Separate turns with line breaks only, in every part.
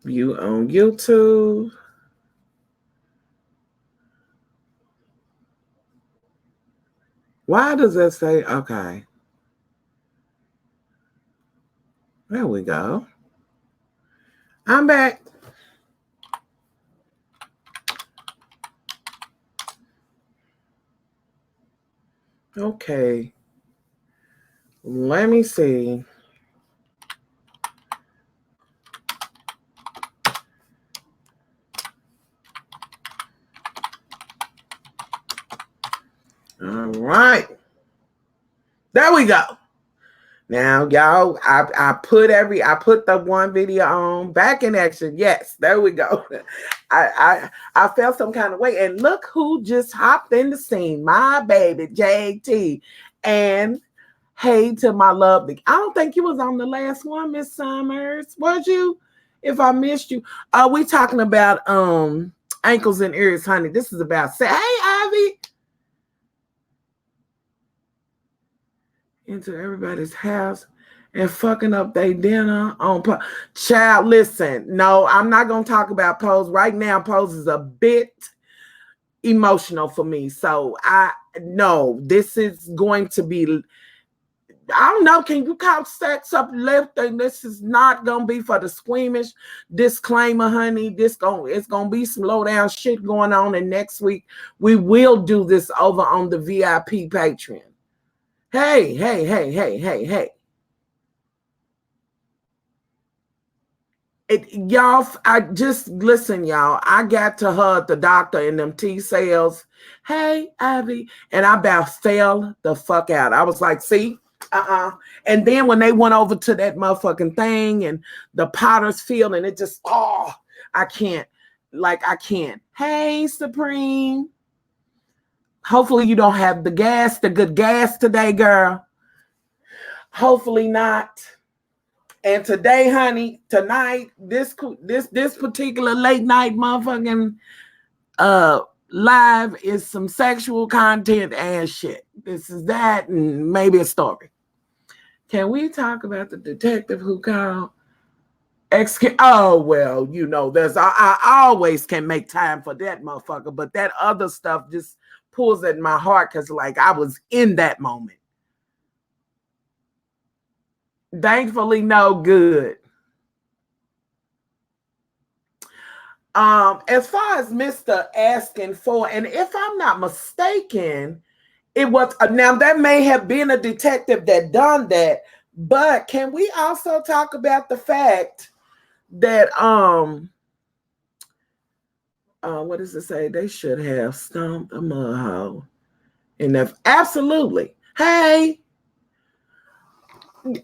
View on YouTube. Why does that say, okay. There we go. I'm back. Okay. Let me see. All right. There we go. Now, y'all, I put the one video on back in action. Yes, there we go. I felt some kind of way. And look who just hopped in the scene. My baby, JT. And hey to my lovely. I don't think you was on the last one, Miss Summers. Was you? If I missed you. We talking about ankles and ears, honey. This is about hey, Ivy. Into everybody's house and fucking up their dinner on child. Listen, no, I'm not gonna talk about Pose right now. Pose is a bit emotional for me, so this is going to be, I don't know, can you call sex uplifting? This is not gonna be for the squeamish. Disclaimer, honey, it's gonna be some low down shit going on, and next week we will do this over on the VIP Patreon. Hey. Y'all, I just listen, y'all. I got to hug the doctor in them T cells. Hey, Ivy. And I about fell the fuck out. I was like, see? And then when they went over to that motherfucking thing and the Potter's field, and it just, I can't. Hey, Supreme. Hopefully you don't have the good gas today, girl. Hopefully not. And today, honey, tonight, this particular late night motherfucking live is some sexual content and shit. This is that and maybe a story. Can we talk about the detective who called? Oh, well, I always can make time for that motherfucker, but that other stuff just pulls at my heart because I was in that moment. Thankfully, no good. As far as Mr. asking for, and if I'm not mistaken, it was now that may have been a detective that done that, but can we also talk about the fact that what does it say? They should have stomped a mud hole. And if absolutely, hey,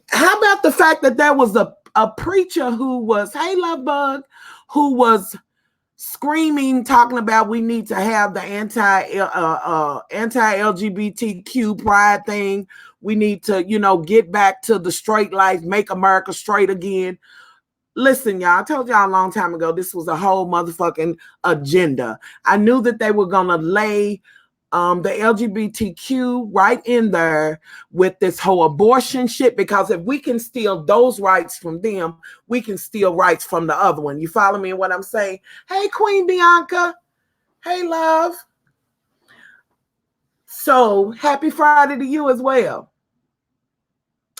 how about the fact that there was a preacher who was, hey, love bug, who was screaming, talking about we need to have the anti-LGBTQ pride thing. We need to, get back to the straight life, make America straight again. Listen, y'all, I told y'all a long time ago, this was a whole motherfucking agenda. I knew that they were going to lay the LGBTQ right in there with this whole abortion shit, because if we can steal those rights from them, we can steal rights from the other one. You follow me in what I'm saying? Hey, Queen Bianca. Hey, love. So happy Friday to you as well.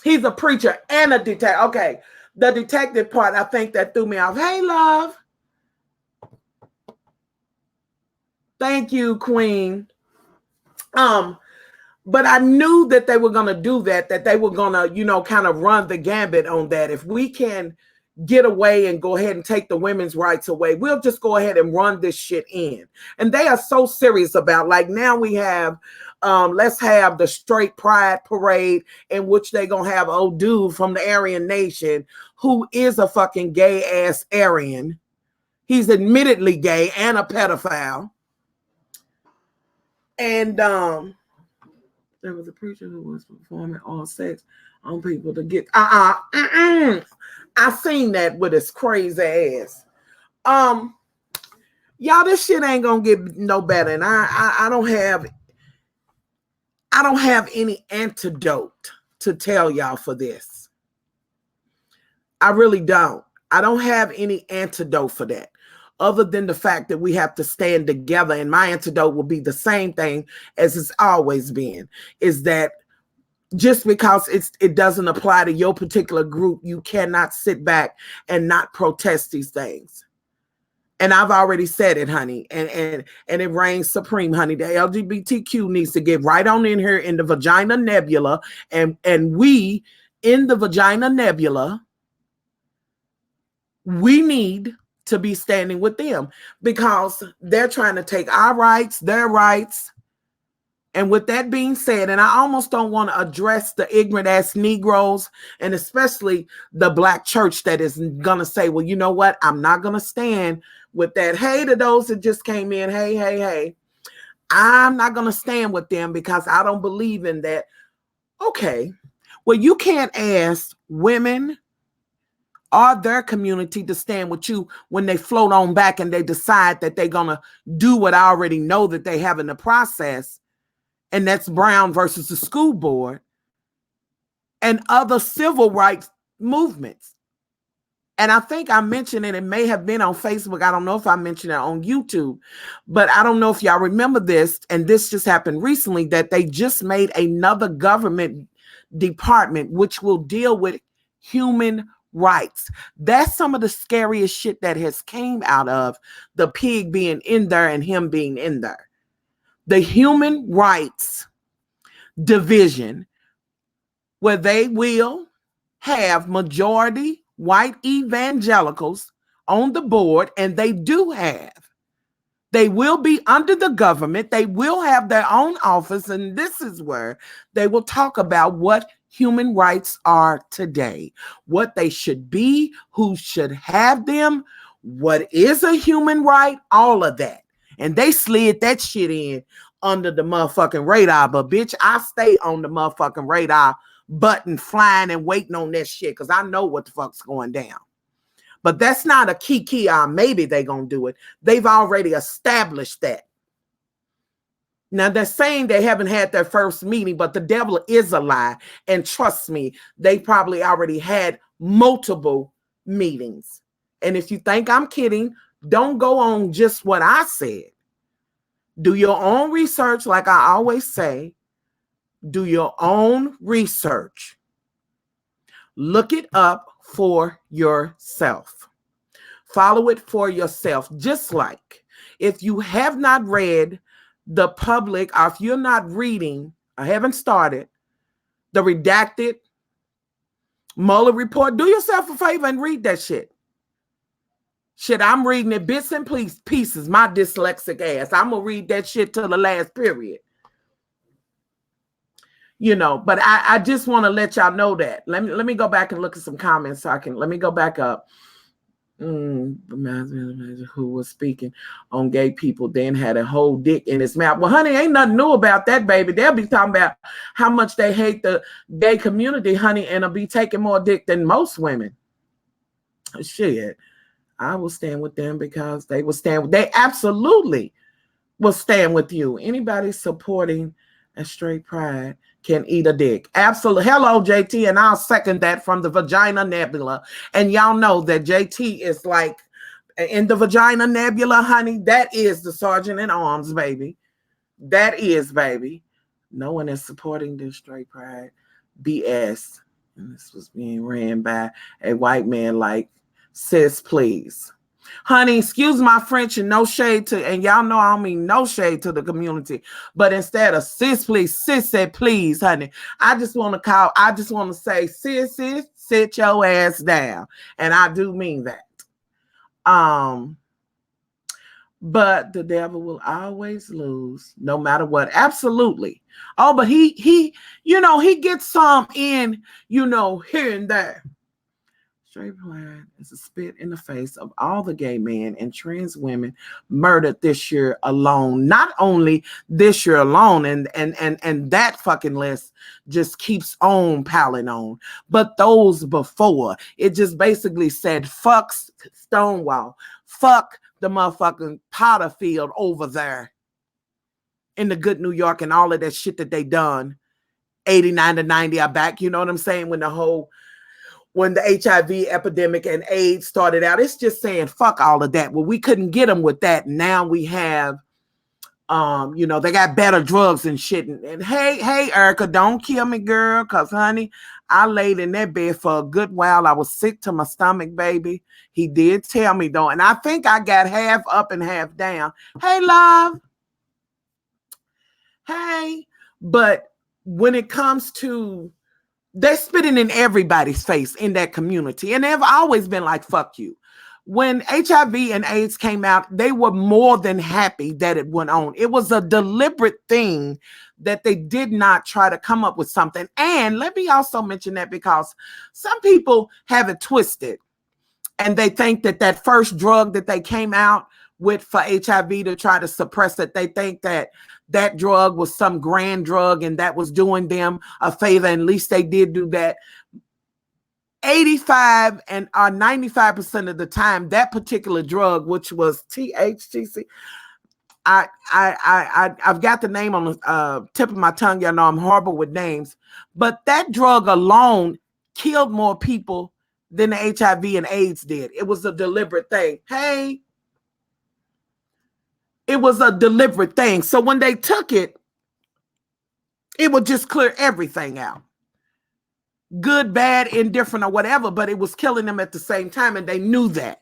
He's a preacher and a detective. Okay, the detective part, I think that threw me off. Hey, love. Thank you, Queen. But I knew that they were going to do that they were going to, kind of run the gambit on that. If we can get away and go ahead and take the women's rights away, we'll just go ahead and run this shit in. And they are so serious about, now we have, let's have the straight pride parade in which they're going to have old dude from the Aryan Nation who is a fucking gay ass Aryan. He's admittedly gay and a pedophile. And there was a preacher who was performing all sex on people to get I seen that with his crazy ass. Y'all, this shit ain't gonna get no better, and I don't have any antidote to tell y'all for this. I really don't. I don't have any antidote for that, other than the fact that we have to stand together. And my antidote will be the same thing as it's always been, is that just because it doesn't apply to your particular group, you cannot sit back and not protest these things. And I've already said it, honey, and it reigns supreme, honey. The LGBTQ needs to get right on in here in the vagina nebula, and we in the vagina nebula, we need to be standing with them, because they're trying to take our rights, their rights. And with that being said, and I almost don't want to address the ignorant ass Negroes, and especially the Black church that is going to say, well, you know what? I'm not going to stand with that. Hey, to those that just came in, hey. I'm not going to stand with them because I don't believe in that. Okay. Well, you can't ask women or their community to stand with you when they float on back and they decide that they're going to do what I already know that they have in the process. And that's Brown versus the school board and other civil rights movements. And I think I mentioned it. It may have been on Facebook. I don't know if I mentioned it on YouTube, but I don't know if y'all remember this. And this just happened recently, that they just made another government department which will deal with human rights. That's some of the scariest shit that has came out of the pig being in there and him being in there. The Human Rights Division, where they will have majority white evangelicals on the board, and they do have. They will be under the government. They will have their own office, and this is where they will talk about what human rights are today, what they should be, who should have them, what is a human right, all of that. And they slid that shit in under the motherfucking radar. But bitch, I stay on the motherfucking radar button, flying and waiting on that shit, because I know what the fuck's going down. But that's not a key maybe they gonna do it. They've already established that. Now they're saying they haven't had their first meeting, but the devil is a lie. And trust me, they probably already had multiple meetings. And if you think I'm kidding, don't go on just what I said. Do your own research, like I always say. Do your own research. Look it up for yourself. Follow it for yourself. Just like if you have not read the public, or if you're not reading, I haven't started, the redacted Mueller report, do yourself a favor and read that shit. Shit, I'm reading it bits and pieces, my dyslexic ass. I'm going to read that shit till the last period. You know, but I just want to let y'all know that. Let me go back and look at some comments so I can, let me go back up. Who was speaking on gay people then had a whole dick in his mouth. Well, honey, ain't nothing new about that, baby. They'll be talking about how much they hate the gay community, honey, and will be taking more dick than most women. Shit. I will stand with them because they will stand. They absolutely will stand with you. Anybody supporting a straight pride can eat a dick. Absolutely. Hello, JT, and I'll second that from the Vagina Nebula. And y'all know that JT is like in the Vagina Nebula, honey. That is the sergeant in arms, baby. That is, baby. No one is supporting this straight pride BS. And this was being ran by a white man like, sis, please. Honey, excuse my French, and no shade to, and y'all know I don't mean no shade to the community, but instead of sis, please, sis said please, honey. I just want to say, sis, sit your ass down. And I do mean that. But the devil will always lose no matter what. Absolutely. Oh, but he gets some in, here and there. Straight pride is a spit in the face of all the gay men and trans women murdered this year alone. Not only this year alone, and that fucking list just keeps on piling on, but those before. It just basically said, fuck Stonewall, fuck the motherfucking Potter Field over there in the good New York and all of that shit that they done. 89 to 90 are back. You know what I'm saying? When the whole when the HIV epidemic and AIDS started out. It's just saying, fuck all of that. Well, we couldn't get them with that. Now we have, they got better drugs and shit. And hey, Erica, don't kill me, girl. Cause honey, I laid in that bed for a good while. I was sick to my stomach, baby. He did tell me though. And I think I got half up and half down. Hey, love. Hey. But when it comes to, they're spitting in everybody's face in that community. And they've always been like, fuck you. When HIV and AIDS came out, they were more than happy that it went on. It was a deliberate thing that they did not try to come up with something. And let me also mention that because some people have it twisted and they think that that first drug that they came out with for HIV to try to suppress it, they think that that drug was some grand drug and that was doing them a favor. At least they did do that. 85 and 95% of the time, that particular drug, which was THCC, I've got the name on the tip of my tongue. Y'all know I'm horrible with names, but that drug alone killed more people than the HIV and AIDS did. It was a deliberate thing. Hey, it was a deliberate thing. So when they took it, it would just clear everything out. Good, bad, indifferent, or whatever, but it was killing them at the same time, and they knew that.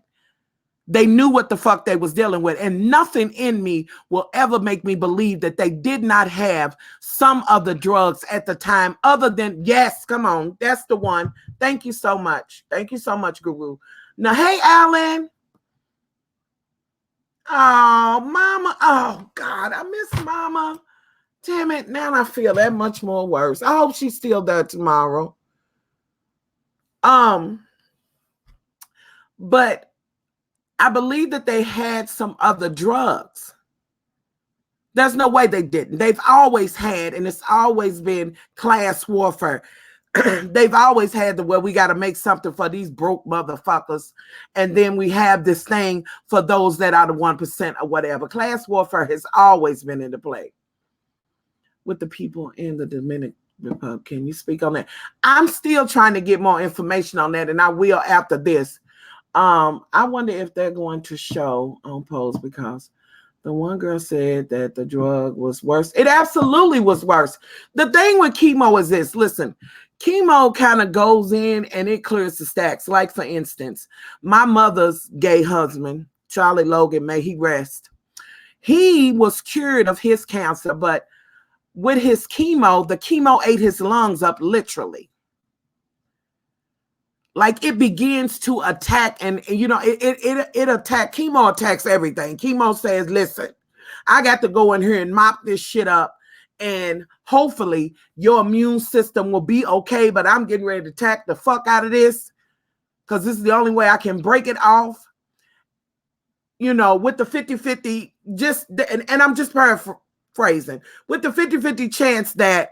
They knew what the fuck they was dealing with, and nothing in me will ever make me believe that they did not have some of the drugs at the time other than, yes, come on, that's the one. Thank you so much. Thank you so much, Guru. Now, hey, Alan. Oh, Mama. Oh, God, I miss Mama. Damn it, now I feel that much more worse. I hope she's still there tomorrow. But I believe that they had some other drugs. There's no way they didn't. They've always had, and it's always been class warfare. They've always had the, well, we got to make something for these broke motherfuckers. And then we have this thing for those that are the 1% or whatever. Class warfare has always been into play with the people in the Dominican Republic. Can you speak on that? I'm still trying to get more information on that, and I will after this. I wonder if they're going to show on post, because the one girl said that the drug was worse. It absolutely was worse. The thing with chemo is this. Listen, chemo kind of goes in and it clears the stacks. Like, for instance, my mother's gay husband, Charlie Logan, may he rest. He was cured of his cancer, but with his chemo, the chemo ate his lungs up, literally. Like, it begins to attack, and you know, it attack. Chemo attacks everything. Chemo says, listen, I got to go in here and mop this shit up, and hopefully your immune system will be okay, but I'm getting ready to attack the fuck out of this, because this is the only way I can break it off. You know, with the 50-50, and I'm just paraphrasing, with the 50-50 chance that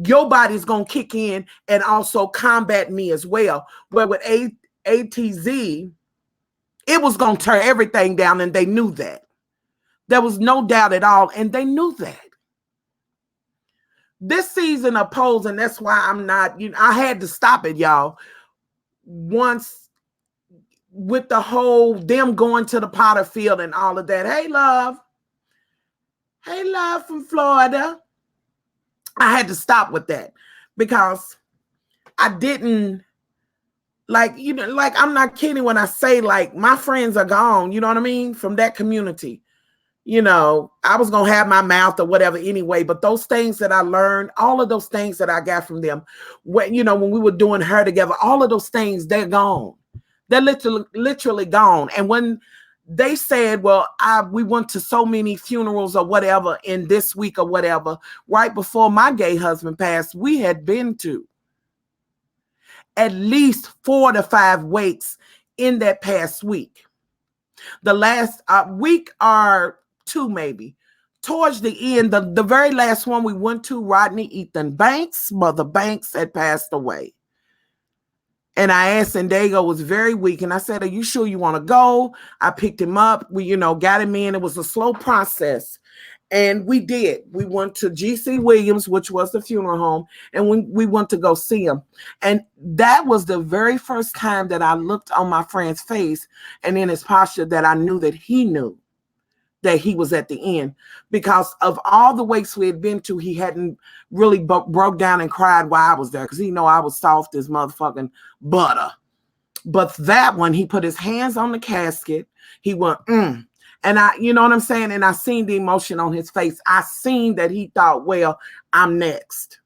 your body's going to kick in and also combat me as well. Where with ATZ, it was going to tear everything down, and they knew that. There was no doubt at all, and they knew that. This season of polls, and that's why I'm not, I had to stop it, y'all. Once, with the whole, them going to the Potter Field and all of that. Hey, love. Hey, love from Florida. I had to stop with that because I didn't, like, like, I'm not kidding when I say, like, my friends are gone, you know what I mean? From that community. I was going to have my mouth or whatever anyway, but those things that I learned, all of those things that I got from them, when we were doing her together, all of those things, they're gone. They're literally gone. And when they said, well, we went to so many funerals or whatever in this week or whatever, right before my gay husband passed, we had been to at least 4 to 5 wakes in that past week. The last week or 2, maybe. Towards the end, the very last one we went to, Rodney Ethan Banks, Mother Banks had passed away. And I asked, and Dago was very weak. And I said, are you sure you want to go? I picked him up. We, got him in. It was a slow process. And we did. We went to G.C. Williams, which was the funeral home, and we went to go see him. And that was the very first time that I looked on my friend's face and in his posture that I knew that he knew that he was at the end. Because of all the wakes we had been to, he hadn't really broke down and cried while I was there, because he know I was soft as motherfucking butter. But that one, he put his hands on the casket. He went, And I, you know what I'm saying? And I seen the emotion on his face. I seen that he thought, well, I'm next.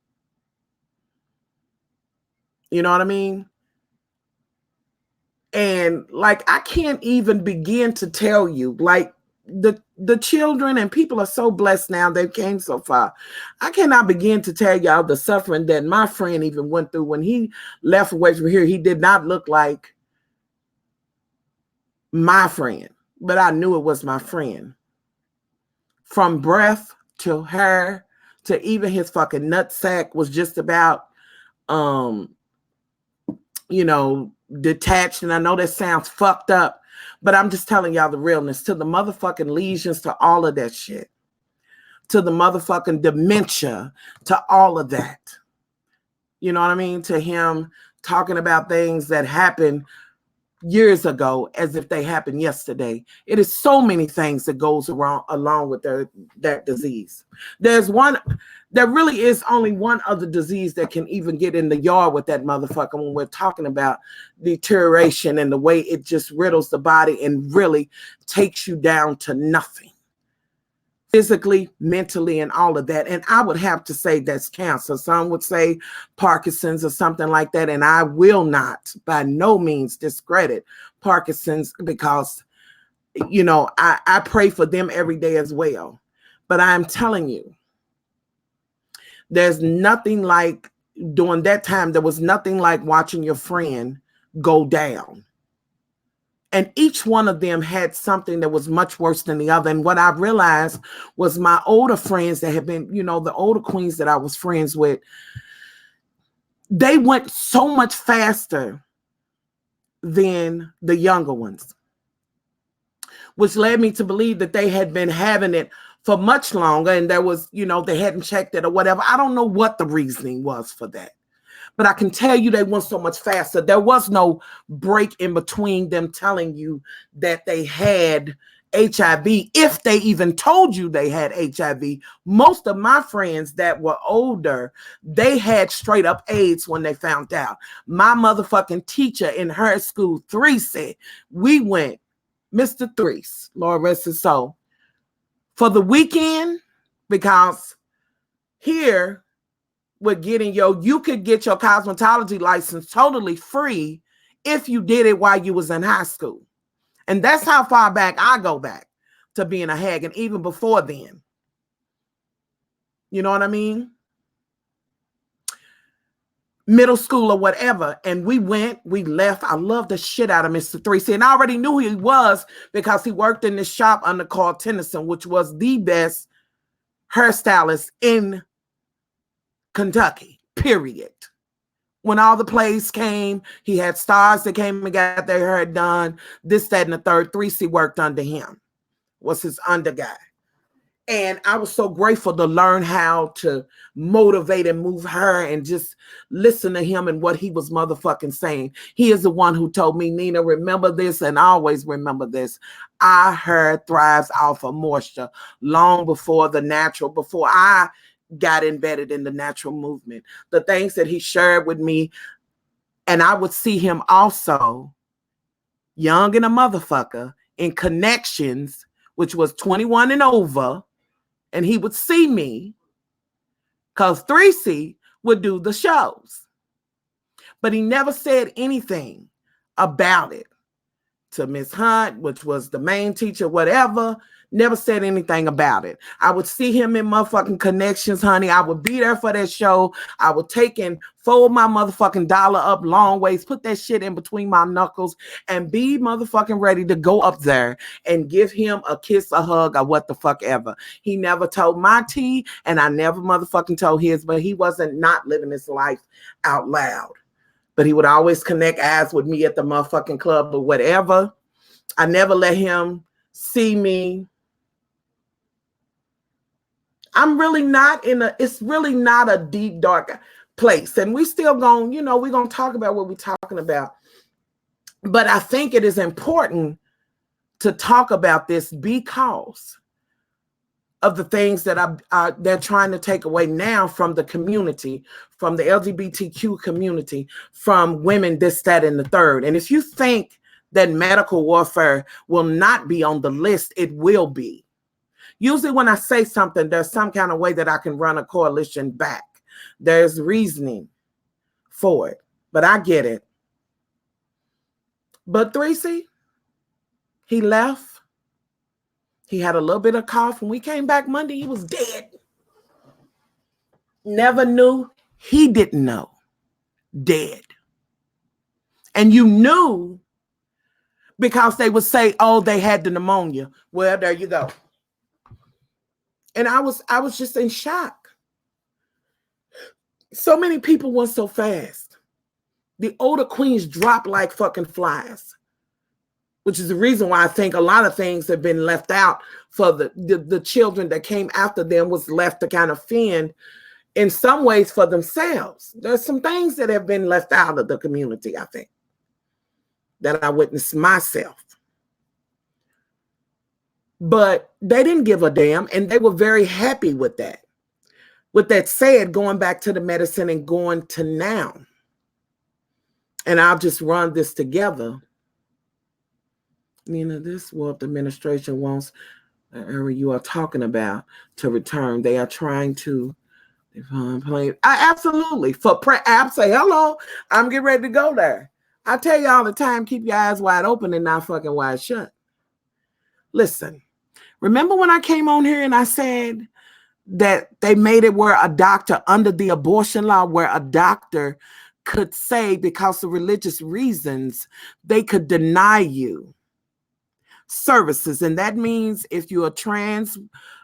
You know what I mean? And like, I can't even begin to tell you, like, the children and people are so blessed now, they came so far. I cannot begin to tell y'all the suffering that my friend even went through when he left away from here. He did not look like my friend, but I knew it was my friend. From breath to hair to even his fucking nutsack was just about, detached. And I know that sounds fucked up, but I'm just telling y'all the realness. To the motherfucking lesions, to all of that shit, to the motherfucking dementia, to all of that. You know what I mean? To him talking about things that happened years ago as if they happened yesterday. It is so many things that goes along with that disease. There really is only one other disease that can even get in the yard with that motherfucker when we're talking about deterioration and the way it just riddles the body and really takes you down to nothing. Physically, mentally, and all of that. And I would have to say that's cancer. Some would say Parkinson's or something like that. And I will not by no means discredit Parkinson's, because, I pray for them every day as well. But I'm telling you, there's nothing like, during that time, there was nothing like watching your friend go down. And each one of them had something that was much worse than the other. And what I realized was my older friends that had been, the older queens that I was friends with, they went so much faster than the younger ones, which led me to believe that they had been having it for much longer. And there was, they hadn't checked it or whatever. I don't know what the reasoning was for that. But I can tell you they went so much faster. There was no break in between them telling you that they had HIV, if they even told you they had HIV. Most of my friends that were older, they had straight up AIDS when they found out. My motherfucking teacher in her school, Threes, said, we went, Mr. Threes, Lord rest his soul, for the weekend, because here, you could get your cosmetology license totally free if you did it while you was in high school. And that's how far back I go back to being a hag, and even before then. You know what I mean? Middle school or whatever. And we left. I love the shit out of Mr. Threesy. And I already knew who he was because he worked in this shop under Carl Tennyson, which was the best hairstylist in Kentucky, period. When all the plays came, he had stars that came and got their hair done. This, that, and the third. Threesy worked under him, was his under guy. And I was so grateful to learn how to motivate and move her and just listen to him and what he was motherfucking saying. He is the one who told me, Nina, remember this and always remember this. Our hair thrives off of moisture long before before I got embedded in the natural movement. The things that he shared with me, and I would see him also young and a motherfucker in Connections, which was 21 and over, and he would see me because Threesy would do the shows, but he never said anything about it to Miss Hunt, which was the main teacher, whatever. Never said anything about it. I would see him in motherfucking Connections, honey. I would be there for that show. I would take and fold my motherfucking dollar up long ways, put that shit in between my knuckles, and be motherfucking ready to go up there and give him a kiss, a hug, or what the fuck ever. He never told my tea, and I never motherfucking told his, but he wasn't not living his life out loud. But he would always connect eyes with me at the motherfucking club or whatever. I never let him see me I'm really not it's really not a deep, dark place. And we still going, we're going to talk about what we're talking about. But I think it is important to talk about this because of the things that they're trying to take away now from the community, from the LGBTQ community, from women, this, that, and the third. And if you think that medical warfare will not be on the list, it will be. Usually when I say something, there's some kind of way that I can run a coalition back. There's reasoning for it, but I get it. But 3C, he left. He had a little bit of cough. When we came back Monday, he was dead. Never knew. He didn't know. Dead. And you knew because they would say, oh, they had the pneumonia. Well, there you go. And I was just in shock. So many people went so fast. The older queens dropped like fucking flies, which is the reason why I think a lot of things have been left out for the children that came after them, was left to kind of fend in some ways for themselves. There's some things that have been left out of the community, I think, that I witnessed myself. But they didn't give a damn, and they were very happy with that. With that said, going back to the medicine and going to now, and I'll just run this together. This what the administration wants the area you are talking about to return. They are trying to absolutely for I say hello. I'm getting ready to go there. I tell you all the time, keep your eyes wide open and not fucking wide shut. Listen, remember when I came on here and I said that they made it where a doctor under the abortion law, where a doctor could say because of religious reasons, they could deny you services. And that means if you're a trans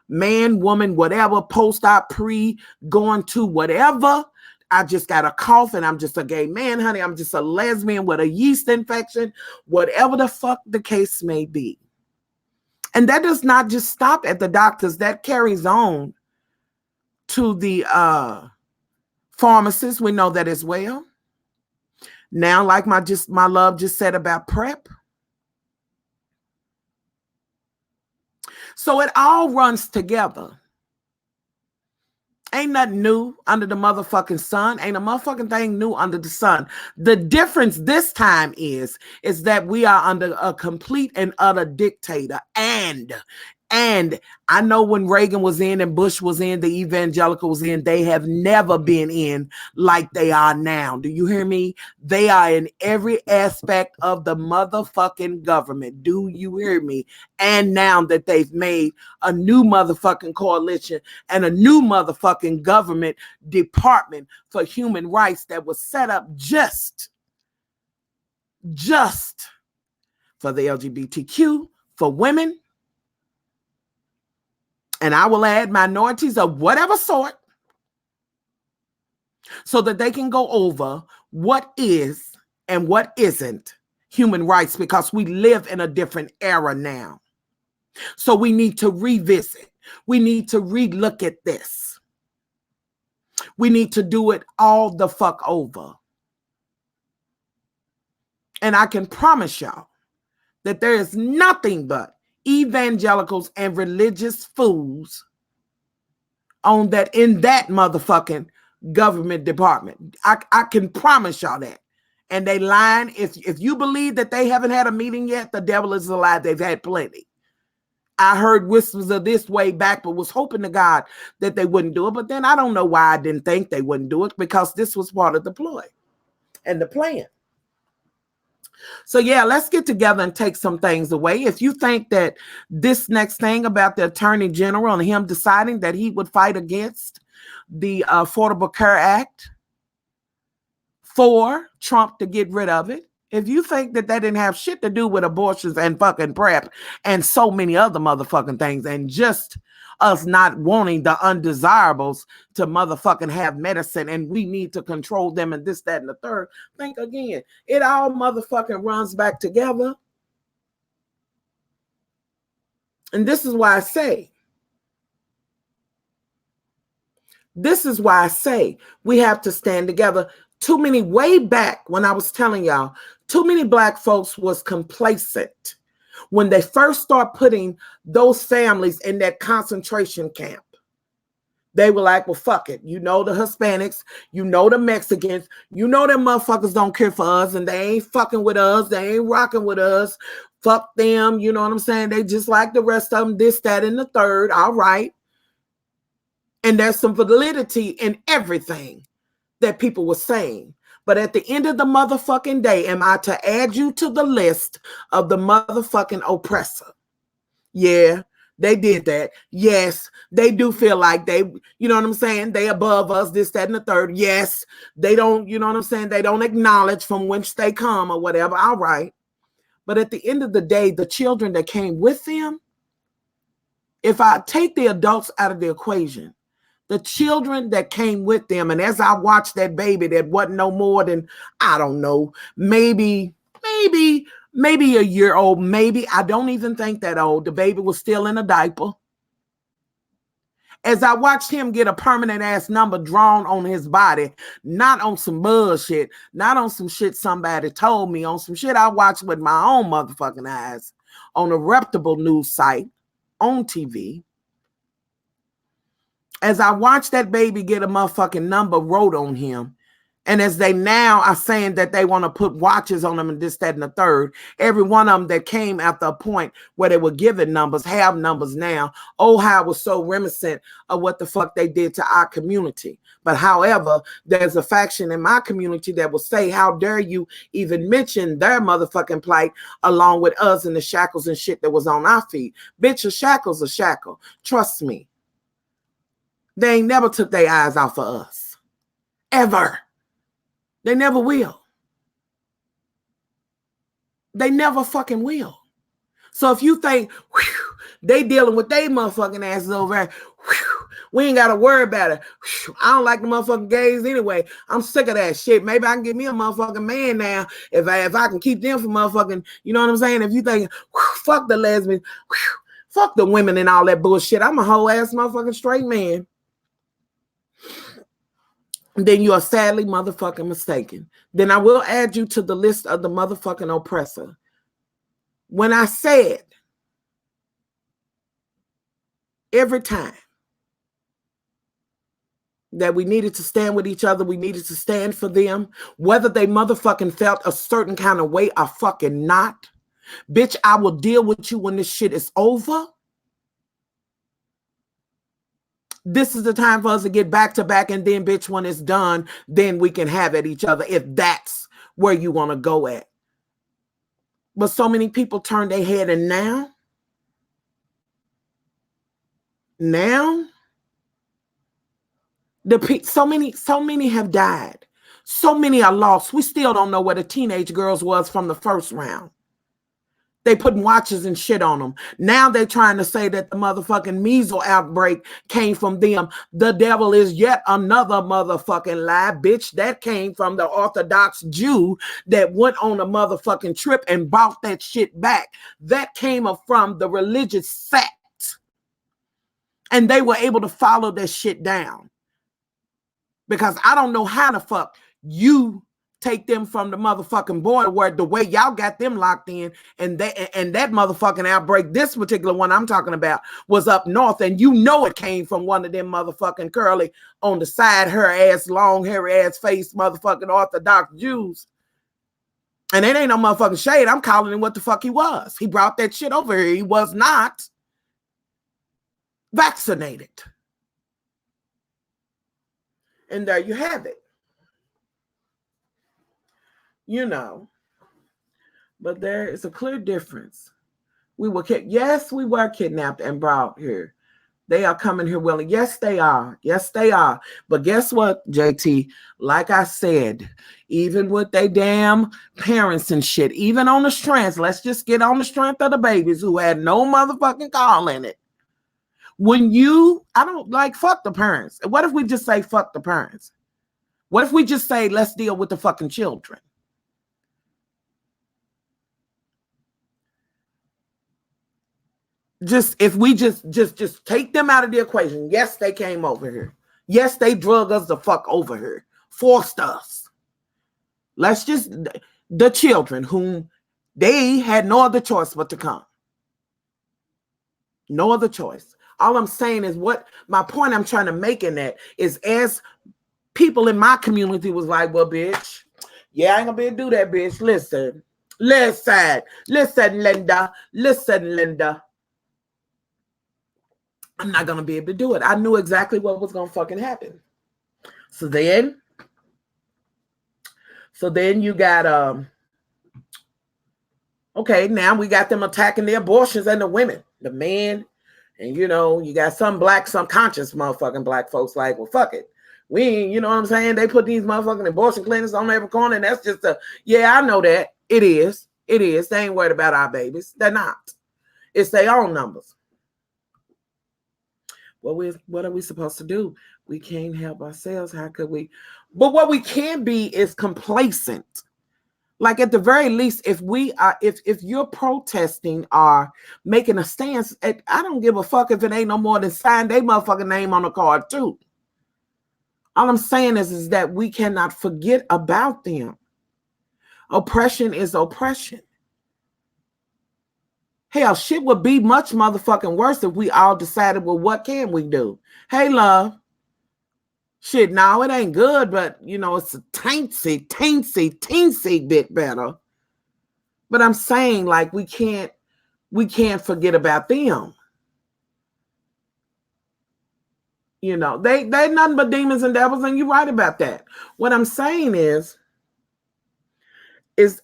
man, woman, whatever, post-op, pre, going to whatever, I just got a cough and I'm just a gay man, honey, I'm just a lesbian with a yeast infection, whatever the fuck the case may be. And that does not just stop at the doctors. That carries on to the pharmacists. We know that as well. Now, like my love just said about PrEP. So it all runs together. Ain't nothing new under the motherfucking sun. Ain't a motherfucking thing new under the sun. The difference this time is that we are under a complete and utter dictator. And I know when Reagan was in and Bush was in, the evangelical was in, they have never been in like they are now. Do you hear me? They are in every aspect of the motherfucking government. Do you hear me? And now that they've made a new motherfucking coalition and a new motherfucking government department for human rights that was set up just for the LGBTQ, for women, and I will add minorities of whatever sort, so that they can go over what is and what isn't human rights, because we live in a different era now. So we need to revisit. We need to relook at this. We need to do it all the fuck over. And I can promise y'all that there is nothing but evangelicals and religious fools on that, in that motherfucking government department. I can promise y'all that. And they lying. If you believe that they haven't had a meeting yet, the devil is a lie. They've had plenty. I heard whispers of this way back, but was hoping to God that they wouldn't do it. But then I don't know why I didn't think they wouldn't do it, because this was part of the ploy and the plan. So yeah, let's get together and take some things away. If you think that this next thing about the Attorney General and him deciding that he would fight against the Affordable Care Act for Trump to get rid of it, if you think that didn't have shit to do with abortions and fucking PrEP and so many other motherfucking things, and just us not wanting the undesirables to motherfucking have medicine and we need to control them and this, that, and the third, think again. It all motherfucking runs back together. And this is why I say, This is why I say we have to stand together. Too many, way back when I was telling y'all, too many Black folks was complacent when they first start putting those families in that concentration camp. They were like, well, fuck it. You know the Hispanics, you know the Mexicans, you know them motherfuckers don't care for us and they ain't fucking with us. They ain't rocking with us. Fuck them. You know what I'm saying? They just like the rest of them, this, that, and the third. All right. And there's some validity in everything that people were saying. But at the end of the motherfucking day, am I to add you to the list of the motherfucking oppressor? Yeah, they did that. Yes, they do feel like they, you know what I'm saying? They above us, this, that, and the third. Yes, they don't, you know what I'm saying? They don't acknowledge from whence they come or whatever. All right. But at the end of the day, the children that came with them, if I take the adults out of the equation, the children that came with them, and as I watched that baby that wasn't no more than, I don't know, maybe a year old, maybe. I don't even think that old. The baby was still in a diaper. As I watched him get a permanent ass number drawn on his body, not on some bullshit, not on some shit somebody told me, on some shit I watched with my own motherfucking eyes on a reputable news site on TV. As I watched that baby get a motherfucking number wrote on him, and as they now are saying that they want to put watches on them and this, that, and the third, every one of them that came after a point where they were given numbers have numbers now. Oh, how it was so reminiscent of what the fuck they did to our community. But however, there's a faction in my community that will say, how dare you even mention their motherfucking plight along with us and the shackles and shit that was on our feet. Bitch, a shackle's a shackle. Trust me. They ain't never took their eyes off of us. Ever. They never will. They never fucking will. So if you think they dealing with they motherfucking asses over there, we ain't got to worry about it. I don't like the motherfucking gays anyway. I'm sick of that shit. Maybe I can get me a motherfucking man now if I can keep them from motherfucking, you know what I'm saying? If you think, fuck the lesbians, fuck the women and all that bullshit. I'm a whole ass motherfucking straight man. Then you are sadly motherfucking mistaken. Then I will add you to the list of the motherfucking oppressor. When I said every time that we needed to stand with each other, we needed to stand for them, whether they motherfucking felt a certain kind of way or fucking not, bitch, I will deal with you when this shit is over. This is the time for us to get back to back, and then, bitch, when it's done, then we can have at each other if that's where you want to go at. But so many people turn their head, and now, so many have died. So many are lost. We still don't know where the teenage girls was from the first round. They putting watches and shit on them. Now they're trying to say that the motherfucking measles outbreak came from them. The devil is yet another motherfucking lie, bitch. That came from the Orthodox Jew that went on a motherfucking trip and brought that shit back. That came from the religious sect. And they were able to follow that shit down. Because I don't know how the fuck you take them from the motherfucking border where the way y'all got them locked in, and that motherfucking outbreak, this particular one I'm talking about, was up north, and you know it came from one of them motherfucking curly on the side, her ass, long hairy ass face motherfucking Orthodox Jews. And it ain't no motherfucking shade. I'm calling him what the fuck he was. He brought that shit over here. He was not vaccinated. And there you have it. You know, but there is a clear difference. We were kidnapped and brought here. They are coming here willing. Yes, they are. Yes, they are. But guess what, JT? Like I said, even with they damn parents and shit, even on the strength, let's just get on the strength of the babies who had no motherfucking call in it. I don't like, fuck the parents. What if we just say fuck the parents? What if we just say let's deal with the fucking children? If we just take them out of the equation. Yes, they came over here. Yes, they drug us the fuck over here, forced us. Let's just, the children whom they had no other choice but to come. No other choice. All I'm saying is what my point I'm trying to make in that is, as people in my community was like, well, bitch, yeah, I ain't gonna be able to do that, bitch. Listen, Linda. I'm not gonna be able to do it. I knew exactly what was gonna fucking happen. So then you got okay, now we got them attacking the abortions and the women, the men, and you got some black, some conscious motherfucking black folks like, well, fuck it. We ain't, you know what I'm saying? They put these motherfucking abortion clinics on every corner, and that's just yeah, I know that. It is. They ain't worried about our babies. They're not. It's their own numbers. What are we supposed to do? We can't help ourselves. How could we? But what we can be is complacent. Like at the very least, if you're protesting or making a stance, I don't give a fuck if it ain't no more than sign their motherfucking name on the card too. All I'm saying is that we cannot forget about them. Oppression is oppression. Hell, shit would be much motherfucking worse if we all decided, well, what can we do? Hey, love. Shit, no, it ain't good, but, it's a teensy bit better. But I'm saying, like, we can't forget about them. They nothing but demons and devils, and you're right about that. What I'm saying is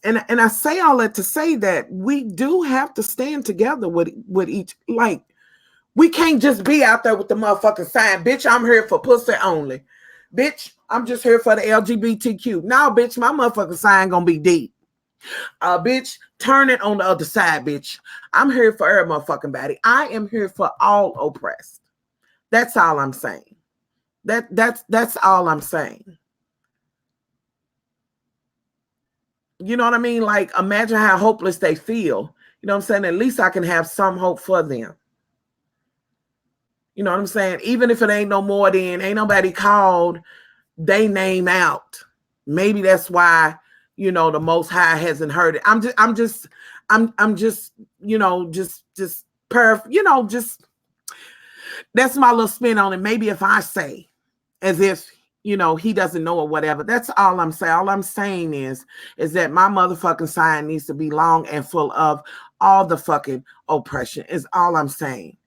and I say all that to say that we do have to stand together with each, like, we can't just be out there with the motherfucking sign, bitch, I'm here for pussy only. Bitch, I'm just here for the LGBTQ. Now, bitch, my motherfucking sign gonna be deep. Bitch, turn it on the other side, bitch. I'm here for every motherfucking body. I am here for all oppressed. That's all I'm saying. That's all I'm saying. You know what I mean? Like, imagine how hopeless they feel. You know what I'm saying? At least I can have some hope for them. You know what I'm saying? Even if it ain't no more than ain't nobody called they name out. Maybe that's why, the Most High hasn't heard it. I'm just, that's my little spin on it. Maybe if I say as if, he doesn't know or whatever. That's all I'm saying. All I'm saying is that my motherfucking sign needs to be long and full of all the fucking oppression is all I'm saying.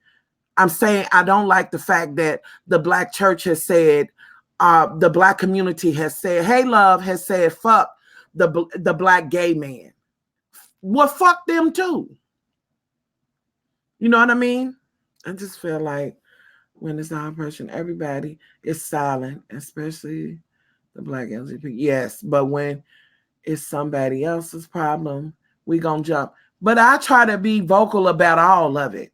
I'm saying I don't like the fact that the black church has said, the black community has said, hey, love, has said, fuck the black gay man. Well, fuck them too. You know what I mean? I just feel like when it's our oppression, everybody is silent, especially the black LGBT. Yes, but when it's somebody else's problem, we gonna jump. But I try to be vocal about all of it.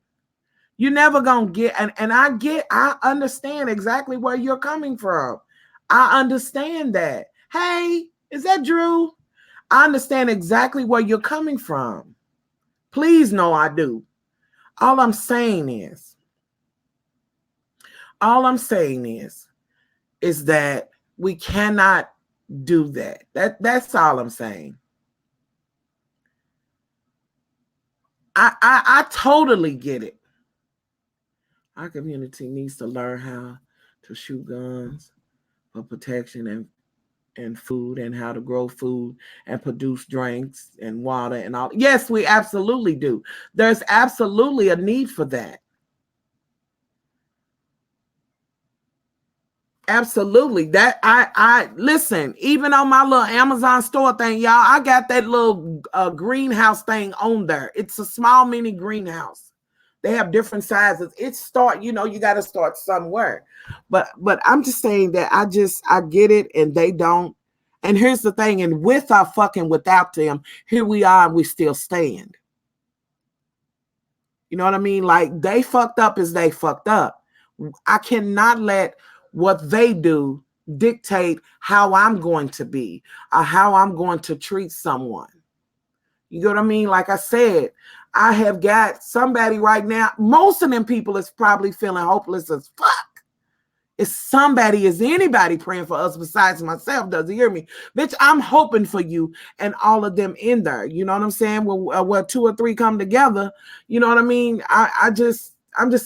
You're never gonna get, and I understand exactly where you're coming from. I understand that. Hey, is that Drew? I understand exactly where you're coming from. Please know I do. All I'm saying is that we cannot do that. That's all I'm saying. I totally get it. Our community needs to learn how to shoot guns for protection and food, and how to grow food and produce drinks and water and all. Yes, we absolutely do. There's absolutely a need for that. Absolutely. That I listen, even on my little Amazon store thing, y'all, I got that little greenhouse thing on there. It's a small mini greenhouse. They have different sizes. You got to start somewhere. But I'm just saying that I get it, and they don't. And here's the thing, and with our fucking without them, here we are and we still stand. You know what I mean? Like, they fucked up as they fucked up. I cannot let what they do dictate how I'm going to be or how I'm going to treat someone. You know what I mean? Like I said, I have got somebody right now. Most of them people is probably feeling hopeless as fuck. Is anybody praying for us besides myself? Does he hear me? Bitch, I'm hoping for you and all of them in there. You know what I'm saying? Where two or three come together, you know what I mean? I'm just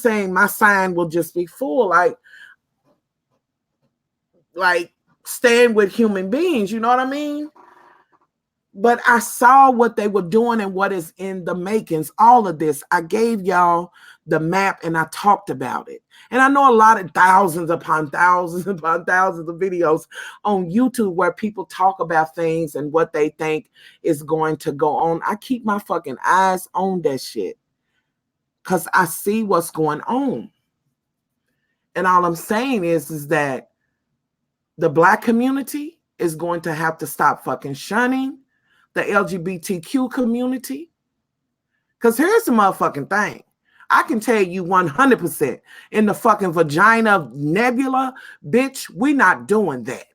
saying my sign will just be full. Like stand with human beings, you know what I mean? But I saw what they were doing and what is in the makings. All of this, I gave y'all the map and I talked about it. And I know a lot of thousands upon thousands upon thousands of videos on YouTube where people talk about things and what they think is going to go on. I keep my fucking eyes on that shit because I see what's going on. And all I'm saying is that the Black community is going to have to stop fucking shunning the LGBTQ community. Because here's the motherfucking thing. I can tell you 100% in the fucking vagina nebula, bitch, we not doing that.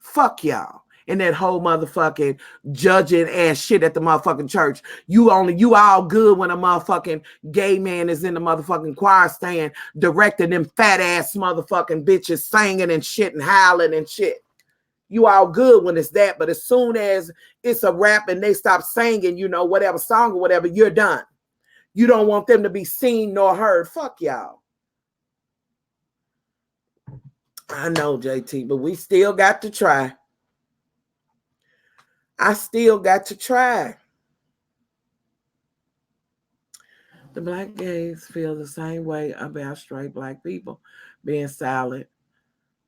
Fuck y'all. And that whole motherfucking judging ass shit at the motherfucking church. You all good when a motherfucking gay man is in the motherfucking choir stand directing them fat ass motherfucking bitches singing and shit and howling and shit. You all good when it's that, but as soon as it's a rap and they stop singing, you know, whatever song or whatever, you're done. You don't want them to be seen nor heard. Fuck y'all. I know, JT, but we still got to try. I still got to try. The Black gays feel the same way about straight Black people being silent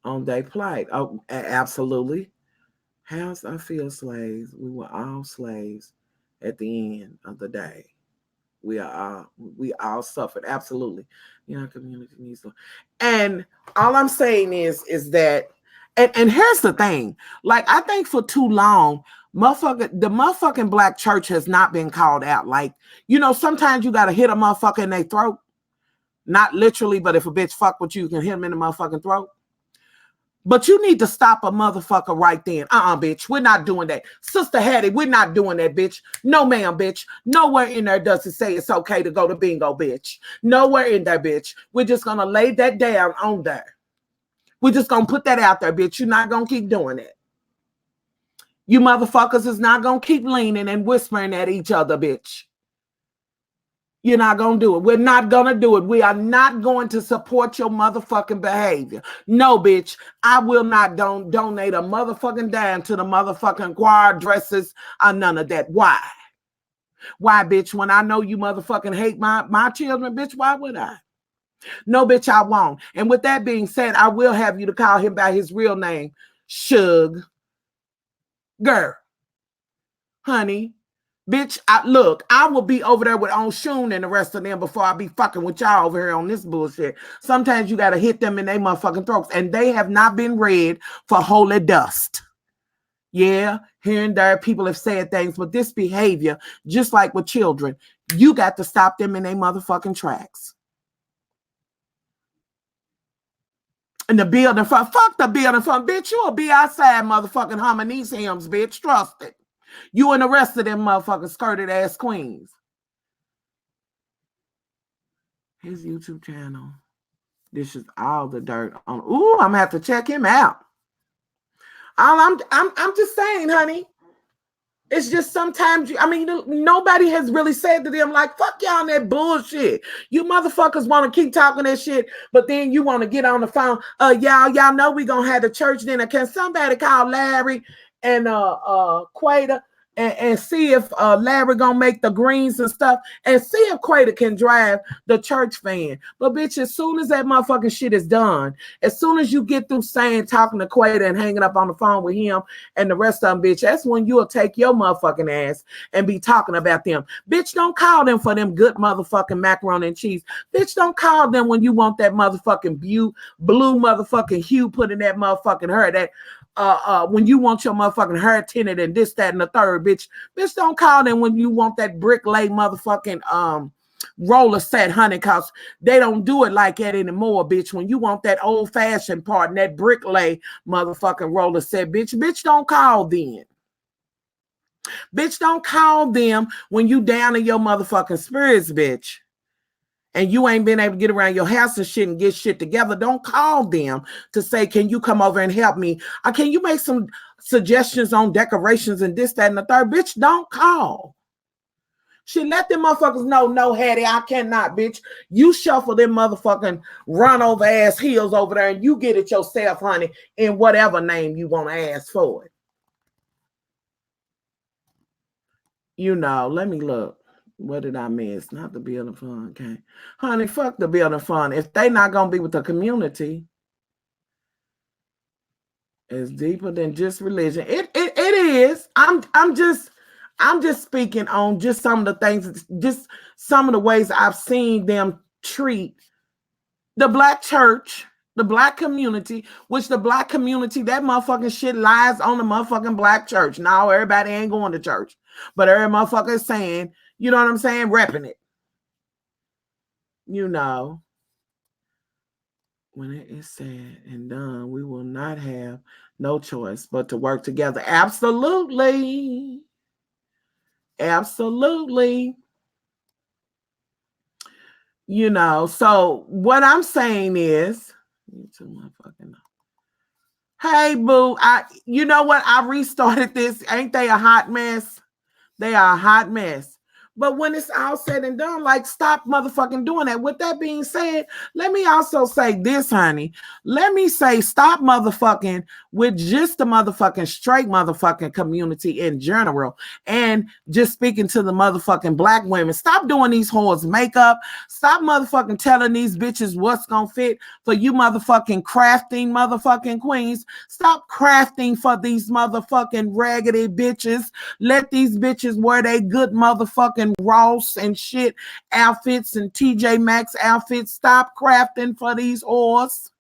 on their plight. Oh, absolutely. House I feel slaves. We were all slaves at the end of the day. We all suffered. Absolutely. You know, community needs to. And all I'm saying is that, and here's the thing. Like, I think for too long, the motherfucking Black church has not been called out. Like, you know, sometimes you gotta hit a motherfucker in their throat. Not literally, but if a bitch fuck with you, you can hit him in the motherfucking throat. But you need to stop a motherfucker right then. Bitch, we're not doing that. Sister Hattie, we're not doing that, bitch. No, ma'am, bitch. Nowhere in there does it say it's okay to go to bingo, bitch. Nowhere in there, bitch. We're just going to lay that down on there. We're just going to put that out there, bitch. You're not going to keep doing it. You motherfuckers is not going to keep leaning and whispering at each other, bitch. You're not going to do it. We're not going to do it. We are not going to support your motherfucking behavior. No, bitch. I will not donate a motherfucking dime to the motherfucking choir dresses or none of that. Why? Why, bitch? When I know you motherfucking hate my children, bitch, why would I? No, bitch, I won't. And with that being said, I will have you to call him by his real name. Suge. Girl. Honey. Bitch, I will be over there with Onshun and the rest of them before I be fucking with y'all over here on this bullshit. Sometimes you got to hit them in their motherfucking throats. And they have not been read for holy dust. Yeah, here and there, people have said things, but this behavior, just like with children, you got to stop them in their motherfucking tracks. And the building front, fuck the building front, bitch. You'll be outside motherfucking humming these hymns, bitch. Trust it. You and the rest of them motherfucking skirted ass queens. His YouTube channel. This is all the dirt on. Ooh, I'm gonna have to check him out. I'm just saying, honey. It's just sometimes nobody has really said to them like, fuck y'all on that bullshit. You motherfuckers want to keep talking that shit, but then you want to get on the phone. Y'all know we gonna have the church dinner. Can somebody call Larry and Quader and see if Larry gonna make the greens and stuff, and see if Quader can drive the church van. But bitch, as soon as that motherfucking shit is done, as soon as you get through talking to Quader and hanging up on the phone with him and the rest of them, bitch, that's when you'll take your motherfucking ass and be talking about them. Bitch, don't call them for them good motherfucking macaroni and cheese. Bitch, don't call them when you want that motherfucking blue motherfucking hue put in that motherfucking hair, that when you want your motherfucking hair tinted and this, that, and the third, bitch. Bitch, don't call them when you want that brick lay motherfucking roller set, honey, cause they don't do it like that anymore, bitch. When you want that old fashioned part and that brick lay motherfucking roller set, bitch, don't call them. Bitch, don't call them when you down in your motherfucking spirits, bitch. and you ain't been able to get around your house and shit and get shit together, don't call them to say, can you come over and help me? Or can you make some suggestions on decorations and this, that, and the third? Bitch, don't call. She let them motherfuckers know, no, Hattie, I cannot, bitch. You shuffle them motherfucking run over ass heels over there and you get it yourself, honey, in whatever name you want to ask for it. You know, let me look. What did I miss? Not the building fund, okay? Honey, fuck the building fund. If they not going to be with the community, it's deeper than just religion. It is. I'm just speaking on just some of the things, just some of the ways I've seen them treat the black church, the black community, which the black community, that motherfucking shit lies on the motherfucking black church. Now everybody ain't going to church, but every motherfucker is saying, you know what I'm saying, repping it. You know, when it is said and done, we will not have no choice but to work together. Absolutely. Absolutely. You know, so what I'm saying is, hey, boo, you know what? I restarted this. Ain't they a hot mess? They are a hot mess. But when it's all said and done, like, stop motherfucking doing that. With that being said, let me also say this, honey. Let me say stop motherfucking with just the motherfucking straight motherfucking community in general. And just speaking to the motherfucking black women. Stop doing these whores makeup. Stop motherfucking telling these bitches what's gonna fit for you motherfucking crafting motherfucking queens. Stop crafting for these motherfucking raggedy bitches. Let these bitches wear they good motherfucking Ross and shit outfits and TJ Maxx outfits. Stop crafting for these whores.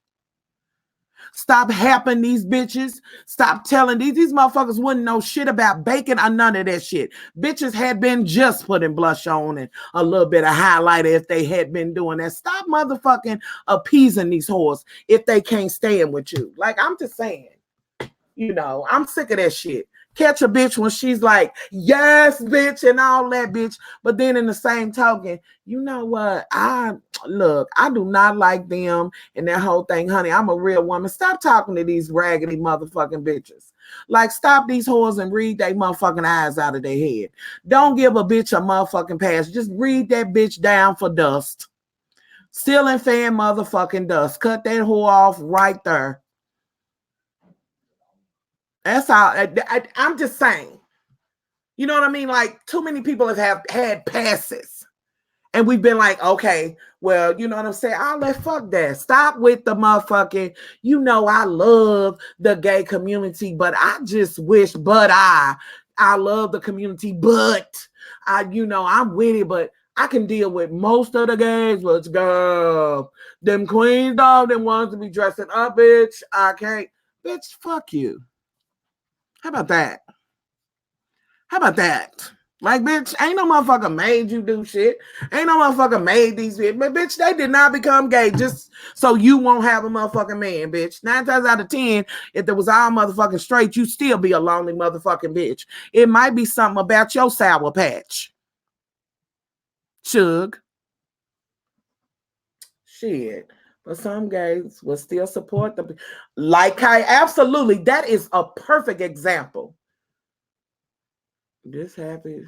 Stop helping these bitches. Stop telling these motherfuckers wouldn't know shit about baking or none of that shit. Bitches had been just putting blush on and a little bit of highlighter if they had been doing that. Stop motherfucking appeasing these whores if they can't stand with you. Like, I'm just saying, you know, I'm sick of that shit. Catch a bitch when she's like, yes, bitch, and all that, bitch. But then in the same token, you know what? I do not like them and that whole thing, honey. I'm a real woman. Stop talking to these raggedy motherfucking bitches. Like, stop these whores and read their motherfucking eyes out of their head. Don't give a bitch a motherfucking pass. Just read that bitch down for dust. Ceiling fan motherfucking dust. Cut that whore off right there. That's all. I'm just saying. You know what I mean? Like, too many people have had passes. And we've been like, okay, well, you know what I'm saying? I'll let fuck that. Stop with the motherfucking, you know, I love the gay community, but I just wish, I love the community, but I'm with it, but I can deal with most of the gays. Let's go. Them queens, dog, them ones to be dressing up, bitch. I can't. Bitch, fuck you. How about that? How about that? Like, bitch, ain't no motherfucker made you do shit. Ain't no motherfucker made these bitch. But, bitch, they did not become gay just so you won't have a motherfucking man, bitch. 9 times out of 10, if there was all motherfucking straight, you'd still be a lonely motherfucking bitch. It might be something about your sour patch. Chug. Shit. But some gays will still support the... Like, absolutely. That is a perfect example. Just happy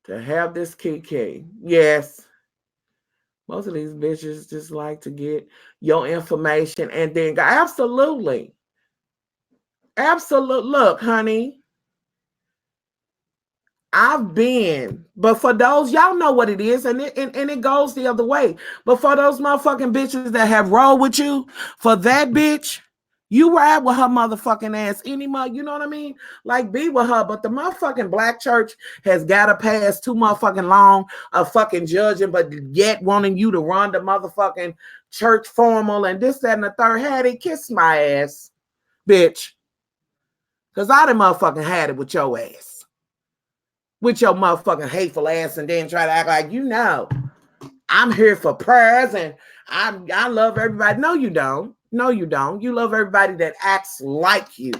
to have this Kiki. Yes. Most of these bitches just like to get your information and then go. Absolutely. Absolute. Look, honey. I've been, but for those, y'all know what it is, and it goes the other way. But for those motherfucking bitches that have rolled with you, for that bitch, you ride with her motherfucking ass anymore. You know what I mean? Like, be with her. But the motherfucking black church has got to pass too motherfucking long of fucking judging, but yet wanting you to run the motherfucking church formal and this, that, and the third. Hattie, kiss my ass, bitch. Because I done motherfucking had it with your ass. With your motherfucking hateful ass, and then try to act like, you know, I'm here for prayers and I love everybody. No, you don't. No, you don't. You love everybody that acts like you.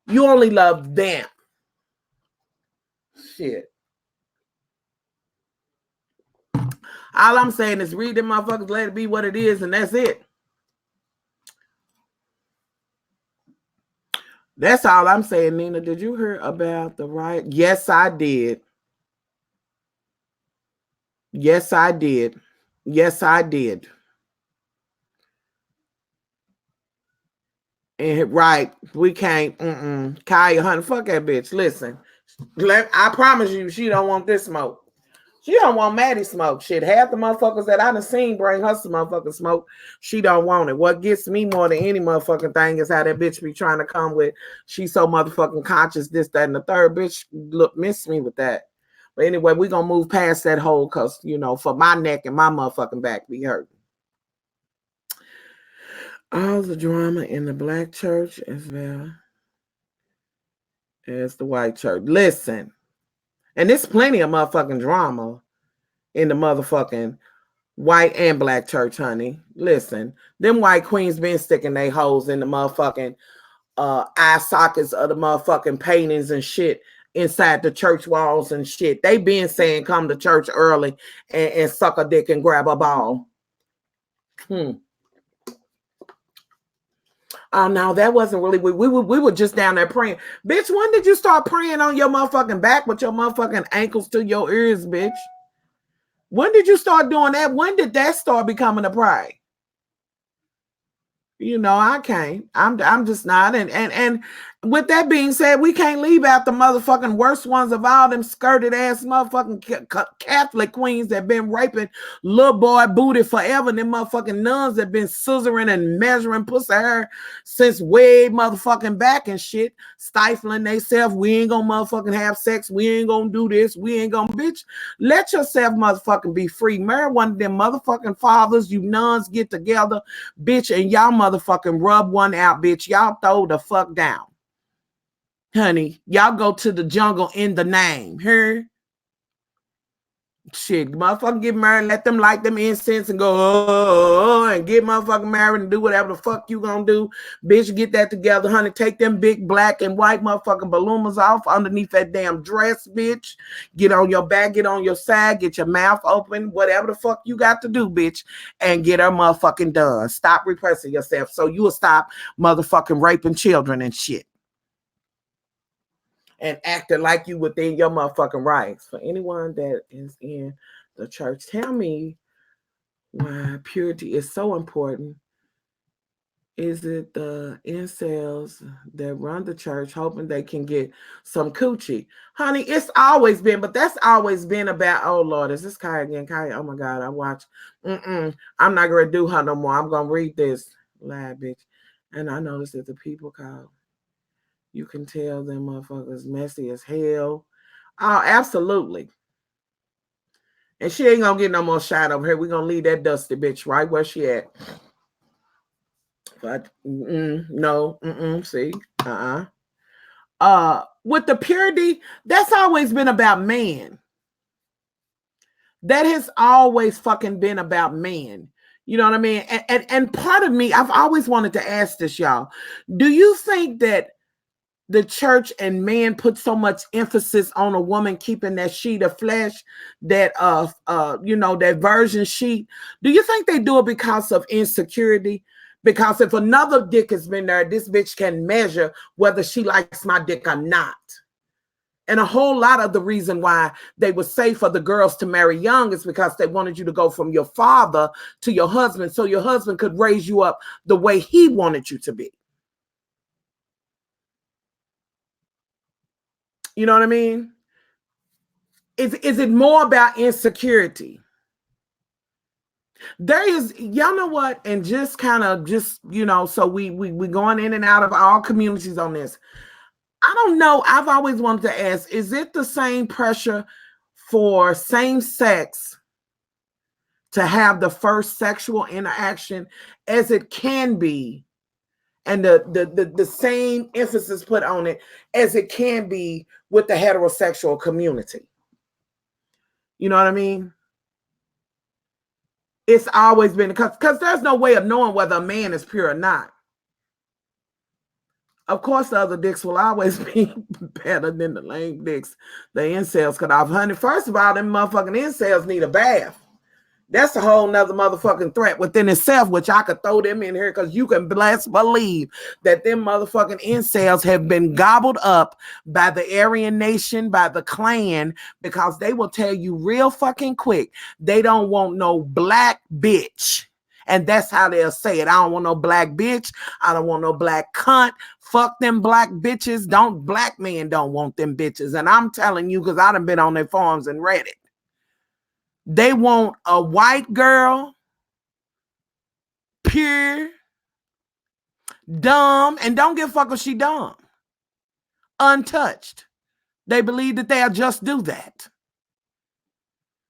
You only love them. Shit. All I'm saying is read them motherfuckers, let it be what it is, and that's it. That's all I'm saying, Nina. Did you hear about the riot? Yes, I did. Yes, I did. Yes, I did. And right, we can't. Kaya Hunter, fuck that bitch. Listen, I promise you, she don't want this smoke. She don't want Maddie smoke. Shit, half the motherfuckers that I done seen bring her some motherfucking smoke. She don't want it. What gets me more than any motherfucking thing is how that bitch be trying to come with. She's so motherfucking conscious, this, that, and the third. Bitch, look, miss me with that. But anyway, we gonna move past that hole because, you know, for my neck and my motherfucking back be hurting. All the drama in the black church as well as the white church. Listen, and there's plenty of motherfucking drama in the motherfucking white and black church, honey. Listen, them white queens been sticking their hoes in the motherfucking eye sockets of the motherfucking paintings and shit inside the church walls and shit. They been saying come to church early and suck a dick and grab a ball. Oh no, that wasn't really. We were just down there praying. Bitch, when did you start praying on your motherfucking back with your motherfucking ankles to your ears, bitch? When did you start doing that? When did that start becoming a pride? You know, I can't. I'm just not. And with that being said, we can't leave out the motherfucking worst ones of all them skirted ass motherfucking Catholic queens that been raping little boy booty forever. And them motherfucking nuns that been scissoring and measuring pussy hair since way motherfucking back and shit, stifling theyself. We ain't gonna motherfucking have sex. We ain't gonna do this. We ain't gonna, bitch. Let yourself motherfucking be free. Marry one of them motherfucking fathers. You nuns get together, bitch, and y'all motherfucking rub one out, bitch. Y'all throw the fuck down. Honey, y'all go to the jungle in the name. Here. Shit, motherfucker get married, let them light them incense and go and get motherfucking married and do whatever the fuck you gonna do. Bitch, get that together, honey. Take them big black and white motherfucking balloons off underneath that damn dress, bitch. Get on your back, get on your side, get your mouth open, whatever the fuck you got to do, bitch, and get her motherfucking done. Stop repressing yourself so you will stop motherfucking raping children and shit. And acting like you within your motherfucking rights. For anyone that is in the church, tell me why purity is so important. Is it the incels that run the church hoping they can get some coochie? Honey, it's always been, but that's always been about, oh Lord, is this Kaya again? Kaya, oh my God, I watch. I'm not going to do her no more. I'm going to read this. Lie, bitch. And I noticed that the people call. You can tell them motherfuckers messy as hell. Oh, absolutely. And she ain't gonna get no more shot over here. We're gonna leave that dusty bitch right where she at. But no, see, with the purity, that's always been about man. That has always fucking been about man. You know what I mean? And part of me, I've always wanted to ask this, y'all. Do you think that the church and man put so much emphasis on a woman keeping that sheet of flesh, that that virgin sheet? Do you think they do it because of insecurity? Because if another dick has been there, this bitch can measure whether she likes my dick or not. And a whole lot of the reason why they would say for the girls to marry young is because they wanted you to go from your father to your husband, so your husband could raise you up the way he wanted you to be. You know what I mean? Is it more about insecurity? There is, y'all know what, and just kind of so we going in and out of all communities on this. I don't know. I've always wanted to ask, is it the same pressure for same sex to have the first sexual interaction as it can be, and the same emphasis put on it as it can be with the heterosexual community? You know what I mean? It's always been, because there's no way of knowing whether a man is pure or not. Of course, the other dicks will always be better than the lame dicks the incels cut off. Honey, first of all, them motherfucking incels need a bath. That's a whole nother motherfucking threat within itself, which I could throw them in here because you can bless believe that them motherfucking incels have been gobbled up by the Aryan Nation, by the Klan, because they will tell you real fucking quick they don't want no black bitch. And that's how they'll say it. I don't want no black bitch. I don't want no black cunt. Fuck them black bitches. Black men don't want them bitches. And I'm telling you, because I done been on their forums and read it. They want a white girl, pure, dumb, and don't give a fuck if she dumb, untouched. They believe that they'll just do that.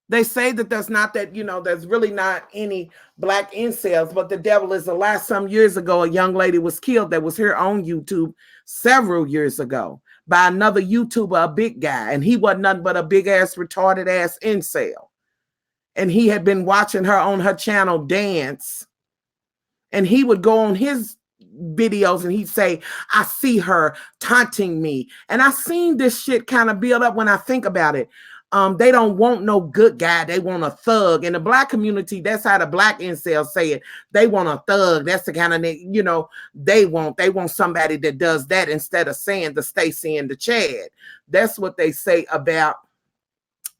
They say that there's not that, there's really not any black incels, but the devil is a lie. Some years ago, a young lady was killed that was here on YouTube several years ago by another YouTuber, a big guy, and he wasn't nothing but a big ass, retarded ass incel. And he had been watching her on her channel dance. And he would go on his videos and he'd say, I see her taunting me. And I seen this shit kind of build up when I think about it. They don't want no good guy. They want a thug. In the black community, that's how the black incels say it. They want a thug. That's the kind of, they want somebody that does that instead of saying the Stacy and the Chad. That's what they say about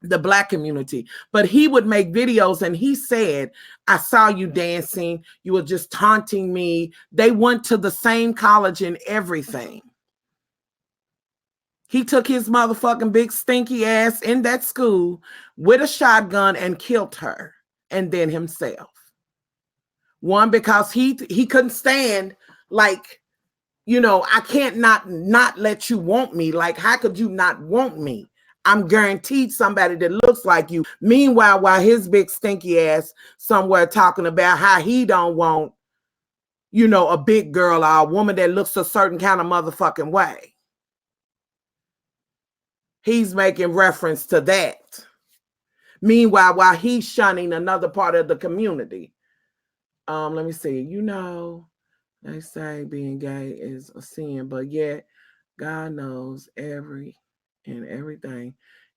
the black community. But he would make videos and he said, I saw you dancing. You were just taunting me. They went to the same college and everything. He took his motherfucking big stinky ass in that school with a shotgun and killed her and then himself. One, because he couldn't stand, like, I can't not let you want me. Like, how could you not want me? I'm guaranteed somebody that looks like you. Meanwhile, while his big stinky ass somewhere talking about how he don't want, a big girl or a woman that looks a certain kind of motherfucking way. He's making reference to that. Meanwhile, while he's shunning another part of the community. Let me see. They say being gay is a sin, but yet God knows everything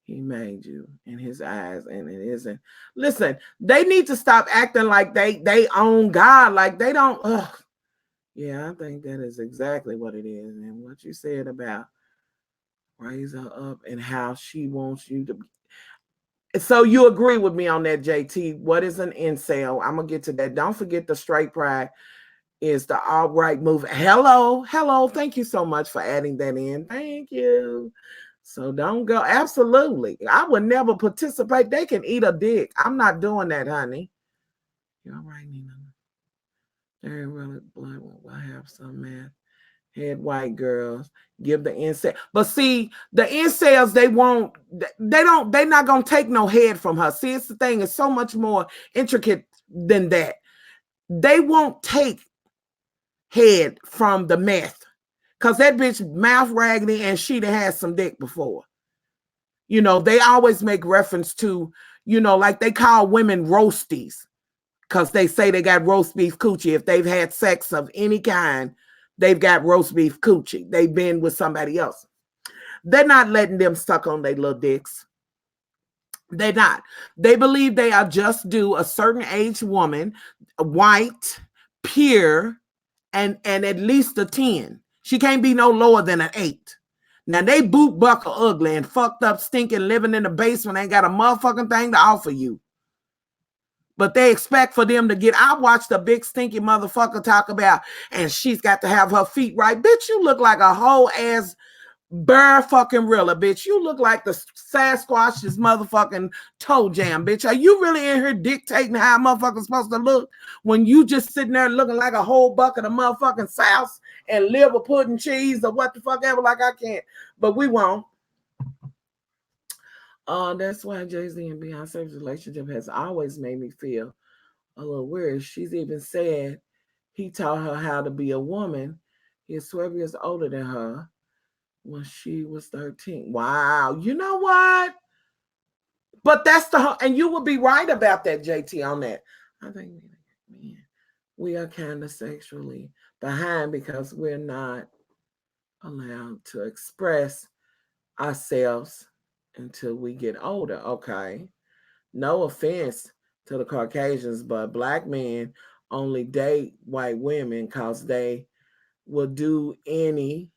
he made you in his eyes, and it isn't. Listen, they need to stop acting like they own God, like they don't. Yeah, I think that is exactly what it is. And what you said about raise her up and how she wants you to be. So you agree with me on that, JT? What is an incel? I'm gonna get to that. Don't forget the straight pride is the alt-right movement. Hello. Thank you so much for adding that in. Thank you. So don't go. Absolutely. I would never participate. They can eat a dick. I'm not doing that, honey. You're right, Nina. They're really blood. I have some math. Head white girls give the incel. But see, the incels, they're not gonna take no head from her. See, it's the thing, it's so much more intricate than that. They won't take head from the meth. Cause that bitch mouth raggedy and she done had some dick before. They always make reference to, like they call women roasties. Cause they say they got roast beef coochie. If they've had sex of any kind, they've got roast beef coochie. They've been with somebody else. They're not letting them suck on their little dicks. They're not. They believe they are just due a certain age woman, white, pure, and at least a 10. She can't be no lower than an 8. Now they boot buckle ugly and fucked up, stinking, living in the basement, ain't got a motherfucking thing to offer you. But they expect for them to get. I watched a big stinky motherfucker talk about, and she's got to have her feet right. Bitch, you look like a whole ass bear fucking rilla, bitch. You look like the Sasquatch's motherfucking toe jam, bitch. Are you really in here dictating how a motherfucker's supposed to look when you just sitting there looking like a whole bucket of motherfucking sauce and liver pudding cheese or what the fuck ever? Like, I can't, but we won't. That's why Jay-Z and Beyonce's relationship has always made me feel a little weird. She's even said he taught her how to be a woman. He's 12 years older than her when she was 13. Wow. You know what? But that's and you would be right about that, JT, on that. I think, man, we are kind of sexually behind because we're not allowed to express ourselves until we get older. Okay. No offense to the Caucasians, but black men only date white women because will do any,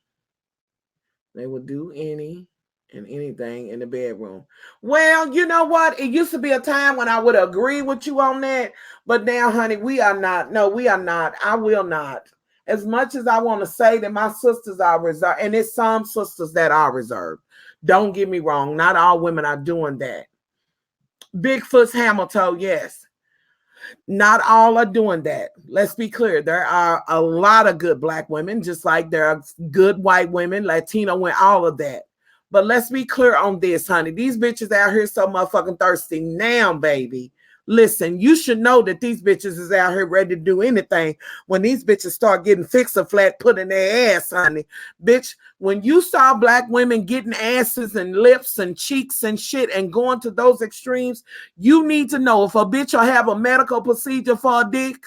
they will do any and anything in the bedroom. Well, you know what? It used to be a time when I would agree with you on that, but now, honey, we are not. No, we are not. I will not. As much as I want to say that my sisters are reserved, and it's some sisters that are reserved. Don't get me wrong. Not all women are doing that. Bigfoot's hammer toe, yes. Not all are doing that. Let's be clear. There are a lot of good black women, just like there are good white women, Latino women, all of that. But let's be clear on this, honey. These bitches out here so motherfucking thirsty now, baby. Listen, you should know that these bitches is out here ready to do anything when these bitches start getting fixed or flat put in their ass, honey. Bitch, when you saw black women getting asses and lips and cheeks and shit and going to those extremes, you need to know if a bitch will have a medical procedure for a dick,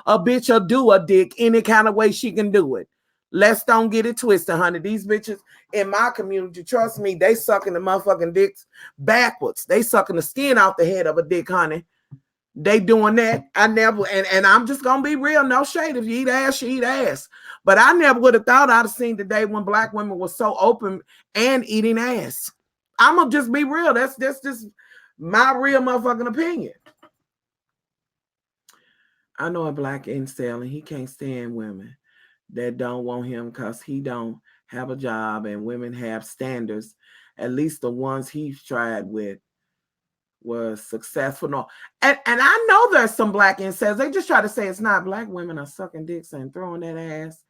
a bitch will do a dick any kind of way she can do it. Let's don't get it twisted, honey. These bitches in my community, trust me, they sucking the motherfucking dicks backwards. They sucking the skin off the head of a dick, honey. They doing that. I never, and I'm just gonna be real, no shade. If you eat ass, you eat ass. But I never would have thought I'd have seen the day when black women were so open and eating ass. I'm gonna just be real. That's just my real motherfucking opinion. I know a black incel and he can't stand women that don't want him because he don't have a job and women have standards. At least the ones he's tried with was successful. No, and I know there's some black incels. They just try to say it's not. Black women are sucking dicks and throwing that ass.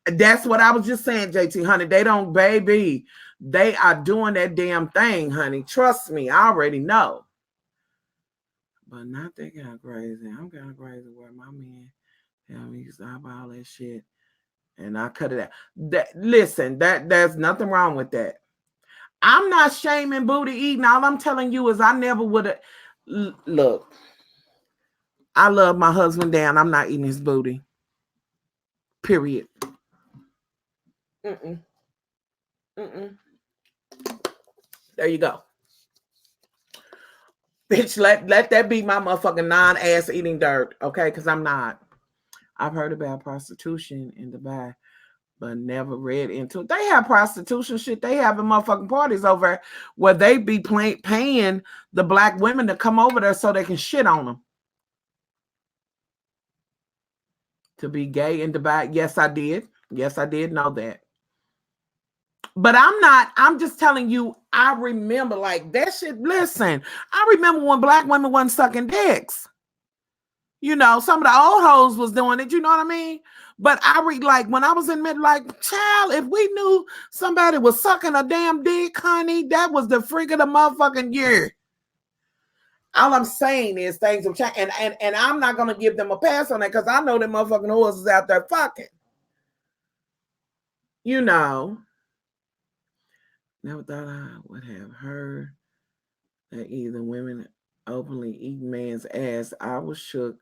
That's what I was just saying, JT, honey. They don't, baby. They are doing that damn thing, honey. Trust me, I already know. But not that kind of crazy. I'm kind of crazy where my men tell me stop all that shit. And I cut it out. Listen, there's nothing wrong with that. I'm not shaming booty eating. All I'm telling you is I never would have. Look, I love my husband down. I'm not eating his booty. Period. Mm-mm. Mm-mm. There you go. Bitch, let that be my motherfucking non-ass eating dirt, okay? Because I'm not. I've heard about prostitution in Dubai, but never read into it. They have prostitution shit. They having motherfucking parties over where they be paying the black women to come over there so they can shit on them. To be gay in Dubai. Yes, I did. Yes, I did know that. But I'm just telling you, I remember like that shit. Listen, I remember when black women wasn't sucking dicks. You know, some of the old hoes was doing it, you know what I mean? But I like when I was in mid, like, child, if we knew somebody was sucking a damn dick, honey, that was the freak of the motherfucking year. All I'm saying is things have changed. And I'm not gonna give them a pass on that because I know them motherfucking horses out there fucking. You know. Never thought I would have heard that either women openly eat man's ass. I was shook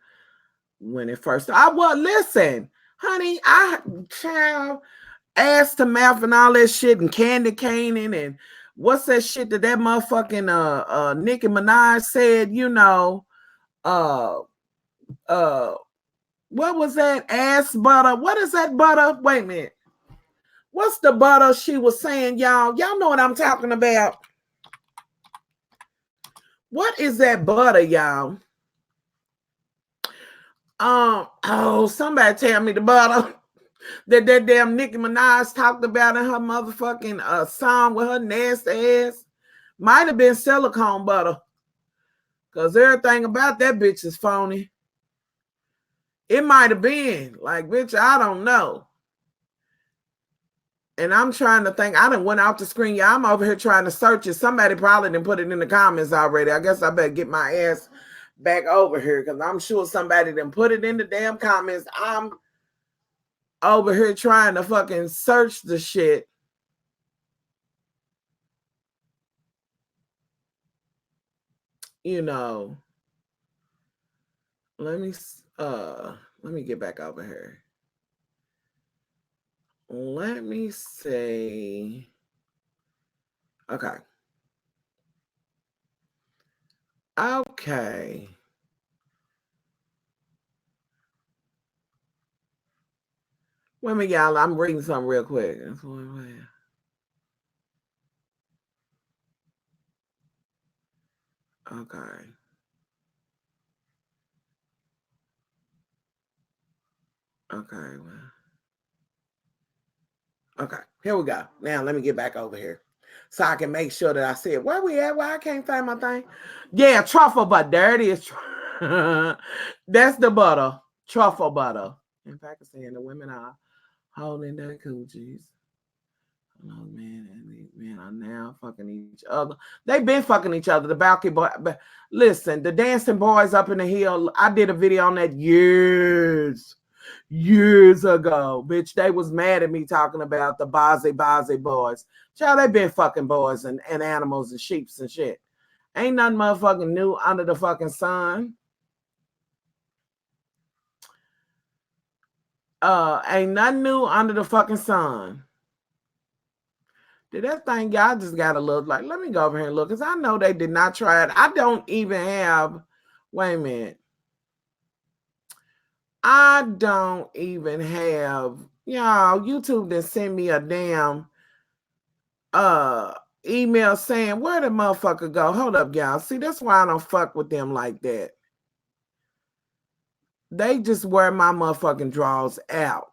when it first. I was listen, honey. Child, ass to mouth and all that shit and candy caning and what's that shit that motherfucking Nicki Minaj said? You know, what was that ass butter? What is that butter? Wait a minute. What's the butter she was saying, y'all? Y'all know what I'm talking about. What is that butter, y'all? Somebody tell me the butter that damn Nicki Minaj talked about in her motherfucking song with her nasty ass. Might have been silicone butter. Because everything about that bitch is phony. It might have been. Like, bitch, I don't know. And I'm trying to think. I done went off the screen. Yeah, I'm over here trying to search it. Somebody probably didn't put it in the comments already. I guess I better get my ass back over here because I'm sure somebody didn't put it in the damn comments. I'm over here trying to fucking search the shit. You know. Let me get back over here. Let me say. Okay. Okay. Wait a minute, y'all. I'm reading something real quick. Okay. Okay. Okay. Here we go. Now let me get back over here, so I can make sure that I see it. Where we at? Why I can't find my thing? Yeah, truffle butter. There it is. That's the butter. Truffle butter. In Pakistan, the women are holding their coochies. Oh man, and these men are now fucking each other. They've been fucking each other. The balcony boy. But listen, the dancing boys up in the hill. I did a video on that years ago. Bitch, they was mad at me talking about the Bazi boys. Child, they been fucking boys and animals and sheeps and shit. Ain't nothing motherfucking new under the fucking sun. Ain't nothing new under the fucking sun. Did that thing, y'all just gotta look like, let me go over here and look, because I know they did not try it. I don't even have, wait a minute. I don't even have, y'all, YouTube done send me a damn email saying, where the motherfucker go? Hold up, y'all. See, that's why I don't fuck with them like that. They just wear my motherfucking drawers out.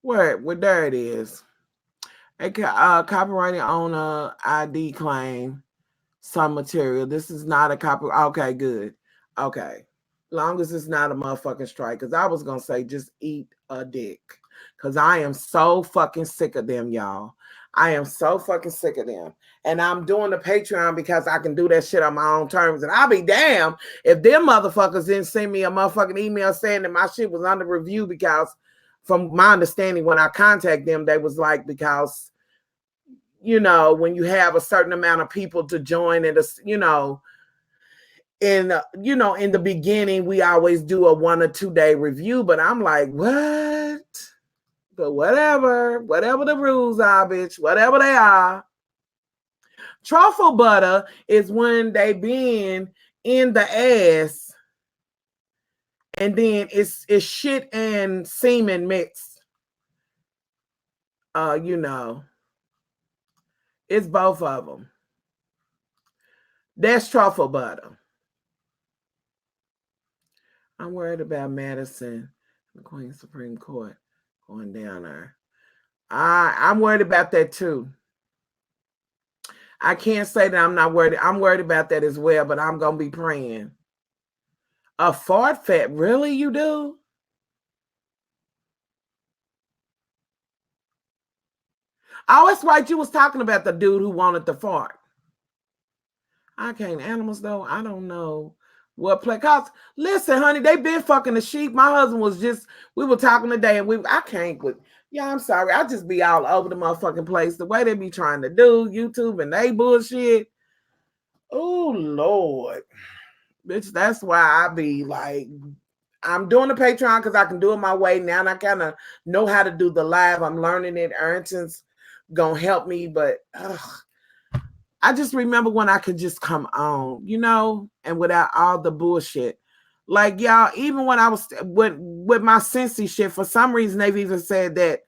Where there it is. A copyrighted owner ID claim some material. This is not a copy. Okay, good. Okay. Long as it's not a motherfucking strike. Because I was going to say just eat a dick. Because I am so fucking sick of them, y'all. I am so fucking sick of them. And I'm doing the Patreon because I can do that shit on my own terms. And I'll be damned if them motherfuckers didn't send me a motherfucking email saying that my shit was under review, because from my understanding, when I contact them, they was like, because, you know, when you have a certain amount of people to join and, you know, in the beginning, we always do a 1 or 2 day review, but I'm like, what? But whatever the rules are, bitch, whatever they are. Truffle butter is when they been in the ass and then it's shit and semen mixed. You know, it's both of them. That's truffle butter. I'm worried about Madison, the Queen Supreme Court, going down there. I'm worried about that too. I can't say that I'm not worried. I'm worried about that as well, but I'm going to be praying. A fart fat? Really, you do? Oh, that's right. You was talking about the dude who wanted the fart. I can't. Animals, though, I don't know what play. Cause listen, honey, they been fucking the sheep. My husband was just, we were talking today, and I can't with, yeah, I'm sorry. I just be all over the motherfucking place. The way they be trying to do YouTube and they bullshit. Oh, Lord. Bitch, that's why I be like, I'm doing the Patreon because I can do it my way now, and I kind of know how to do the live. I'm learning it. Arrington's gonna help me, but I just remember when I could just come on, you know, and without all the bullshit. Like, y'all, even when I was with my Cincy shit, for some reason they've even said that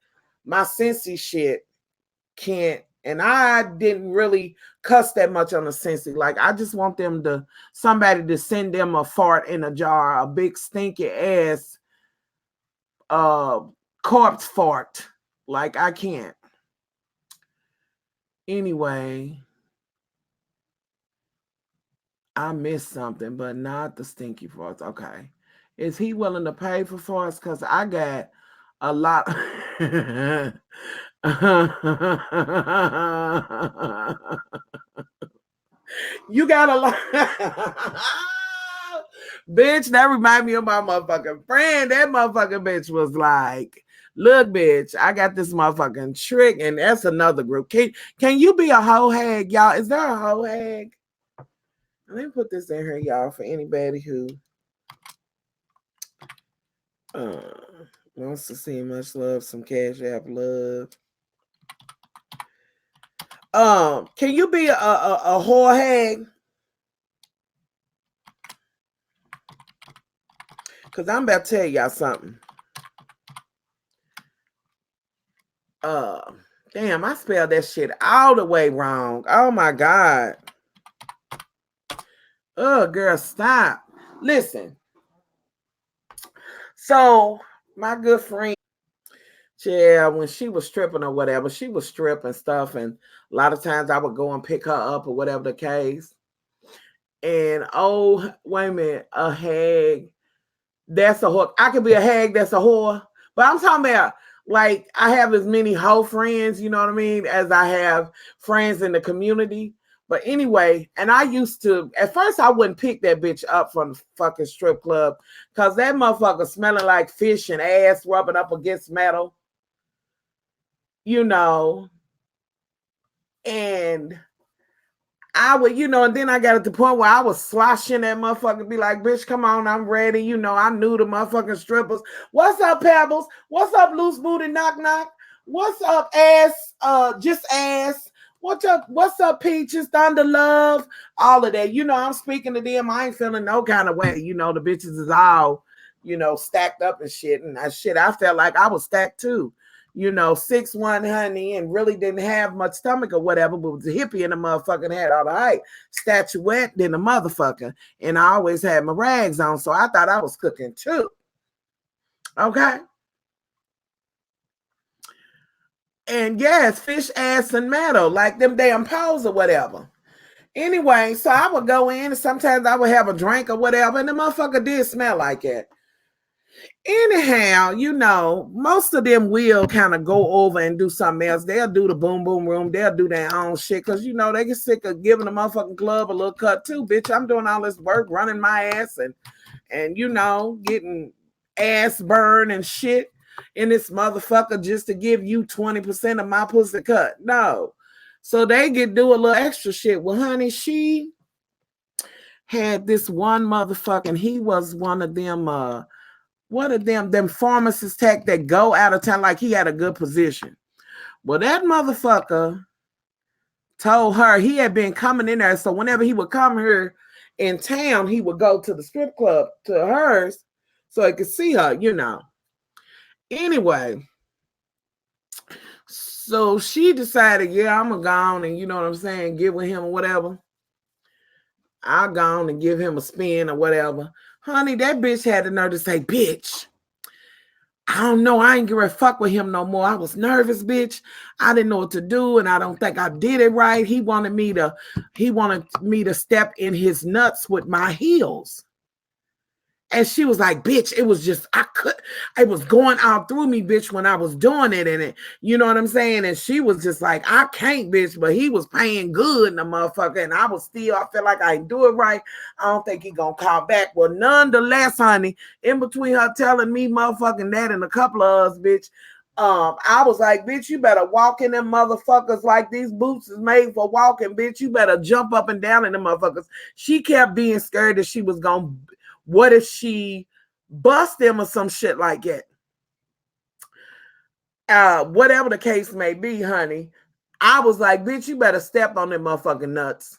my Cincy shit can't, and I didn't really cuss that much on the Cincy. Like, I just want them to, somebody to send them a fart in a jar, a big stinky ass corpse fart. Like, I can't. Anyway, I missed something, but not the stinky farts. Okay. Is he willing to pay for farts? Because I got a lot. You got a lot. Bitch, that remind me of my motherfucking friend. That motherfucking bitch was like, look, bitch, I got this motherfucking trick, and that's another group. Can you be a hoe hag, y'all? Is there a hoe hag? Let me put this in here, y'all, for anybody who wants to see much love, some Cash App love. Can you be a whore hag? Because I'm about to tell y'all something. Uh, damn, I spelled that shit all the way wrong. Oh my God. Oh, girl, stop. Listen. So, my good friend, yeah, when she was stripping or whatever, she was stripping stuff, and a lot of times I would go and pick her up or whatever the case. And oh, wait a minute, a hag, that's a whore. I could be a hag, that's a whore. But I'm talking about like I have as many hoe friends, you know what I mean, as I have friends in the community. But anyway, and I used to, at first I wouldn't pick that bitch up from the fucking strip club because that motherfucker smelling like fish and ass rubbing up against metal, you know. And I would, and then I got at the point where I was sloshing that motherfucker, be like, bitch, come on, I'm ready. I knew the motherfucking strippers. What's up, Pebbles? What's up, loose booty knock knock? What's up, ass? Just ass. What's up, Peaches, Thunder Love? All of that. I'm speaking to them. I ain't feeling no kind of way. The bitches is all, stacked up and shit. And I felt like I was stacked too. 6'1", honey, and really didn't have much stomach or whatever, but was a hippie and the motherfucking had all the height, statuette than the motherfucker. And I always had my rags on, so I thought I was cooking too. Okay. And yes, fish ass and metal, like them damn poles or whatever. Anyway, so I would go in and sometimes I would have a drink or whatever, and the motherfucker did smell like it. Anyhow, most of them will kind of go over and do something else. They'll do the boom boom room. They'll do their own shit because they get sick of giving the motherfucking club a little cut too. Bitch, I'm doing all this work, running my ass and getting ass burn and shit in this motherfucker just to give you 20% of my pussy cut. No. So they do a little extra shit. Well, honey, she had this one motherfucking, he was one of them one of them pharmacist tech that go out of town like he had a good position. Well, that motherfucker told her he had been coming in there. So whenever he would come here in town, he would go to the strip club to hers so he could see her, Anyway, so she decided, yeah, I'm going to go on and, you know what I'm saying, get with him or whatever. I'll go on and give him a spin or whatever. Honey, that bitch had the nerve to say, bitch, I don't know. I ain't gonna fuck with him no more. I was nervous, bitch. I didn't know what to do, and I don't think I did it right. He wanted me to step in his nuts with my heels. And she was like, bitch, it was just, it was going out through me, bitch, when I was doing it. And you know what I'm saying? And she was just like, I can't, bitch, but he was paying good in the motherfucker. And I feel like I ain't do it right. I don't think he gonna call back. Well, nonetheless, honey, in between her telling me motherfucking that and a couple of us, bitch, I was like, bitch, you better walk in them motherfuckers like these boots is made for walking, bitch. You better jump up and down in them motherfuckers. She kept being scared that she was gonna, what if she bust them or some shit like that? Whatever the case may be, honey, I was like, bitch, you better step on them motherfucking nuts.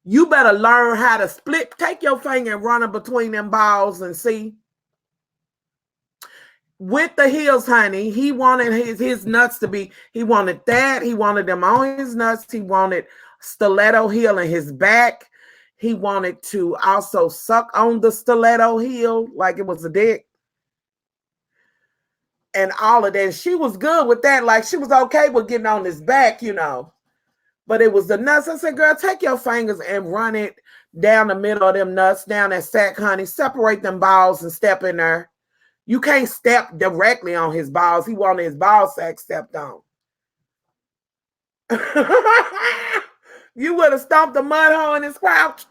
You better learn how to split. Take your finger and run it between them balls and see. With the heels, honey, he wanted his nuts to be, he wanted that. He wanted them on his nuts. He wanted stiletto heel in his back. He wanted to also suck on the stiletto heel like it was a dick. And all of that. She was good with that. Like she was okay with getting on his back, But it was the nuts. I said, girl, take your fingers and run it down the middle of them nuts, down that sack, honey. Separate them balls and step in there. You can't step directly on his balls. He wanted his ball sack stepped on. You would have stomped a mud hole in his crouch.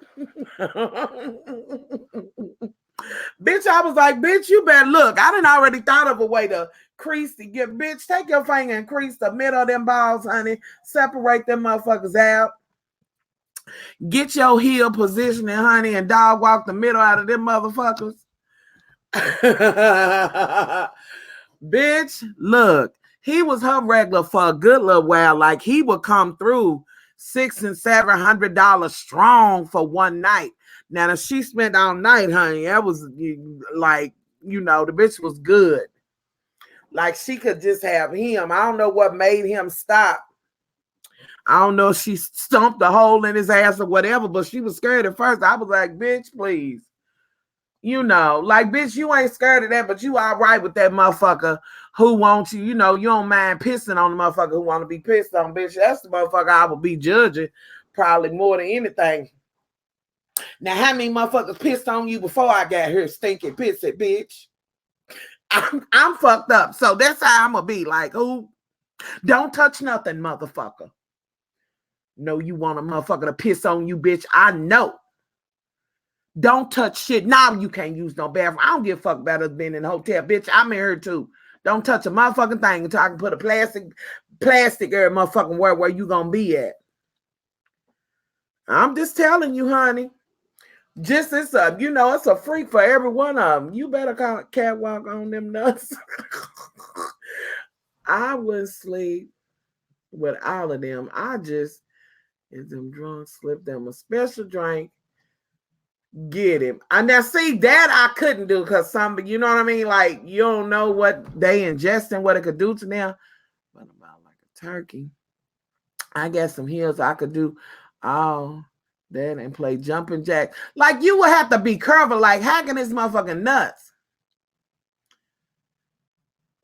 Bitch, I was like, bitch, you better look. I done already thought of a way to crease to get, bitch, take your finger and crease the middle of them balls, honey. Separate them motherfuckers out. Get your heel positioning, honey, and dog walk the middle out of them motherfuckers. Bitch, look, he was her regular for a good little while. Like he would come through $600 and $700 strong for one night. Now, if she spent all night, honey, that was like, the bitch was good. Like she could just have him. I don't know what made him stop. I don't know if she stumped a hole in his ass or whatever, but she was scared at first. I was like, bitch, please. You know, like, bitch, you ain't scared of that, but you all right with that motherfucker who wants you. You know, you don't mind pissing on the motherfucker who want to be pissed on, bitch. That's the motherfucker I would be judging probably more than anything. Now, how many motherfuckers pissed on you before I got here stinking pissy, bitch? I'm fucked up. So that's how I'm going to be. Like, who? Don't touch nothing, motherfucker. No, you want a motherfucker to piss on you, bitch. I know. Don't touch shit. Now you can't use no bathroom. I don't give a fuck about us being in the hotel. Bitch, I'm in here too. Don't touch a motherfucking thing until I can put a plastic area motherfucking where you gonna be at. I'm just telling you, honey. Just it's a freak for every one of them. You better catwalk on them nuts. I would sleep with all of them. I just, if them drunks slip them a special drink, get him. And now see that I couldn't do because somebody, you know what I mean? Like you don't know what they ingest and what it could do to them. But about like a turkey, I got some heels I could do all that and play jumping jack. Like you would have to be careful, like hacking this motherfucking nuts.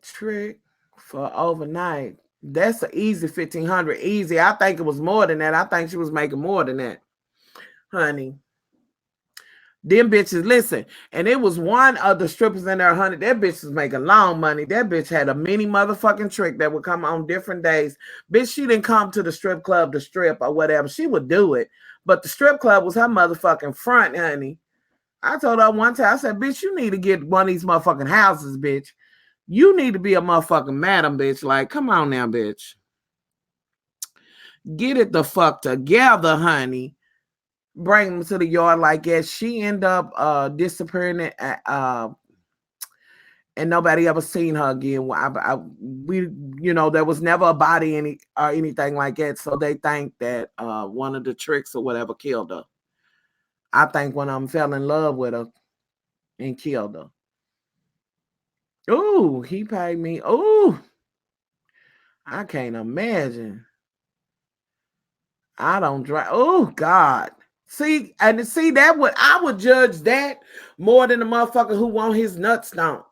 Trick for overnight. That's an easy 1,500. Easy. I think it was more than that. I think she was making more than that, honey. Them bitches, listen, and it was one of the strippers in there, honey. That bitch was making long money. That bitch had a mini motherfucking trick that would come on different days. Bitch, she didn't come to the strip club to strip or whatever. She would do it, but the strip club was her motherfucking front, honey. I told her one time, I said, bitch, you need to get one of these motherfucking houses, bitch. You need to be a motherfucking madam, bitch. Like, come on now, bitch. Get it the fuck together, honey. Bring them to the yard like that. She ended up disappearing and nobody ever seen her again. There was never a body or anything like that. So they think that one of the tricks or whatever killed her. I think one of them fell in love with her and killed her. Ooh, he paid me. Ooh, I can't imagine. I don't drive. Oh God. See that I would judge that more than the motherfucker who want his nuts stomped.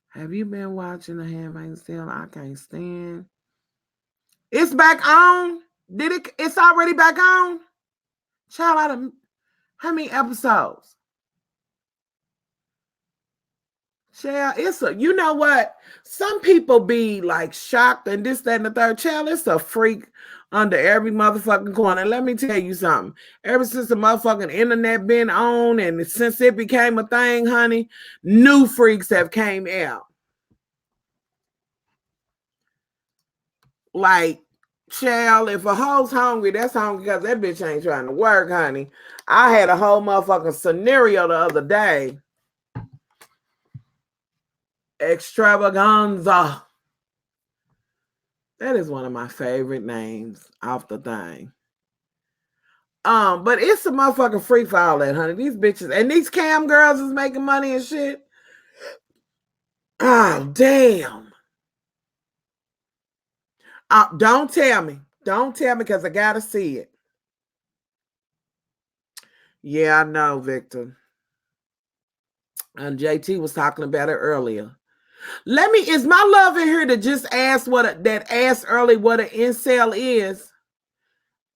Have you been watching The Handmaid's Tale? I can't stand. It's back on. It's already back on? Child, how many episodes? Child, you know what? Some people be like shocked and this, that, and the third. Child, it's a freak under every motherfucking corner. Let me tell you something. Ever since the motherfucking internet been on and since it became a thing, honey, new freaks have came out. Like, child, if a hoe's hungry, that's hungry because that bitch ain't trying to work, honey. I had a whole motherfucking scenario the other day. Extravaganza. That is one of my favorite names off the thing. But it's a motherfucking free for all that, honey. These bitches and these cam girls is making money and shit. Oh, damn. Don't tell me. Don't tell me because I gotta see it. Yeah, I know, Victor. And JT was talking about it earlier. Is my love in here to just ask asked early what an incel is?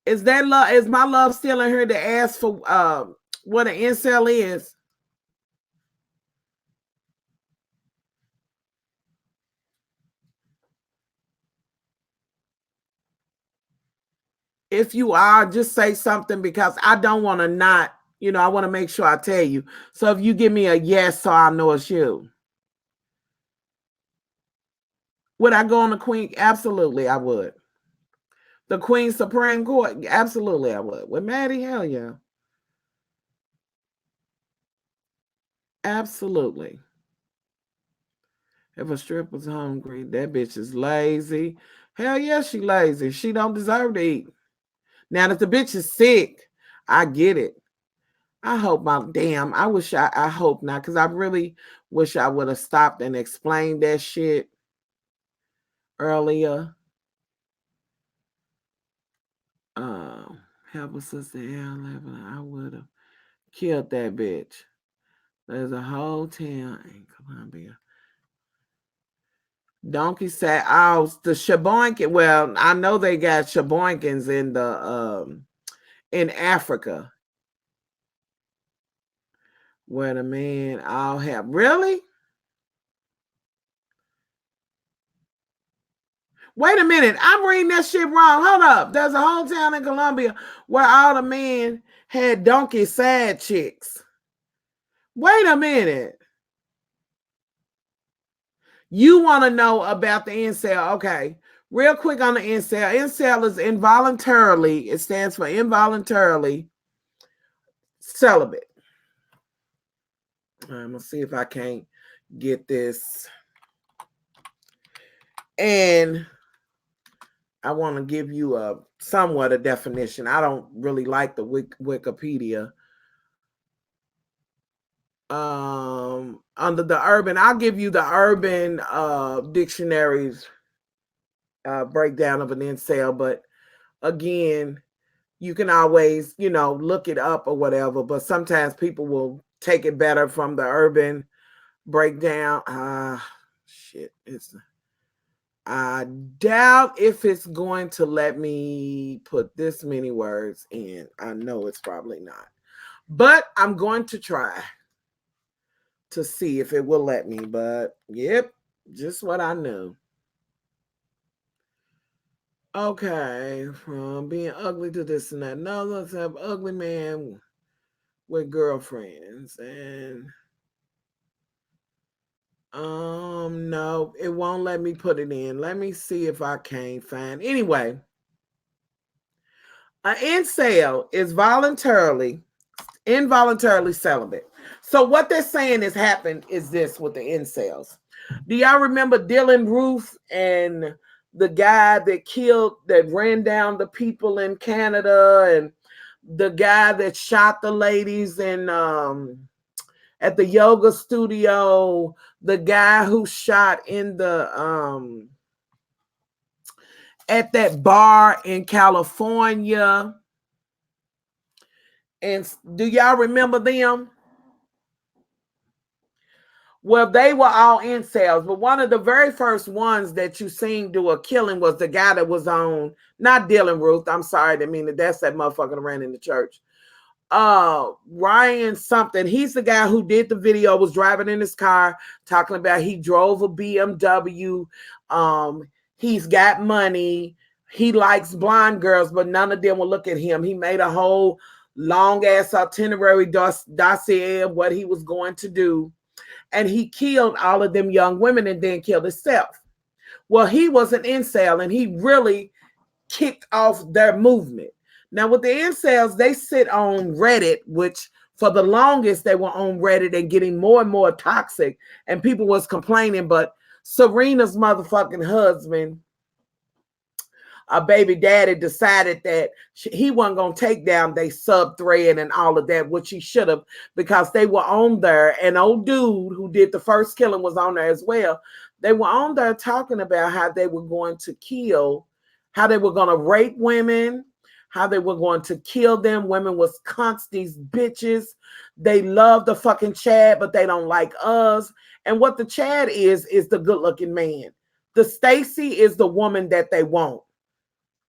Is my love still in here to ask for what an incel is? If you are, just say something because I don't want to not, I want to make sure I tell you. So if you give me a yes, so I know it's you. Would I go on the Queen? Absolutely, I would. The Queen Supreme Court? Absolutely, I would. With Maddie, hell yeah. Absolutely. If a stripper's hungry, that bitch is lazy. Hell yeah, she lazy. She don't deserve to eat. Now, if the bitch is sick, I get it. I hope I hope not, because I really wish I would have stopped and explained that shit earlier. Help a sister L11. I would have killed that bitch. There's a whole town in Colombia. Donkey said, "Oh, the Sheboygan." Well, I know they got Sheboygans in Africa, where the men all have really. Wait a minute, I'm reading that shit wrong. Hold up. There's a whole town in Colombia where all the men had donkey sad chicks. Wait a minute. You want to know about the incel? Okay. Real quick on the incel. Incel is involuntarily, it stands for involuntarily celibate. I'm going to see if I can't get this. And I want to give you a somewhat a definition. I don't really like the Wikipedia. Under the urban, I'll give you the urban dictionaries breakdown of an incel, but again, you can always, look it up or whatever, but sometimes people will take it better from the urban breakdown. I doubt if it's going to let me put this many words in. I know it's probably not, but I'm going to try to see if it will let me. But yep, just what I knew. Okay, from being ugly to this and that. No, let's have ugly man with girlfriends. And no, it won't let me put it in. Let me see if I can find. Anyway, an incel is involuntarily celibate. So what they're saying has happened is this with the incels. Do y'all remember Dylan Roof and the guy that ran down the people in Canada, and the guy that shot the ladies in at the yoga studio, the guy who shot in the at that bar in California? And do y'all remember them? Well, they were all incels, but one of the very first ones that you seen do a killing was the guy that was on, not Dylan Ruth. I'm sorry, I mean that's that motherfucker that ran in the church. Ryan something. He's the guy who did the video, was driving in his car, talking about he drove a BMW. He's got money. He likes blonde girls, but none of them will look at him. He made a whole long ass itinerary dossier of what he was going to do. And he killed all of them young women and then killed himself. Well, he was an incel and he really kicked off their movement. Now, with the incels, they sit on Reddit, which for the longest they were on Reddit and getting more and more toxic, and people was complaining. But Serena's motherfucking husband, a baby daddy, decided that he wasn't going to take down they sub thread and all of that, which he should have, because they were on there. An old dude who did the first killing was on there as well. They were on there talking about how they were going to kill, how they were going to rape women, how they were going to kill them. Women was cunts, these bitches. They love the fucking Chad, but they don't like us. And what the Chad is the good-looking man. The Stacy is the woman that they want.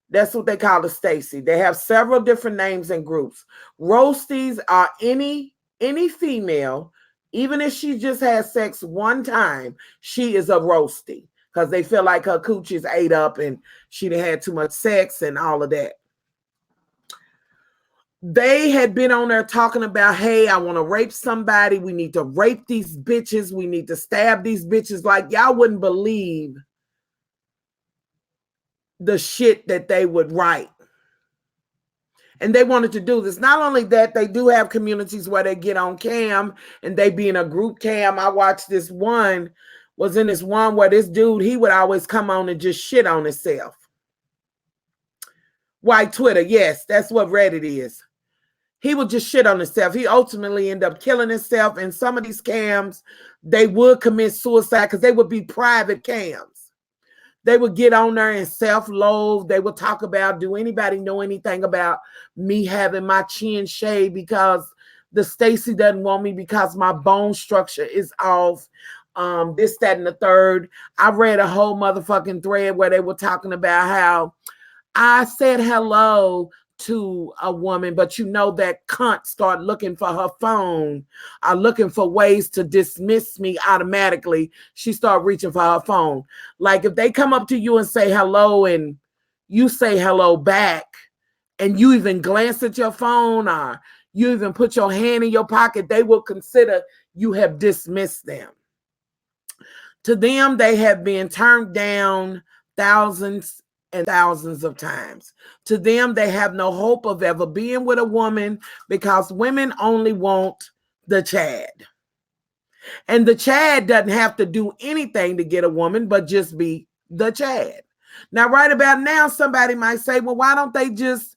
That's what they call the Stacy. They have several different names and groups. Roasties are any female, even if she just has sex one time, she is a roastie, because they feel like her coochie's ate up and she had too much sex and all of that. They had been on there talking about, hey, I want to rape somebody. We need to rape these bitches. We need to stab these bitches. Like, y'all wouldn't believe the shit that they would write. And they wanted to do this. Not only that, they do have communities where they get on cam and they be in a group cam. I watched this one, was in this one where this dude, he would always come on and just shit on himself. White Twitter, yes, that's what Reddit is. He would just shit on himself. He ultimately ended up killing himself. And some of these cams, they would commit suicide because they would be private cams. They would get on there and self-loathe. They would talk about, do anybody know anything about me having my chin shaved because the Stacy doesn't want me because my bone structure is off. This, that, and the third. I read a whole motherfucking thread where they were talking about how I said hello to a woman, but you know that cunt start looking for her phone, looking for ways to dismiss me automatically. She start reaching for her phone. Like if they come up to you and say hello and you say hello back and you even glance at your phone or you even put your hand in your pocket, they will consider you have dismissed them. To them, they have been turned down thousands and thousands of times. To them, they have no hope of ever being with a woman because women only want the Chad. And the Chad doesn't have to do anything to get a woman, but just be the Chad. Now, right about now, somebody might say, well, why don't they just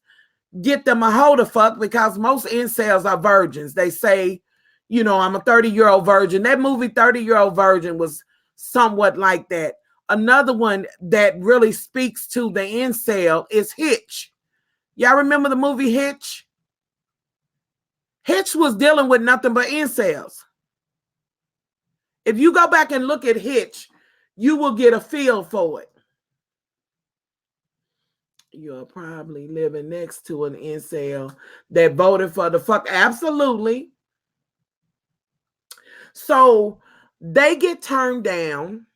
get them a hoe to fuck? Because most incels are virgins. They say, you know, I'm a 30-year-old virgin. That movie 30-Year-Old Virgin was somewhat like that. Another one that really speaks to the incel is Hitch. Y'all remember the movie Hitch? Hitch was dealing with nothing but incels. If you go back and look at Hitch, you will get a feel for it. You're probably living next to an incel that voted for the fuck. Absolutely. So they get turned down.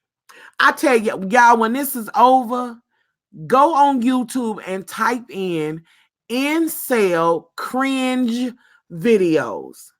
I tell you, y'all, when this is over, go on YouTube and type in incel cringe videos.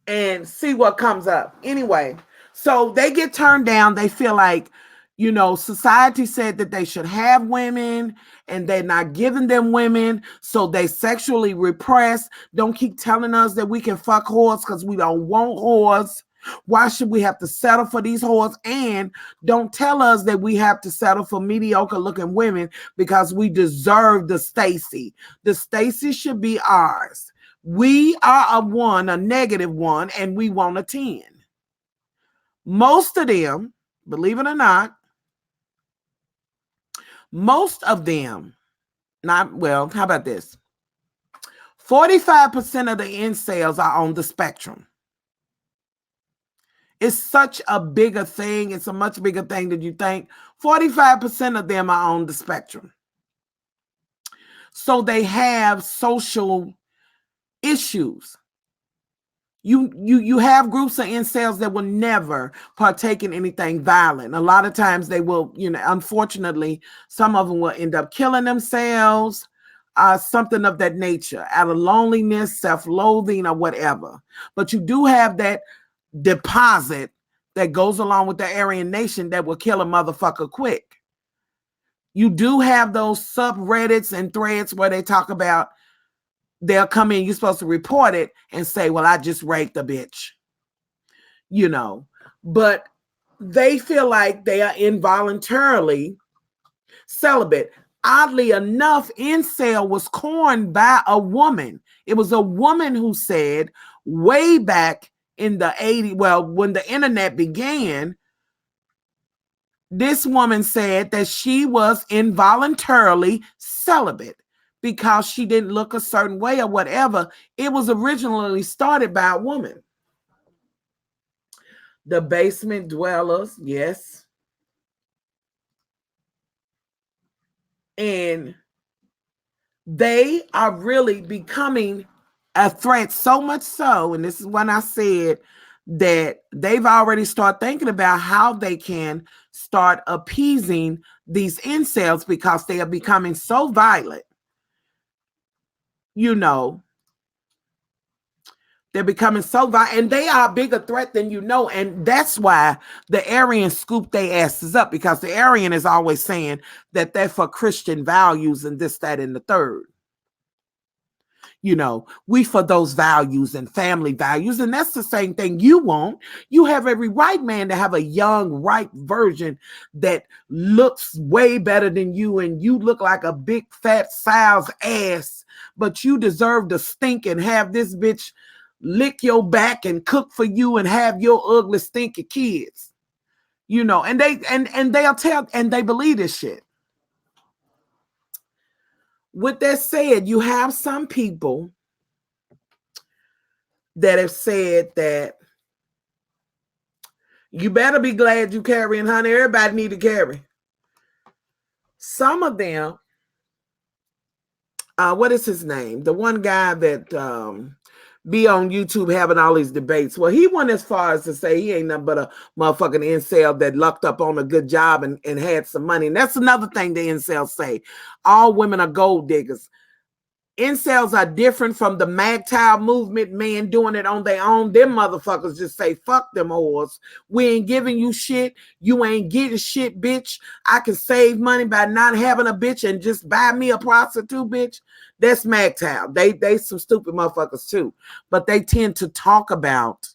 And see what comes up. Anyway, so they get turned down. They feel like, you know, society said that they should have women and they're not giving them women. So they sexually repress. Don't keep telling us that we can fuck whores because we don't want whores. Why should we have to settle for these whores? And don't tell us that we have to settle for mediocre looking women because we deserve the Stacy. The Stacy should be ours. We are a 1, a -1, and we want a 10. Most of them, believe it or not, most of them, not, well, how about this? 45% of the incels are on the spectrum. It's such a bigger thing. It's a much bigger thing than you think. 45% of them are on the spectrum. So they have social issues. You have groups of incels that will never partake in anything violent. A lot of times they will, you know, unfortunately, some of them will end up killing themselves, something of that nature, out of loneliness, self-loathing, or whatever. But you do have that deposit that goes along with the Aryan Nation that will kill a motherfucker quick. You do have those subreddits and threads where they talk about, they'll come in, you're supposed to report it and say, well, I just raped a bitch, you know, but they feel like they are involuntarily celibate. Oddly enough, incel was coined by a woman. It was a woman who said way back in the 80s, well, when the internet began, this woman said that she was involuntarily celibate because she didn't look a certain way or whatever. It was originally started by a woman. The basement dwellers, yes. And they are really becoming a threat, so much so, and this is when I said that they've already started thinking about how they can start appeasing these incels because they are becoming so violent. You know, they're becoming so violent, and they are a bigger threat than you know. And that's why the Aryan scoop their asses up, because the Aryan is always saying that they're for Christian values and this, that, and the third. We for those values and family values. And that's the same thing you want. You have every right, man, to have a young, ripe version that looks way better than you, and you look like a big fat sow's ass, but you deserve to stink and have this bitch lick your back and cook for you and have your ugly stinky kids. And they'll tell, and they believe this shit. With that said, you have some people that have said that you better be glad you carrying, honey. Everybody need to carry. Some of them, what is his name? The one guy that be on YouTube having all these debates. Well, he went as far as to say he ain't nothing but a motherfucking incel that lucked up on a good job and had some money. And that's another thing the incels say. All women are gold diggers. Incels are different from the MAGTOW movement, men doing it on their own. Them motherfuckers just say, fuck them whores. We ain't giving you shit. You ain't getting shit, bitch. I can save money by not having a bitch and just buy me a prostitute, bitch. That's MAGTOW. They some stupid motherfuckers too. But they tend to talk about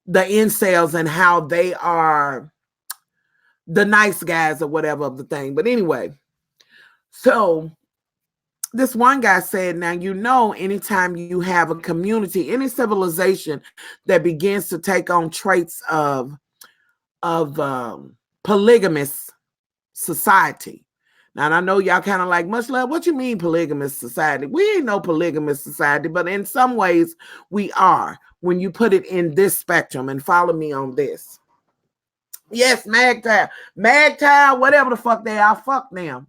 the incels and how they are the nice guys or whatever of the thing. But anyway, so this one guy said, now, anytime you have a community, any civilization that begins to take on traits of polygamous society. Now, and I know y'all kind of like, much love, what you mean polygamous society? We ain't no polygamous society, but in some ways we are when you put it in this spectrum. And follow me on this. Yes, MAGTOW, whatever the fuck they are, fuck them.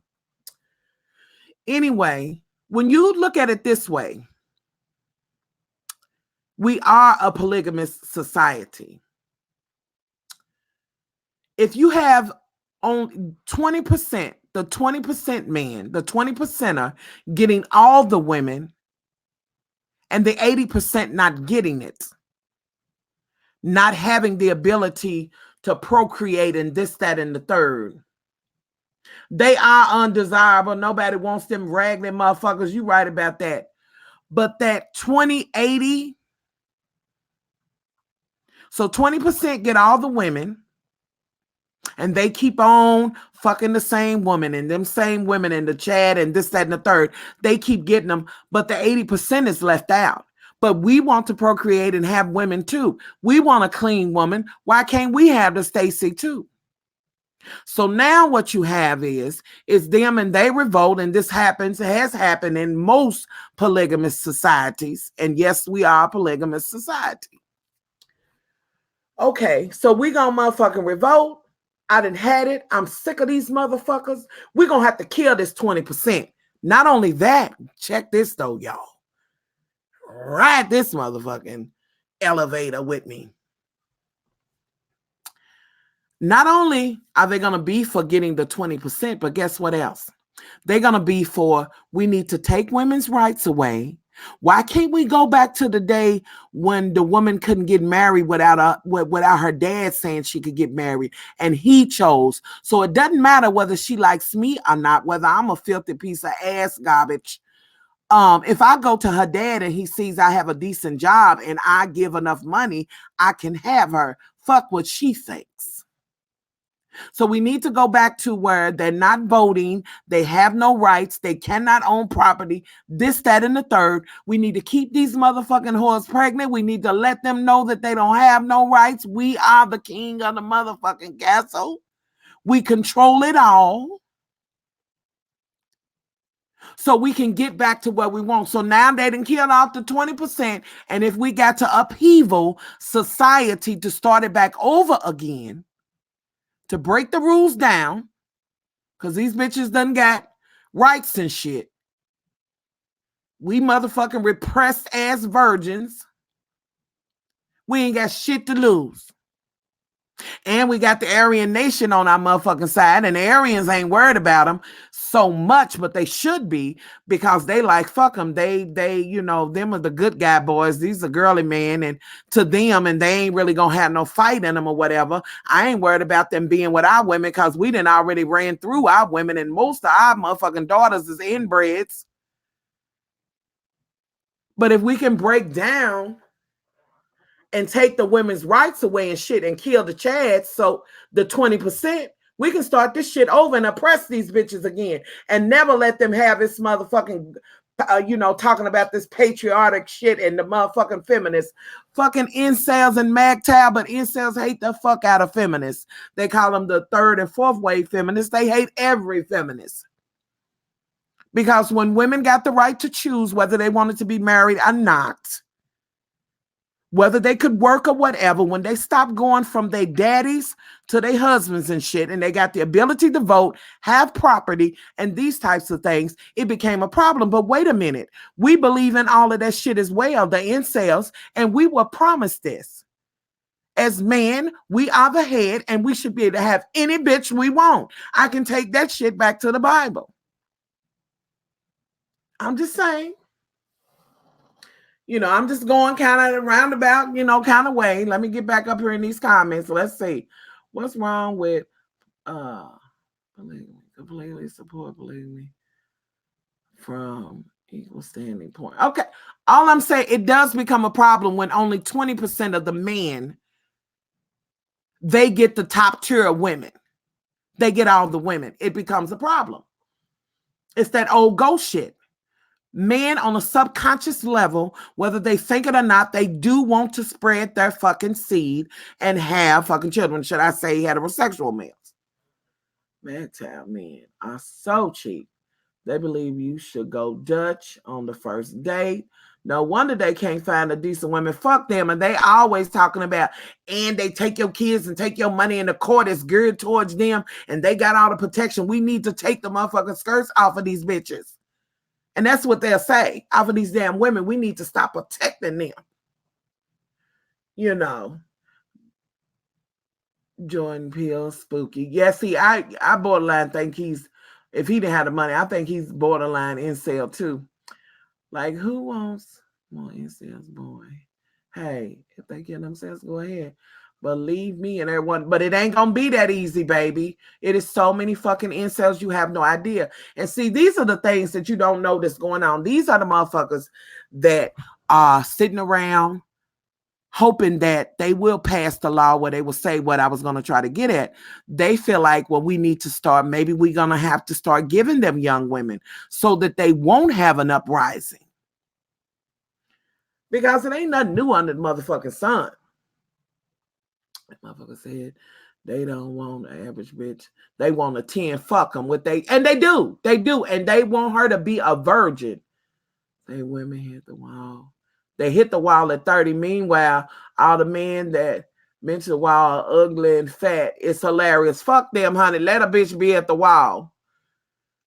Anyway, when you look at it this way, we are a polygamous society. If you have only 20%, the 20% man, the 20%er getting all the women, and the 80% not getting it, not having the ability to procreate and this, that, and the third, they are undesirable. Nobody wants them raggedy motherfuckers. You right about that. But that 20-80, so 20% get all the women, and they keep on fucking the same woman and them same women in the chat and this, that, and the third. They keep getting them, but the 80% is left out. But we want to procreate and have women too. We want a clean woman. Why can't we have the Stacy too? So now what you have is them, and they revolt, and this has happened in most polygamous societies. And yes, we are a polygamous society. Okay, so we gonna motherfucking revolt. I done had it. I'm sick of these motherfuckers. We're gonna have to kill this 20%. Not only that, check this though, y'all. Ride this motherfucking elevator with me. Not only are they going to be for getting the 20%, but guess what else? They're going to be for, we need to take women's rights away. Why can't we go back to the day when the woman couldn't get married without her dad saying she could get married, and he chose? So it doesn't matter whether she likes me or not, whether I'm a filthy piece of ass garbage. If I go to her dad and he sees I have a decent job and I give enough money, I can have her. Fuck what she thinks. So we need to go back to where they're not voting. They have no rights. They cannot own property. This, that, and the third. We need to keep these motherfucking whores pregnant. We need to let them know that they don't have no rights. We are the king of the motherfucking castle. We control it all. So we can get back to what we want. So now they done killed off the 20%. And if we got to upheaval society to start it back over again, to break the rules down, because these bitches done got rights and shit. We motherfucking repressed ass virgins. We ain't got shit to lose. And we got the Aryan Nation on our motherfucking side, and the Aryans ain't worried about them so much, but they should be, because they like, fuck them. They, them are the good guy boys. These are girly men, and to them, and they ain't really gonna have no fight in them or whatever. I ain't worried about them being with our women, because we done already ran through our women, and most of our motherfucking daughters is inbreds. But if we can break down and take the women's rights away and shit and kill the chads, so the 20%, we can start this shit over and oppress these bitches again and never let them have this motherfucking, talking about this patriotic shit and the motherfucking feminists. Fucking incels and MAGTOW, but incels hate the fuck out of feminists. They call them the third and fourth wave feminists. They hate every feminist. Because when women got the right to choose whether they wanted to be married or not, whether they could work or whatever, when they stopped going from their daddies to their husbands and shit, and they got the ability to vote, have property, and these types of things, it became a problem. But wait a minute. We believe in all of that shit as well, the incels, and we were promised this. As men, we are the head, and we should be able to have any bitch we want. I can take that shit back to the Bible. I'm just saying. I'm just going kind of roundabout, kind of way. Let me get back up here in these comments. Let's see. What's wrong with polygamy? Completely support polygamy from equal standing point. Okay. All I'm saying, it does become a problem when only 20% of the men, they get the top tier of women. They get all the women. It becomes a problem. It's that old ghost shit. Men on a subconscious level, whether they think it or not, they do want to spread their fucking seed and have fucking children. Should I say heterosexual males? MAGTOW men are so cheap. They believe you should go Dutch on the first date. No wonder they can't find a decent woman. Fuck them. And they always talking about, and they take your kids and take your money, and the court is geared towards them, and they got all the protection. We need to take the motherfucking skirts off of these bitches. And that's what they'll say. Off of these damn women, we need to stop protecting them. Jordan Peele, spooky. Yeah, see, I borderline think if he didn't have the money, I think he's borderline incel too. Like, who wants more incels, boy? Hey, if they get themselves, go ahead. Believe me and everyone, but it ain't gonna be that easy, baby. It is so many fucking incels, you have no idea. And see, these are the things that you don't know that's going on. These are the motherfuckers that are sitting around hoping that they will pass the law where they will say what I was going to try to get at. They feel like, well, we need to start, maybe we're going to have to start giving them young women so that they won't have an uprising. Because it ain't nothing new under the motherfucking sun. That motherfucker said they don't want an average bitch. They want a 10. Fuck them with and they do. They do. And they want her to be a virgin. They women hit the wall. They hit the wall at 30. Meanwhile, all the men that mention the wall are ugly and fat. It's hilarious. Fuck them, honey. Let a bitch be at the wall.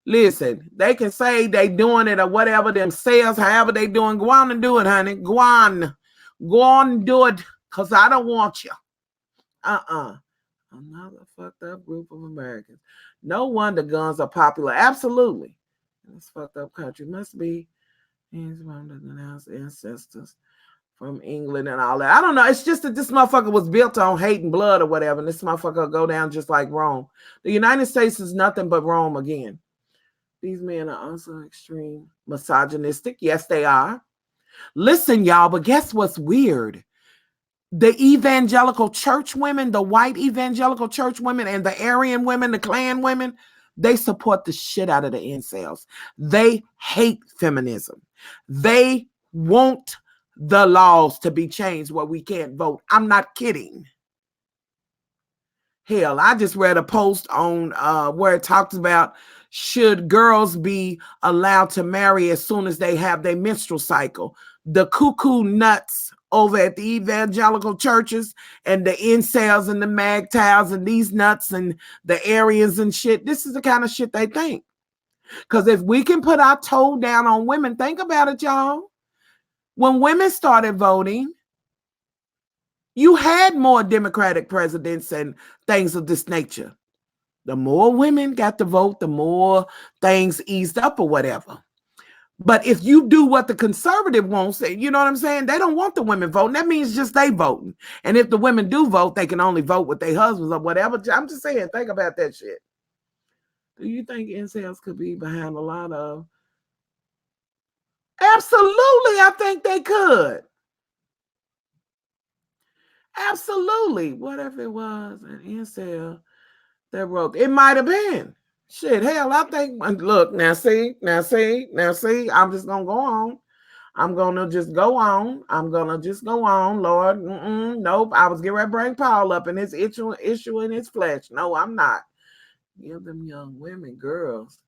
Listen, they can say they doing it or whatever themselves, however they doing. Go on and do it, honey. Go on. Go on and do it, because I don't want you. Another fucked up group of Americans. No wonder guns are popular. Absolutely. This fucked up country must be ancestors from England and all that. I don't know. It's just that this motherfucker was built on hate and blood or whatever. And this motherfucker will go down just like Rome. The United States is nothing but Rome again. These men are also extreme misogynistic. Yes, they are. Listen, y'all, but guess what's weird? The evangelical church women, the white evangelical church women, and the Aryan women, the Klan women, they support the shit out of the incels. They hate feminism. They want the laws to be changed where we can't vote. I'm not kidding. Hell, I just read a post on where it talks about, should girls be allowed to marry as soon as they have their menstrual cycle? The cuckoo nuts over at the evangelical churches and the incels and the MAGTOWs and these nuts and the Aryans and shit, this is the kind of shit they think. Because if we can put our toe down on women, think about it, y'all. When women started voting, you had more Democratic presidents and things of this nature. The more women got to vote, the more things eased up or whatever. But if you do what the conservative wants, you know what I'm saying? They don't want the women voting. That means just they voting. And if the women do vote, they can only vote with their husbands or whatever. I'm just saying, think about that shit. Do you think incels could be behind a lot of Absolutely, I think they could. Absolutely. What if it was an incel that wrote? It might have been. Shit, hell, I think. Look, now see. I'm just gonna go on. I'm gonna just go on. Lord. Nope. I was getting ready to bring Paul up in his issue in his flesh. No, I'm not. Give them young women, girls.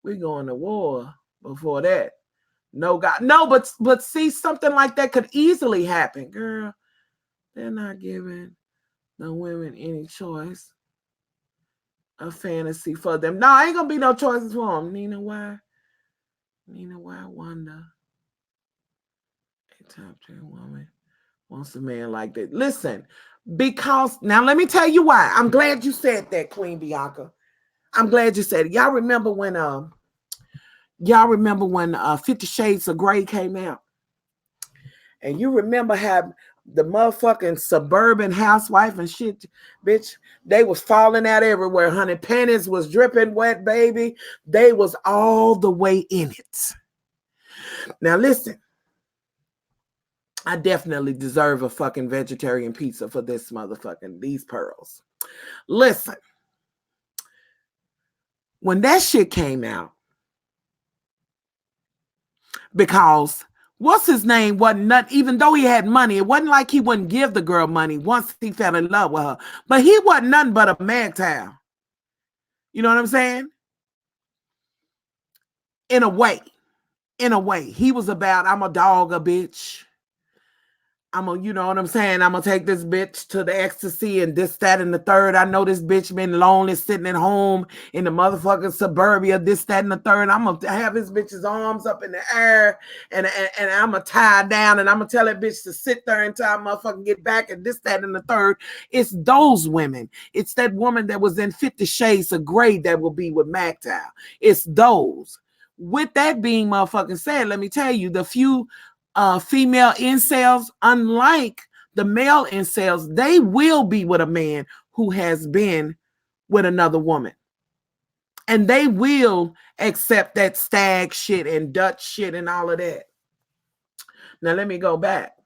We going to war before that. No, God, no, but see, something like that could easily happen, girl. They're not giving the women any choice. A fantasy for them. No, ain't gonna be no choices for them. Nina, why? I wonder. A top 10 woman wants a man like that. Listen, because now let me tell you why. I'm glad you said that, Queen Bianca. I'm glad you said it. Y'all remember when 50 Shades of Grey came out? And you remember how the motherfucking suburban housewife and shit, bitch, they was falling out everywhere, honey. Panties was dripping wet, baby. They was all the way in it. Now listen, I definitely deserve a fucking vegetarian pizza for this motherfucking, these pearls. Listen, when that shit came out, because what's his name wasn't not, even though he had money, it wasn't like he wouldn't give the girl money once he fell in love with her. But he wasn't nothing but a magtown. You know what I'm saying? In a way. He was about, I'm a dog, a bitch. You know what I'm saying? I'm gonna take this bitch to the ecstasy and this, that, and the third. I know this bitch been lonely sitting at home in the motherfucking suburbia, this, that, and the third. I'm gonna have this bitch's arms up in the air and I'm gonna tie her down and I'm gonna tell that bitch to sit there until I motherfucking get back and this, that, and the third. It's those women. It's that woman that was in 50 Shades of Grey that will be with MGTOW. It's those. With that being motherfucking said, let me tell you, the few female incels, unlike the male incels, they will be with a man who has been with another woman. And they will accept that stag shit and Dutch shit and all of that. Now, let me go back.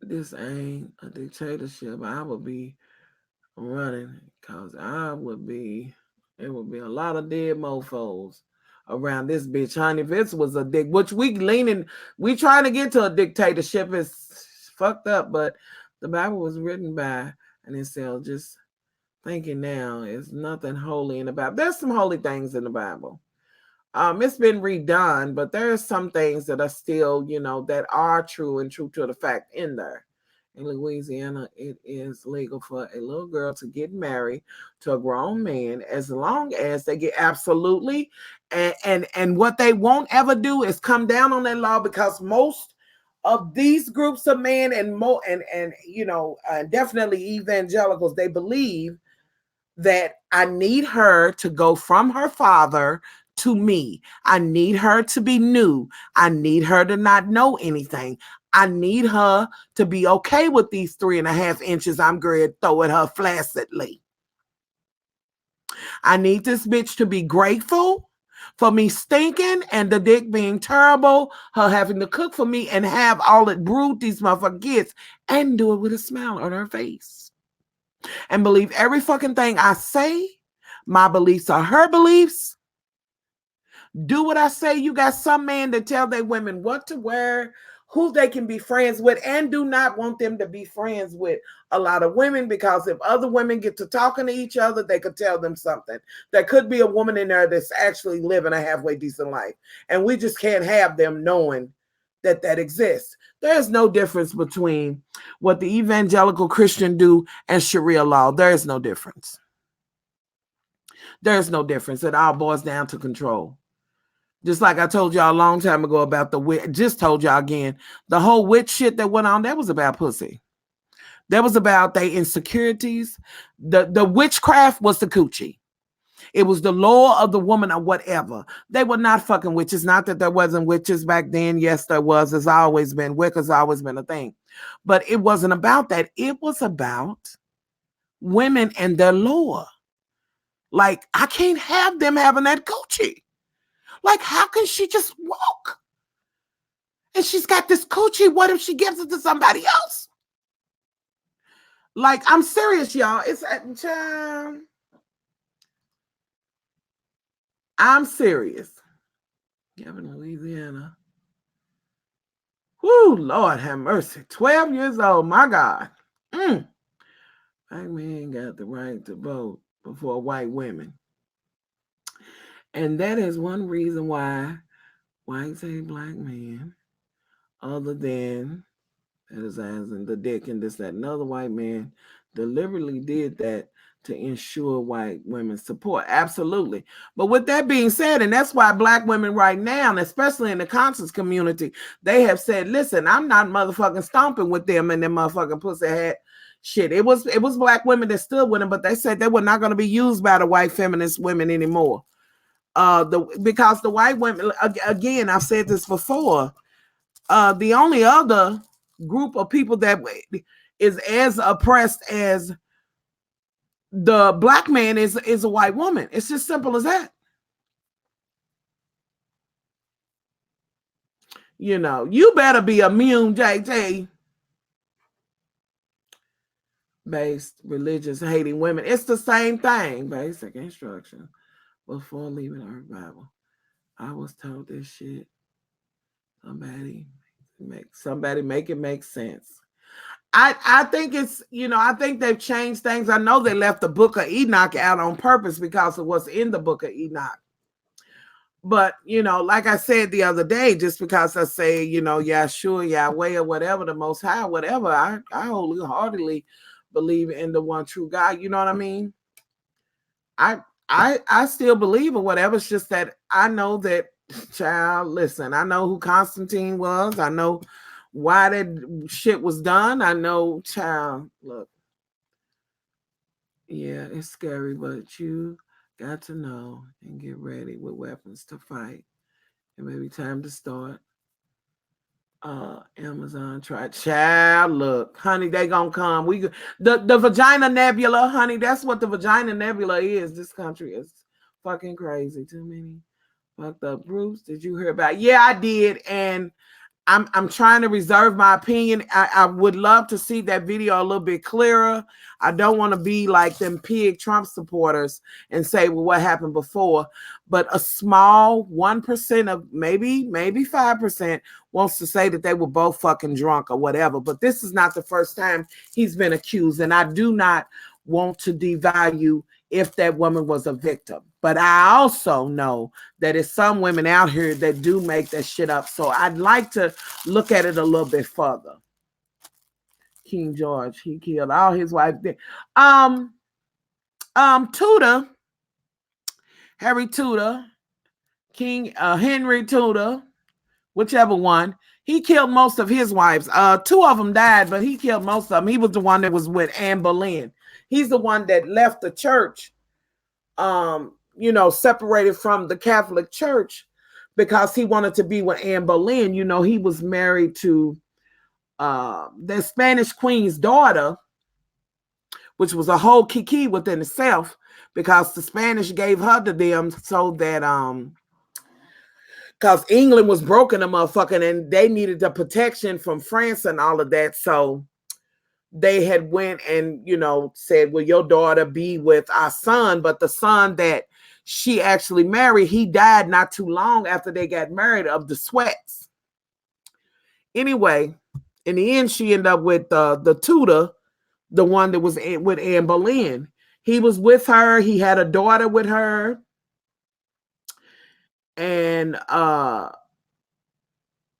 This ain't a dictatorship. I would be running because it would be a lot of dead mofos around this bitch, honey. If this was a dick, which we trying to get to a dictatorship, is fucked up, but the Bible was written by an incel. Just thinking now, is nothing holy in the Bible. There's some holy things in the Bible. It's been redone, but there are some things that are still, that are true to the fact in there. In Louisiana, it is legal for a little girl to get married to a grown man as long as they get absolutely. And what they won't ever do is come down on that law, because most of these groups of men and definitely evangelicals, they believe that I need her to go from her father to me. I need her to be new. I need her to not know anything. I need her to be okay with these 3.5 inches I'm going to throw at her flaccidly. I need this bitch to be grateful for me stinking and the dick being terrible, her having to cook for me and have all it brewed these motherfucking kids, and do it with a smile on her face. And believe every fucking thing I say. My beliefs are her beliefs. Do what I say. You got some men that tell their women what to wear, who they can be friends with, and do not want them to be friends with a lot of women, because if other women get to talking to each other, they could tell them something. There could be a woman in there that's actually living a halfway decent life, and we just can't have them knowing that exists. There's no difference between what the evangelical Christian do and Sharia law. There is no difference. There's no difference. It all boils down to control. Just like I told y'all a long time ago about the witch, just told y'all again, the whole witch shit that went on, that was about pussy. That was about their insecurities. The witchcraft was the coochie. It was the law of the woman or whatever. They were not fucking witches. Not that there wasn't witches back then. Yes, there was. There's always been. Wicca's always been a thing. But it wasn't about that. It was about women and their law. Like, I can't have them having that coochie. Like, how can she just walk? And she's got this coochie. What if she gives it to somebody else? Like, I'm serious, y'all. I'm serious. Gavin, Louisiana. Whoo, Lord have mercy. 12 years old, my God. Black men got the right to vote before white women. And that is one reason why whites hate black men, other than that is as in the dick and this, that, another white man deliberately did that to ensure white women's support. Absolutely. But with that being said, and that's why black women right now, and especially in the conscious community, they have said, listen, I'm not motherfucking stomping with them and them motherfucking pussy hat shit. It was black women that stood with them, but they said they were not going to be used by the white feminist women anymore. Because the white women, again, I've said this before, the only other group of people that is as oppressed as the black man is a white woman. It's just simple as that. You know, you better be immune, JJ. Based religious hating women. It's the same thing. Basic instruction before leaving our Bible. I was told this shit. Somebody make it make sense. I think it's, you know, I think they've changed things. I know they left the book of Enoch out on purpose because of what's in the book of Enoch. But, you know, like I said the other day, just because I say, you know, Yahshua, Yahweh, or whatever, the Most High, whatever, I wholeheartedly believe in the one true God. You know what I mean? I still believe or whatever. It's just that I know that, child, listen, I know who Constantine was. I know why that shit was done. I know, child, look. Yeah, it's scary, but you got to know and get ready with weapons to fight. It may be time to start. Amazon try, child, look, honey, they gonna come. The vagina nebula, honey, that's what the vagina nebula is. This country is fucking crazy. Too many fucked up groups. Did you hear about? Yeah, I did, and I'm trying to reserve my opinion. I would love to see that video a little bit clearer. I don't want to be like them pig Trump supporters and say, well, what happened before? But a small 1% of maybe 5% wants to say that they were both fucking drunk or whatever. But this is not the first time he's been accused. And I do not want to devalue if that woman was a victim. But I also know that there's some women out here that do make that shit up. So I'd like to look at it a little bit further. King George, he killed all his wives. Tudor, Harry Tudor, King Henry Tudor, whichever one. He killed most of his wives. 2 of them died, but he killed most of them. He was the one that was with Anne Boleyn. He's the one that left the church, you know, separated from the Catholic Church because he wanted to be with Anne Boleyn. You know, he was married to the Spanish Queen's daughter, which was a whole kiki within itself because the Spanish gave her to them so that because England was broken a motherfucking and they needed the protection from France and all of that. So they had went and, you know, said, well, your daughter be with our son. But the son that she actually married, he died not too long after they got married of the sweats. Anyway, in the end, she ended up with the Tudor, the one that was with Anne Boleyn. He was with her. He had a daughter with her. And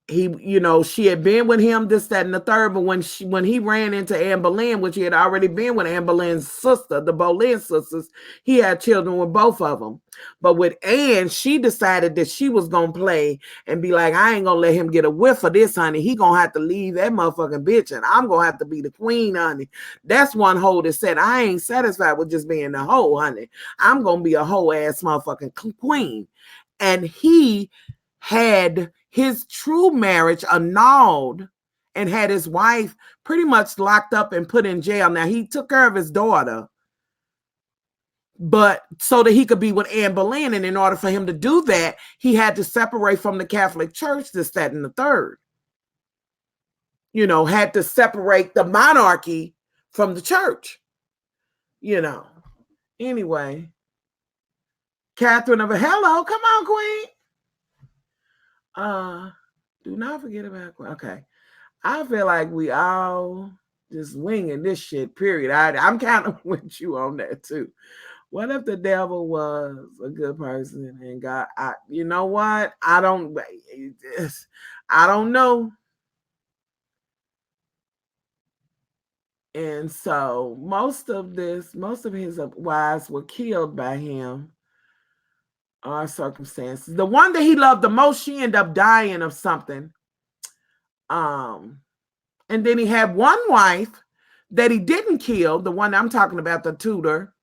he, you know, she had been with him, this, that, and the third. But when he ran into Anne Boleyn, which he had already been with Anne Boleyn's sister, the Boleyn sisters, he had children with both of them. But with Anne, she decided that she was gonna play and be like, I ain't gonna let him get a whiff of this, honey. He gonna have to leave that motherfucking bitch, and I'm gonna have to be the queen, honey. That's one hoe that said, I ain't satisfied with just being the hoe, honey. I'm gonna be a hoe ass motherfucking queen. And he had his true marriage annulled and had his wife pretty much locked up and put in jail. Now, he took care of his daughter, But so that he could be with Anne Boleyn, and in order for him to do that, he had to separate from the Catholic Church, this, that, and the third. Had to separate the monarchy from the church. Anyway, Catherine of a hello, come on, Queen. Do not forget about Queen. Okay, I feel like we all just winging this shit. Period. I'm kind of with you on that too. What if the devil was a good person and God? You know what? I don't know. And so most of his wives were killed by him. Our circumstances. The one that he loved the most, she ended up dying of something. And then he had one wife that he didn't kill, the one I'm talking about, the Tudor.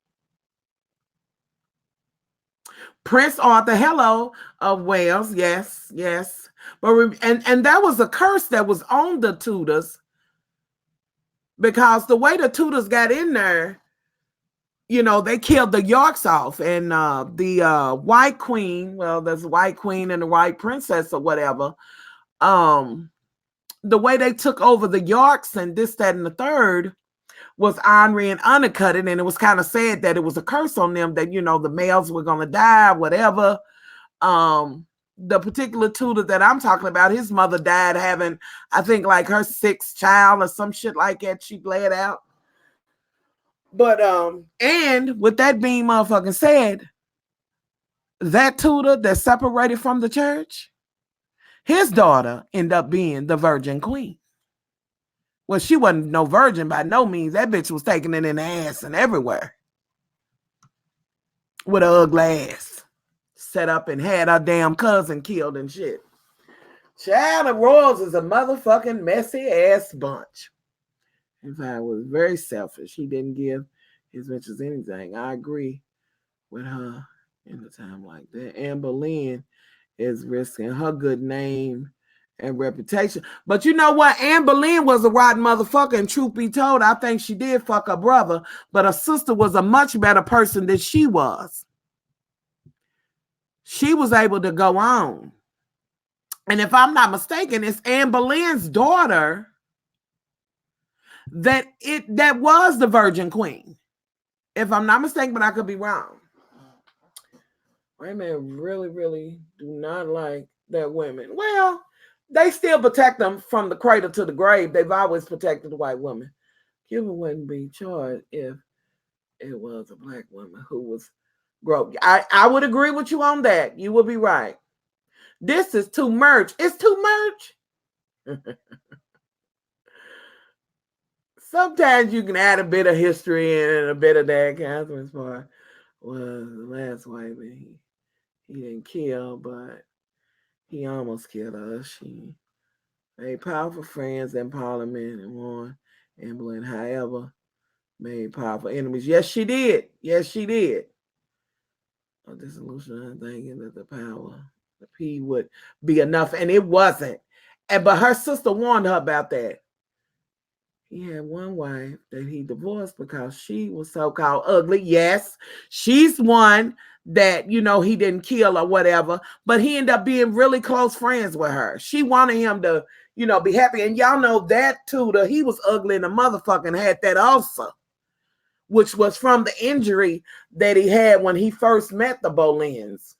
Prince Arthur, hello, of Wales, yes. But and that was a curse that was on the Tudors, because the way the Tudors got in there, they killed the Yorks off, and the White Queen, well, there's a White Queen and the White Princess or whatever. The way they took over the Yorks and this, that, and the third was ornery and undercutted, and it was kind of sad that it was a curse on them that, the males were going to die, whatever. The particular Tudor that I'm talking about, his mother died having, I think, like her 6th child or some shit like that. She bled out. But and with that being motherfucking said, that Tudor that separated from the church, his daughter ended up being the Virgin Queen. Well, she wasn't no virgin by no means. That bitch was taking it in the ass and everywhere with her ugly ass. Set up and had her damn cousin killed and shit. Child, of royals is a motherfucking messy ass bunch. In fact, was very selfish. He didn't give his bitches anything. I agree with her in a time like that. Anne Boleyn is risking her good name and reputation. But you know what? Anne Boleyn was a rotten motherfucker, and truth be told, I think she did fuck her brother, but her sister was a much better person than she was. She was able to go on. And if I'm not mistaken, it's Anne Boleyn's daughter that was the Virgin Queen. If I'm not mistaken, but I could be wrong. White men really, really do not like their women. Well, they still protect them from the cradle to the grave. They've always protected the white woman. Cuba wouldn't be charged if it was a black woman who was groped. I would agree with you on that. You would be right. This is too much. It's too much. Sometimes you can add a bit of history in and a bit of that. Catherine's part was the last white man. He didn't kill, but he almost killed her. She made powerful friends in Parliament and won Anne Boleyn, however, made powerful enemies. Yes, she did. Yes, she did. A dissolution, I'm thinking that the power, the P would be enough, and it wasn't. But her sister warned her about that. He had one wife that he divorced because she was so-called ugly. Yes, she's one that, he didn't kill or whatever, but he ended up being really close friends with her. She wanted him to, be happy. And y'all know that Tudor, he was ugly and the motherfucking had that also, which was from the injury that he had when he first met the Boleyns.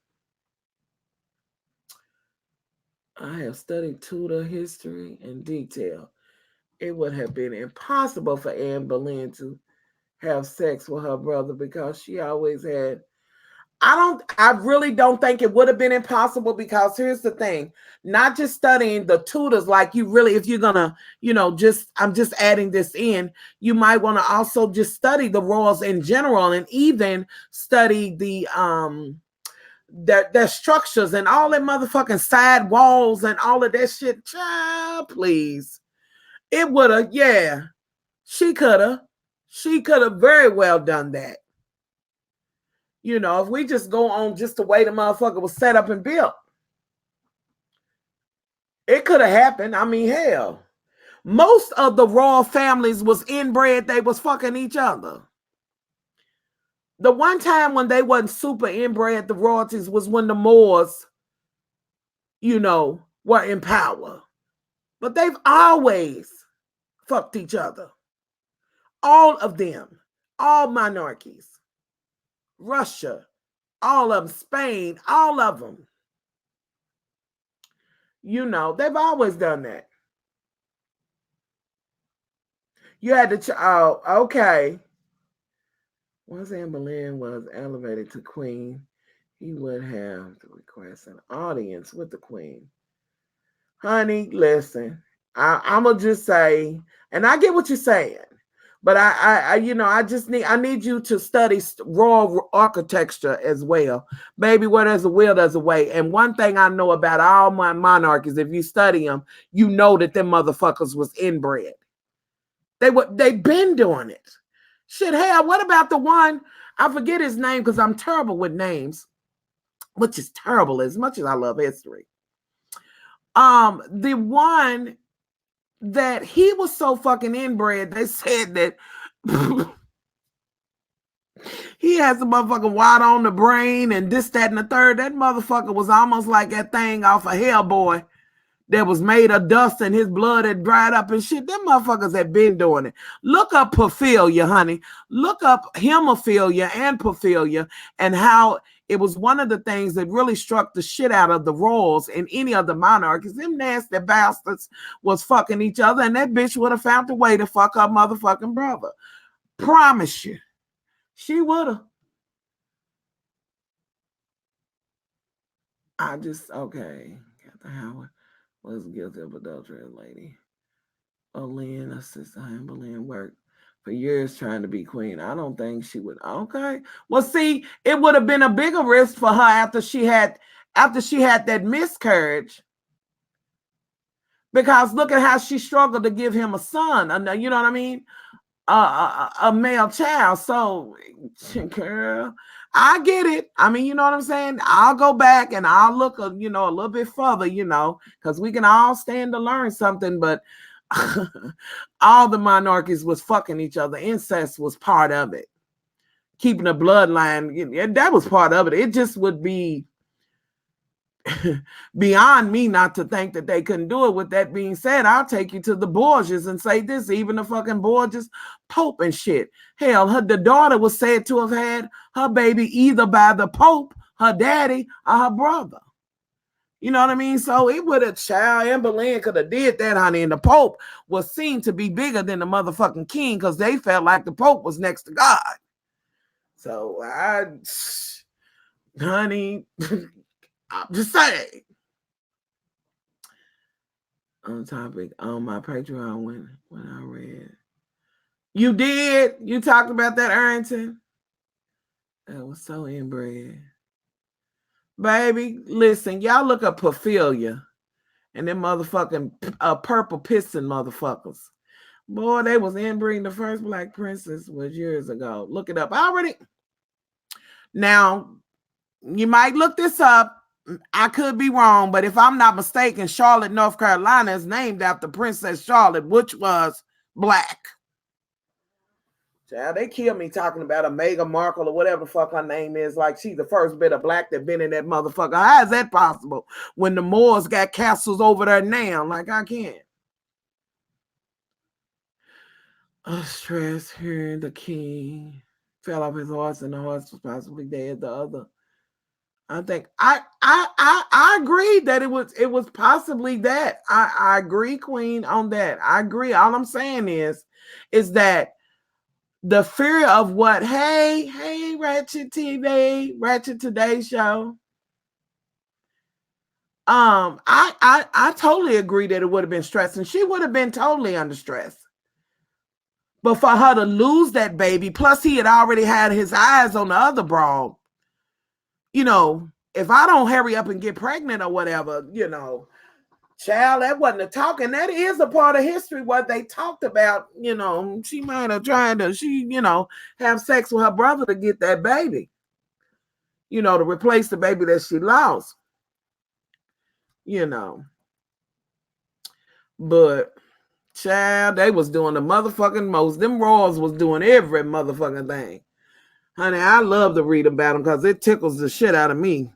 I have studied Tudor history in detail. It would have been impossible for Anne Boleyn to have sex with her brother because she always had. I really don't think it would have been impossible, because here's the thing, not just studying the Tudors, like you really, if you're gonna, I'm just adding this in, you might want to also just study the royals in general, and even study the their structures and all that motherfucking side walls and all of that shit. Child, please. It would have, yeah. She could have very well done that. If we just go on just the way the motherfucker was set up and built, it could have happened. I mean, hell, most of the royal families was inbred. They was fucking each other. The one time when they wasn't super inbred, the royalties, was when the Moors, were in power. But they've always fucked each other. All of them. All monarchies. Russia. All of them. Spain. All of them. They've always done that. You had to, okay. Once Anne Boleyn was elevated to queen, he would have to request an audience with the queen. Honey, listen, I'm gonna just say, and I get what you're saying, but I need you to study royal architecture as well. Baby, where there's a will, there's a way. And one thing I know about all my monarchies, if you study them, you know that them motherfuckers was inbred. They've been doing it. Shit, hell, what about the one, I forget his name because I'm terrible with names, which is terrible as much as I love history. The one that he was so fucking inbred, they said that he has a motherfucking wide on the brain and this, that, and the third. That motherfucker was almost like that thing off of Hellboy that was made of dust and his blood had dried up and shit. Them motherfuckers had been doing it. Look up porphyria, honey. Look up hemophilia and porphyria and how it was one of the things that really struck the shit out of the royals and any of the monarchies. Them nasty bastards was fucking each other, and that bitch would have found a way to fuck her motherfucking brother. Promise you. She would have. Okay. Captain Howard was guilty of adultery, lady. Boleyn, assisted Anne Boleyn, worked for years trying to be queen. I don't think she would. Okay. Well, see, it would have been a bigger risk for her after she had that miscarriage. Because look at how she struggled to give him a son. You know what I mean? A male child. So, girl, I get it. I mean, you know what I'm saying? I'll go back and I'll look a little bit further, because we can all stand to learn something, but all the monarchies was fucking each other. Incest was part of it. Keeping a bloodline, that was part of it. It just would be beyond me not to think that they couldn't do it. With that being said, I'll take you to the Borgias and say this, even the fucking Borgias, Pope and shit. Hell, the daughter was said to have had her baby either by the Pope, her daddy, or her brother. You know what I mean? So it would have, child, Anne Boleyn could have did that, honey. And the Pope was seen to be bigger than the motherfucking king because they felt like the Pope was next to God. So honey, I'm just saying. On topic, on my Patreon when I read. You did? You talked about that, Arrington? That was so inbred. Baby, listen, y'all look up porphyria and them motherfucking purple piston motherfuckers. Boy, they was inbreeding. The first black princess was years ago. Look it up. Now, you might look this up. I could be wrong, but if I'm not mistaken, Charlotte, North Carolina is named after Princess Charlotte, which was black. Child, they killed me talking about a Meghan Markle or whatever the fuck her name is. Like she's the first bit of black that been in that motherfucker. How is that possible when the Moors got castles over there now? Like I can't. Stress hearing the king fell off his horse and the horse was possibly dead. The other, I think I agree that it was possibly that. I agree, Queen, on that. I agree. All I'm saying is that the fear of what, hey, Ratchet TV, Ratchet Today Show. I totally agree that it would have been stress, and she would have been totally under stress. But for her to lose that baby, plus he had already had his eyes on the other broad, if I don't hurry up and get pregnant or whatever, child, that wasn't a talk. And that is a part of history what they talked about. She might have tried to, have sex with her brother to get that baby, to replace the baby that she lost, But, child, they was doing the motherfucking most. Them royals was doing every motherfucking thing. Honey, I love to read about them because it tickles the shit out of me.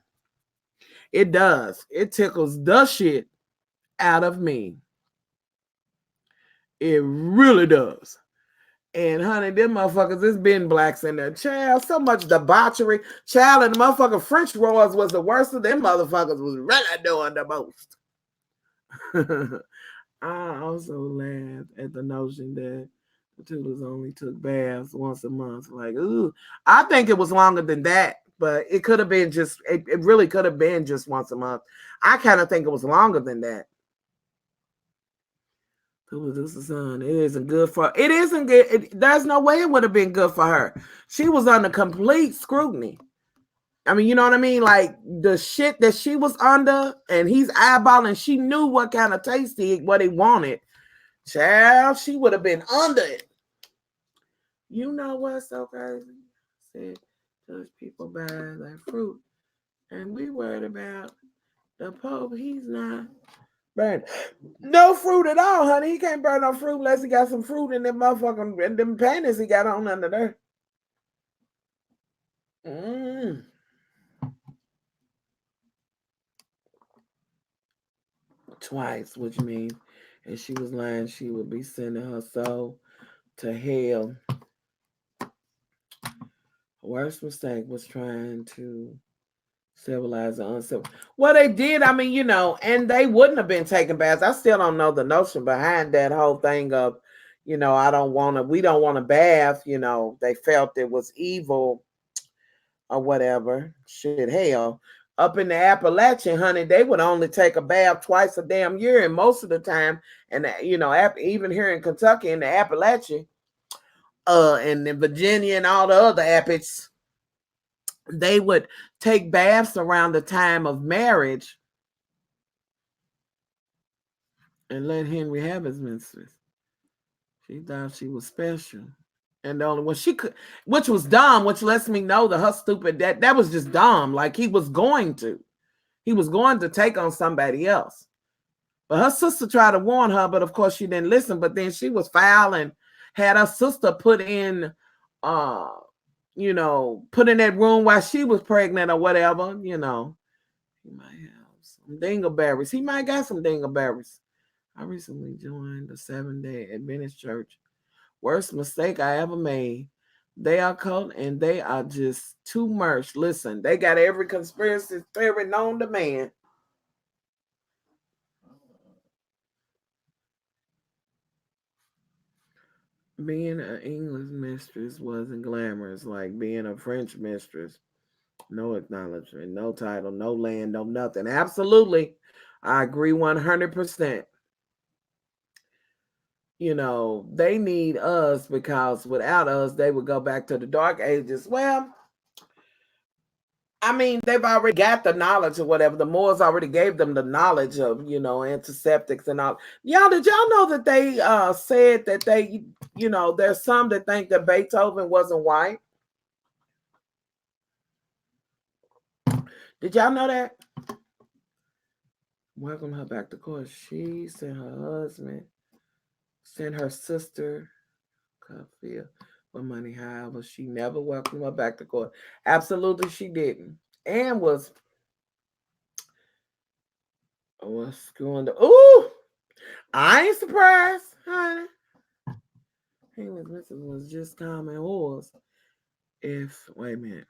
It does. It tickles the shit out of me. It really does. And honey, them motherfuckers, it's been blacks in there. Child, so much debauchery. Child, and the motherfucking French roars was the worst of them motherfuckers was really doing the most. I also laughed at the notion that the Tudors only took baths once a month. Like, ooh, I think it was longer than that, but it could have been just, it really could have been just once a month. I kind of think it was longer than that. This is it isn't good for it isn't good. There's no way it would have been good for her. She was under complete scrutiny. I mean, you know what I mean? Like the shit that she was under, and he's eyeballing. She knew what kind of taste what he wanted. Child, she would have been under it. You know what's so crazy? Said judge people by their fruit, and we worried about the Pope. He's not burn no fruit at all, honey. He can't burn no fruit unless he got some fruit in them motherfucking in them panties he got on under there. Twice, which means if she was lying, she would be sending her soul to hell. Worst mistake was trying to civilize the uncivilized. Well, they did. I mean, you know, and they wouldn't have been taking baths. I still don't know the notion behind that whole thing of, you know, we don't want to bath. You know, they felt it was evil or whatever. Shit, hell. Up in the Appalachian, honey, they would only take a bath twice a damn year, and most of the time, and you know, even here in Kentucky, in the Appalachian, and in Virginia and all the other Appets, they would take baths around the time of marriage and let Henry have his mistress. She thought she was special. And the only one she could, which was dumb, which lets me know that her stupid that was just dumb. Like he was going to take on somebody else. But her sister tried to warn her, but of course she didn't listen. But then she was foul and had her sister put in you know, put in that room while she was pregnant or whatever, you know. He might have some dingleberries. He might got some dingleberries. I recently joined the 7-Day Adventist Church. Worst mistake I ever made. They are cult and they are just too much. Listen, they got every conspiracy theory known to man. Being an English mistress wasn't glamorous like being a French mistress. No acknowledgement, no title, no land, no nothing. Absolutely. I agree 100%. You know, they need us because without us, they would go back to the dark ages. Well, I mean, they've already got the knowledge or whatever. The Moors already gave them the knowledge of, you know, antiseptics and all. Y'all, did y'all know that they said that they, you know, there's some that think that Beethoven wasn't white? Did y'all know that? Welcome her back to court. She sent her husband, sent her sister, Kafia, for money. However, she never welcomed her back to court. Absolutely, she didn't. And was screwing the. Ooh, I ain't surprised, honey. English missus was just common whores. Wait a minute.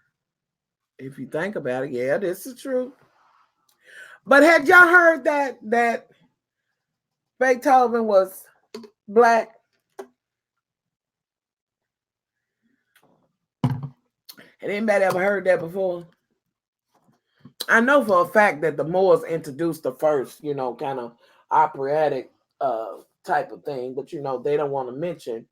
If you think about it, yeah, this is true. But had y'all heard that Beethoven was black? Had anybody ever heard that before? I know for a fact that the Moors introduced the first, you know, kind of operatic type of thing, but you know, they don't want to mention.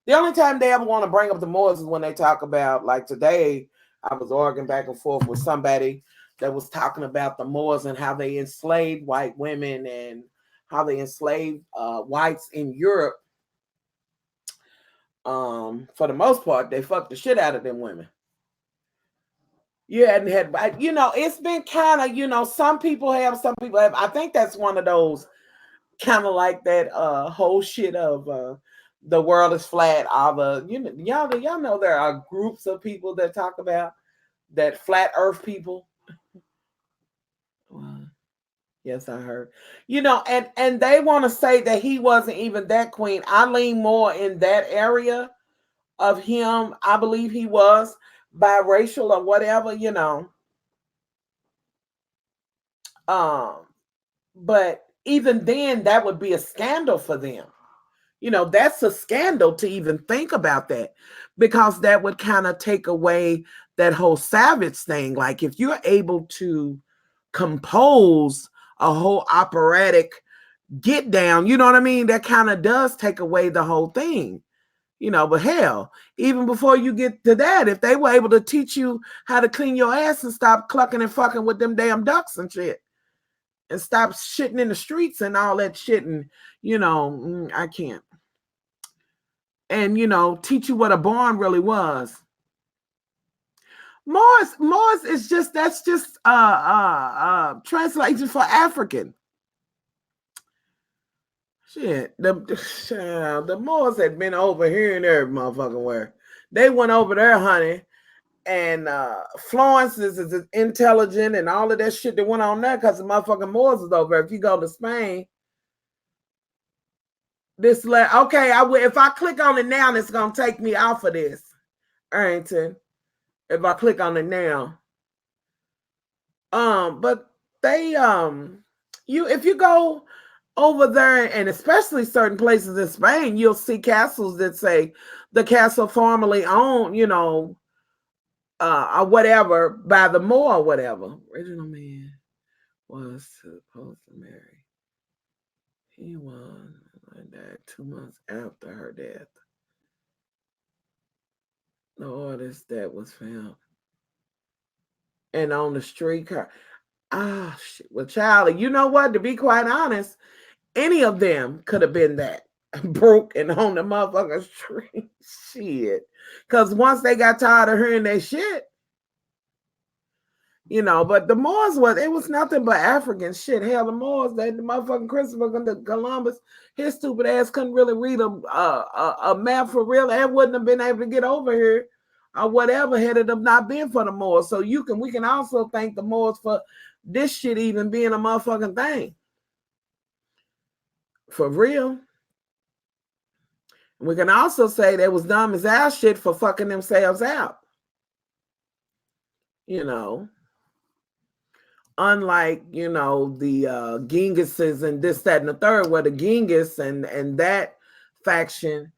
The only time they ever want to bring up the Moors is when they talk about, like today, I was arguing back and forth with somebody that was talking about the Moors and how they enslaved white women and how they enslaved whites in Europe. For the most part, they fucked the shit out of them women. You hadn't had, you know, it's been kind of, you know, some people have, some people have. I think that's one of those kind of like that whole shit of the world is flat. All the y'all know there are groups of people that talk about that flat Earth people. Well, yes, I heard. And they want to say that he wasn't even that queen. I lean more in that area of him. I believe he was biracial or whatever. Um, but even then, that would be a scandal for them. That's a scandal to even think about that, because that would kind of take away that whole savage thing. Like, if you're able to compose a whole operatic get down, you know what I mean? That kind of does take away the whole thing. But hell, even before you get to that, if they were able to teach you how to clean your ass and stop clucking and fucking with them damn ducks and shit, and stop shitting in the streets and all that shit, and I can't. And teach you what a barn really was. Mars is just, that's just translation for African. Shit, the Moors had been over here and there, motherfucking where. They went over there, honey, and Florence is intelligent and all of that shit that went on there because the motherfucking Moors is over. If you go to Spain, okay, if I click on it now, it's gonna take me off of this, Arrington. If I click on it now, but they if you go over there, and especially certain places in Spain, you'll see castles that say the castle formerly owned, or whatever, by the Moor or whatever. Original man was supposed to marry. He was died 2 months after her death. The artist that was found and on the streetcar. Ah, shit. Well, Charlie, you know what? To be quite honest, any of them could have been that broke and on the motherfucking street. Shit. Because once they got tired of hearing that shit, but the Moors it was nothing but African shit. Hell, the Moors, the motherfucking Christopher Columbus, his stupid ass couldn't really read a map for real, and wouldn't have been able to get over here or whatever had it have not been for the Moors. So we can also thank the Moors for this shit even being a motherfucking thing. For real. We can also say they was dumb as ass shit for fucking themselves out. Unlike, the Genghis and this, that, and the third, where the Genghis and that faction,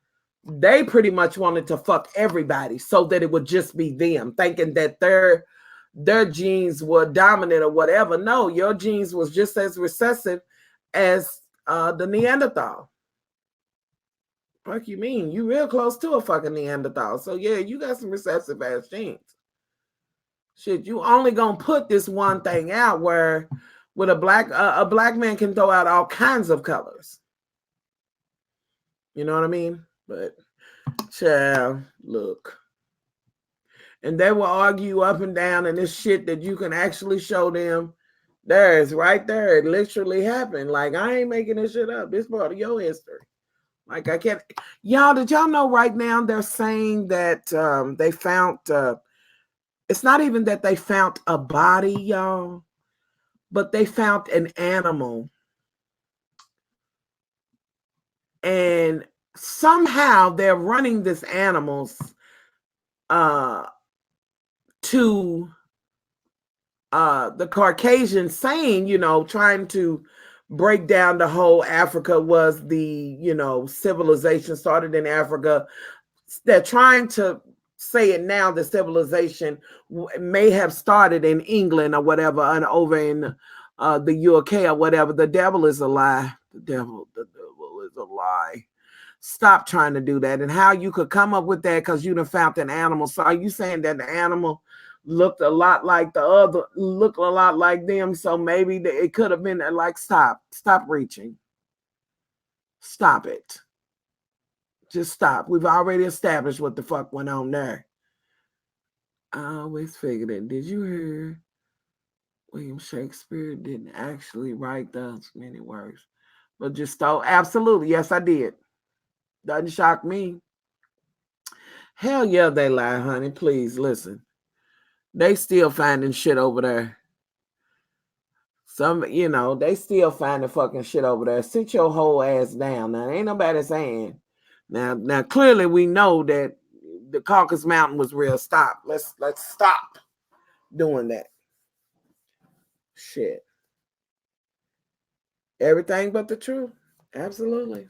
they pretty much wanted to fuck everybody so that it would just be them, thinking that their genes were dominant or whatever. No, your genes was just as recessive as the Neanderthal. Fuck you mean? You real close to a fucking Neanderthal. So yeah, you got some recessive ass genes. Shit, you only gonna put this one thing out where with a black man can throw out all kinds of colors. You know what I mean? But child, look. And they will argue up and down and this shit that you can actually show them. There, it's right there. It literally happened. Like, I ain't making this shit up. This part of your history. Like, I can't. Y'all, did y'all know right now they're saying that they found it's not even that they found a body, y'all, but they found an animal. And somehow they're running this animals to the Caucasian, saying, trying to break down the whole Africa was the, civilization started in Africa. They're trying to say it now, the civilization may have started in England or whatever, and over in the UK or whatever. The devil is a lie. The devil is a lie. Stop trying to do that. And how you could come up with that because you done found an animal. So are you saying that the animal looked a lot like the other, looked a lot like them? So maybe it could have been like, stop reaching. Stop it. Just stop. We've already established what the fuck went on there. I always figured it. Did you hear William Shakespeare didn't actually write those many words, but just thought, absolutely. Yes, I did. Doesn't shock me. Hell yeah, they lie, honey. Please listen. They still finding shit over there. They still finding fucking shit over there. Sit your whole ass down. Now, ain't nobody saying. Now, clearly we know that the Caucasus Mountain was real. Stop. Let's stop doing that. Shit. Everything but the truth. Absolutely.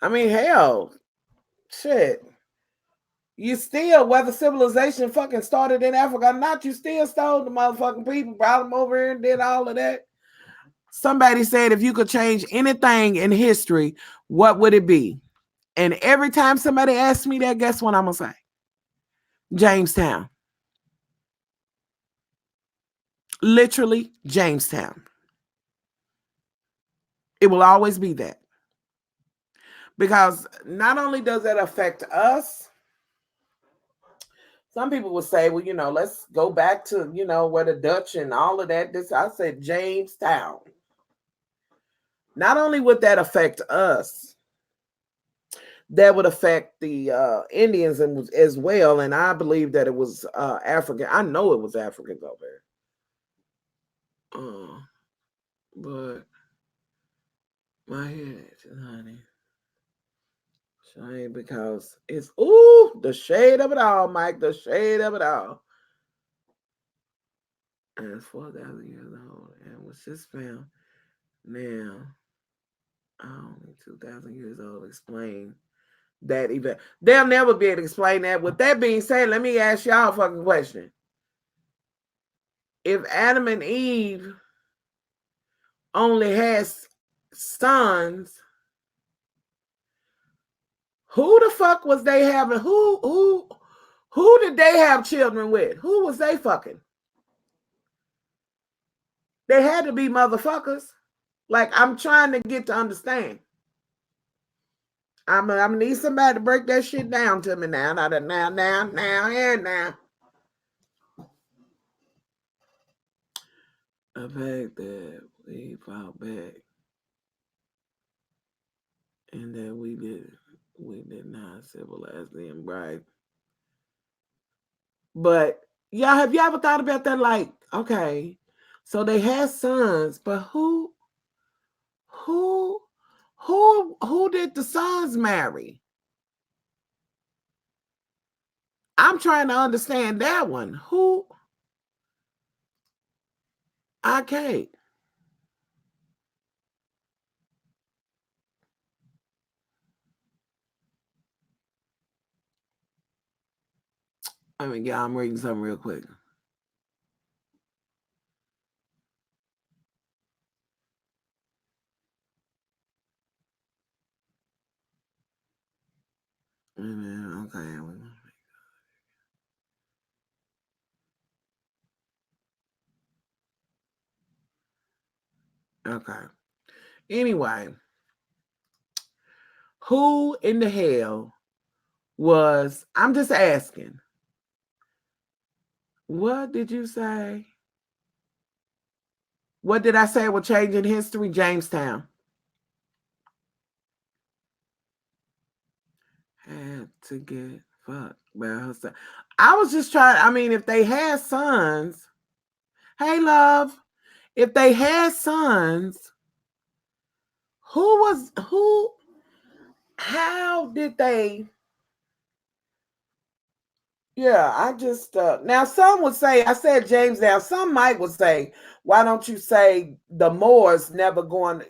I mean, hell. Shit. You still, whether civilization fucking started in Africa or not, you still stole the motherfucking people, brought them over here and did all of that. Somebody said if you could change anything in history, what would it be? And every time somebody asks me that, guess what I'm going to say? Jamestown. Literally, Jamestown. It will always be that. Because not only does that affect us, some people would say, well, let's go back to, where the Dutch and all of that. I said Jamestown. Not only would that affect us, that would affect the Indians as well. And I believe that it was African. I know it was Africans over there. But my head, honey. Shame because it's the shade of it all, Mike. The shade of it all. And it's 4,000 years old and was just found now. Only 2,000 years old. Explain that event. They'll never be able to explain that. With that being said, let me ask y'all a fucking question. If Adam and Eve only has sons, who the fuck was they having? Who did they have children with? Who was they fucking? They had to be motherfuckers. Like, I'm trying to get to understand. I'm gonna need somebody to break that shit down to me now. Now. The fact that we fought back and that we did not civilize them, right? But y'all, have you ever thought about that? Like, okay, so they had sons, but who did the sons marry? I'm trying to understand that one. Who? I can't. I mean, yeah, I'm reading something real quick. Okay. Okay. Anyway, who in the hell was, I'm just asking, what did you say? What did I say will change in history? Jamestown. Had to get fucked by her son. I was just trying, if they had sons, hey love, if they had sons, how did they? Yeah, I just now some would say, I said James now, some might would say, why don't you say the Moors never going,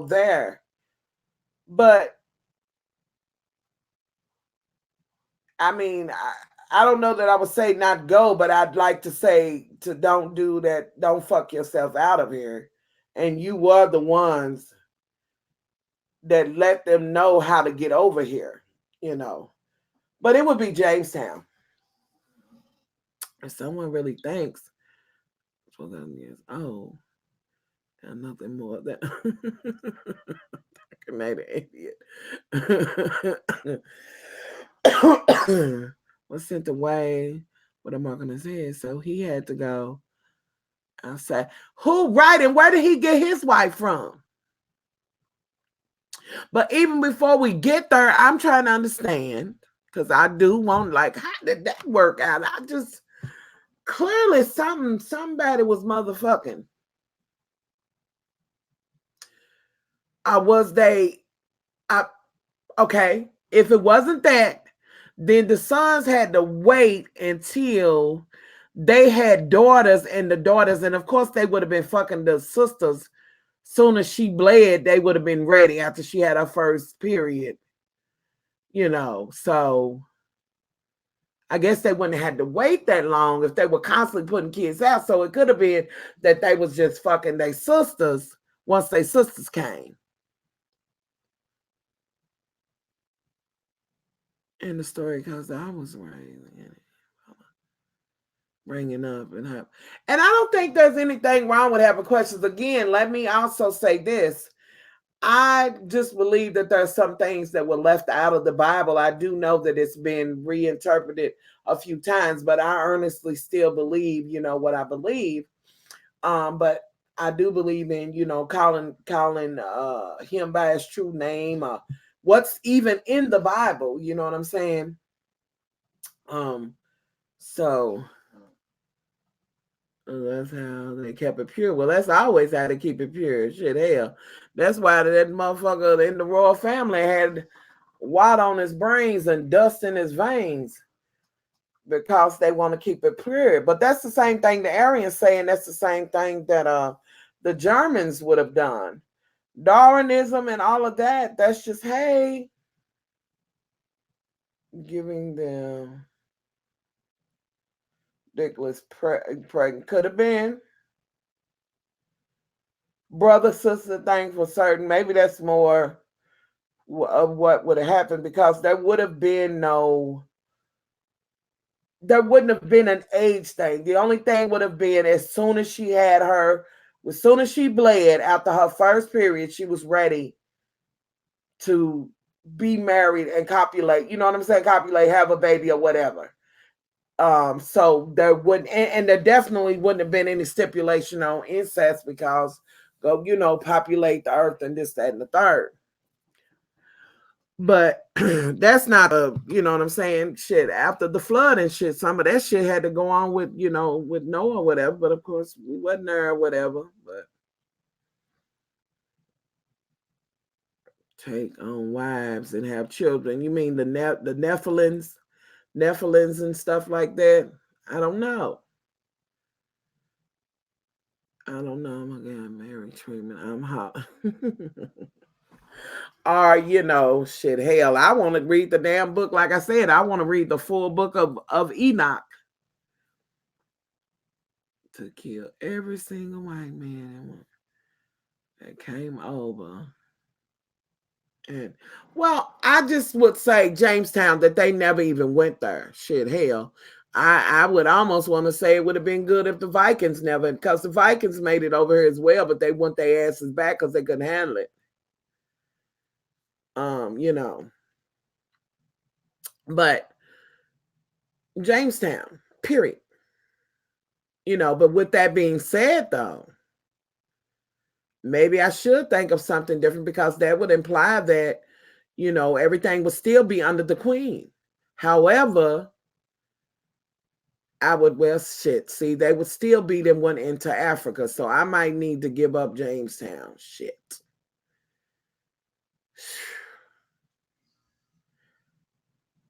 there? But I don't know that I would say not go, but I'd like to say to don't do that, don't fuck yourself out of here. And you were the ones that let them know how to get over here, But it would be Jamestown. If someone really thinks 12,000 years old and nothing more than I made an idiot. Was sent away. What am I gonna say? So he had to go. I say, who right? And where did he get his wife from? But even before we get there, I'm trying to understand, because I do want, like, how did that work out? I just clearly somebody was motherfucking. Was they? Okay, if it wasn't that, then the sons had to wait until they had daughters, and of course they would have been fucking the sisters. Soon as she bled, they would have been ready after she had her first period. So I guess they wouldn't have had to wait that long if they were constantly putting kids out. So it could have been that they was just fucking their sisters once their sisters came. And the story goes, I was bringing up and up. And I don't think there's anything wrong with having questions. Again, let me also say this. I just believe that there's some things that were left out of the Bible. I do know that it's been reinterpreted a few times, but I earnestly still believe, what I believe. But I do believe in, calling him by his true name, what's even in the Bible. You know what I'm saying? So that's how they kept it pure. Well, that's always how to keep it pure. Shit, hell. That's why that motherfucker in the royal family had water on his brains and dust in his veins, because they want to keep it pure. But that's the same thing the Aryans say, and that's the same thing that the Germans would have done. Darwinism and all of that, that's just, hey, giving them ridiculous pregnant. Could have been brother, sister thing for certain. Maybe that's more of what would have happened, because there wouldn't have been an age thing. The only thing would have been as soon as she bled after her first period, she was ready to be married and copulate. You know what I'm saying? Copulate, have a baby or whatever. So there wouldn't, and there definitely wouldn't have been any stipulation on incest, because go, populate the earth and this, that, and the third. But that's not you know what I'm saying? Shit, after the flood and shit, some of that shit had to go on with, with Noah or whatever. But of course, we wasn't there or whatever. But take on wives and have children. You mean the Nephilims and stuff like that? I don't know. Oh my God, Mary treatment. I'm hot. Or, shit, hell, I want to read the damn book. Like I said, I want to read the full book of Enoch. To kill every single white man that came over. And, well, I just would say Jamestown, that they never even went there. Shit, hell. I would almost want to say it would have been good if the Vikings never, because the Vikings made it over here as well, but they want their asses back because they couldn't handle it. But Jamestown, period. But with that being said, though, maybe I should think of something different, because that would imply that, everything would still be under the queen. However, see, they would still be them one into Africa. So I might need to give up Jamestown. Shit.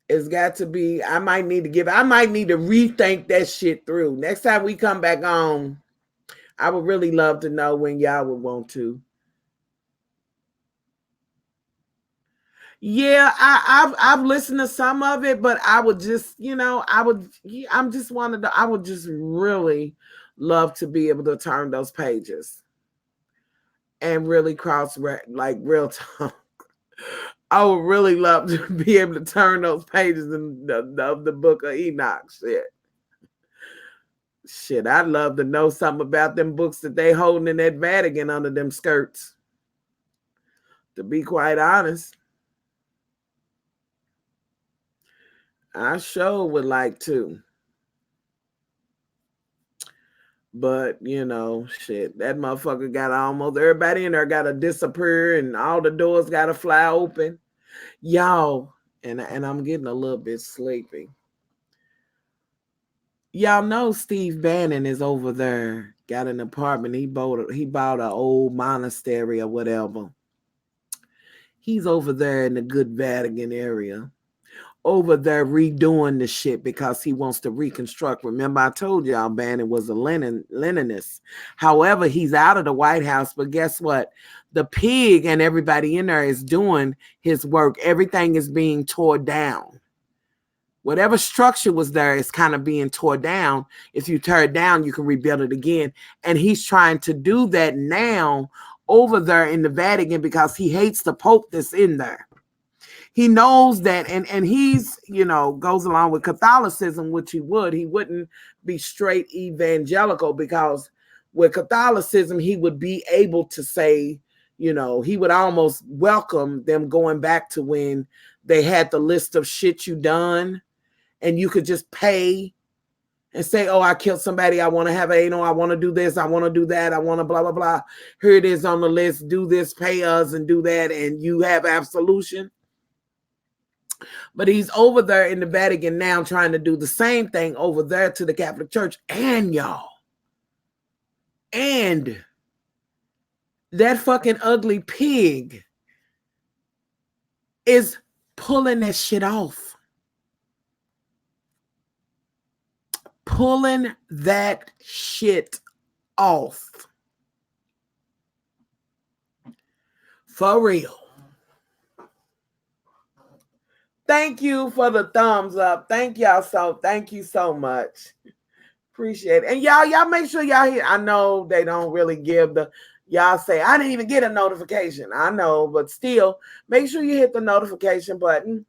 It's got to be, I might need to rethink that shit through. Next time we come back on, I would really love to know when y'all would want to. Yeah, I've listened to some of it, but I would just, I would just really love to be able to turn those pages and really cross, like, real talk. I would really love to be able to turn those pages in the book of Enoch. Shit, I'd love to know something about them books that they holding in that Vatican under them skirts. To be quite honest, I sure would like to. But you know, shit, that motherfucker got almost everybody in there got to disappear, and all the doors got to fly open, y'all. And I'm getting a little bit sleepy. Y'all know Steve Bannon is over there. Got an apartment. He bought an old monastery or whatever. He's over there in the good Vatican area. Over there redoing the shit because he wants to reconstruct. Remember, I told y'all Bannon was a Leninist. However, he's out of the White House, but guess what? The pig and everybody in there is doing his work. Everything is being torn down. Whatever structure was there is kind of being torn down. If you tear it down, you can rebuild it again. And he's trying to do that now over there in the Vatican because he hates the Pope that's in there. He knows that, and he's, you know, goes along with Catholicism, which he wouldn't be straight evangelical, because with Catholicism, he would be able to say, you know, he would almost welcome them going back to when they had the list of shit you done, and you could just pay and say, oh, I killed somebody. I want to have anal. I want to do this. I want to do that. I want to blah, blah, blah. Here it is on the list. Do this, pay us, and do that, and you have absolution. But he's over there in the Vatican now trying to do the same thing over there to the Catholic Church. And y'all, and that fucking ugly pig is pulling that shit off. Pulling that shit off. For real. Thank you for the thumbs up. Thank you so much. Appreciate it. And y'all make sure y'all hear. I know they don't really give y'all say, I didn't even get a notification. I know, but still, make sure you hit the notification button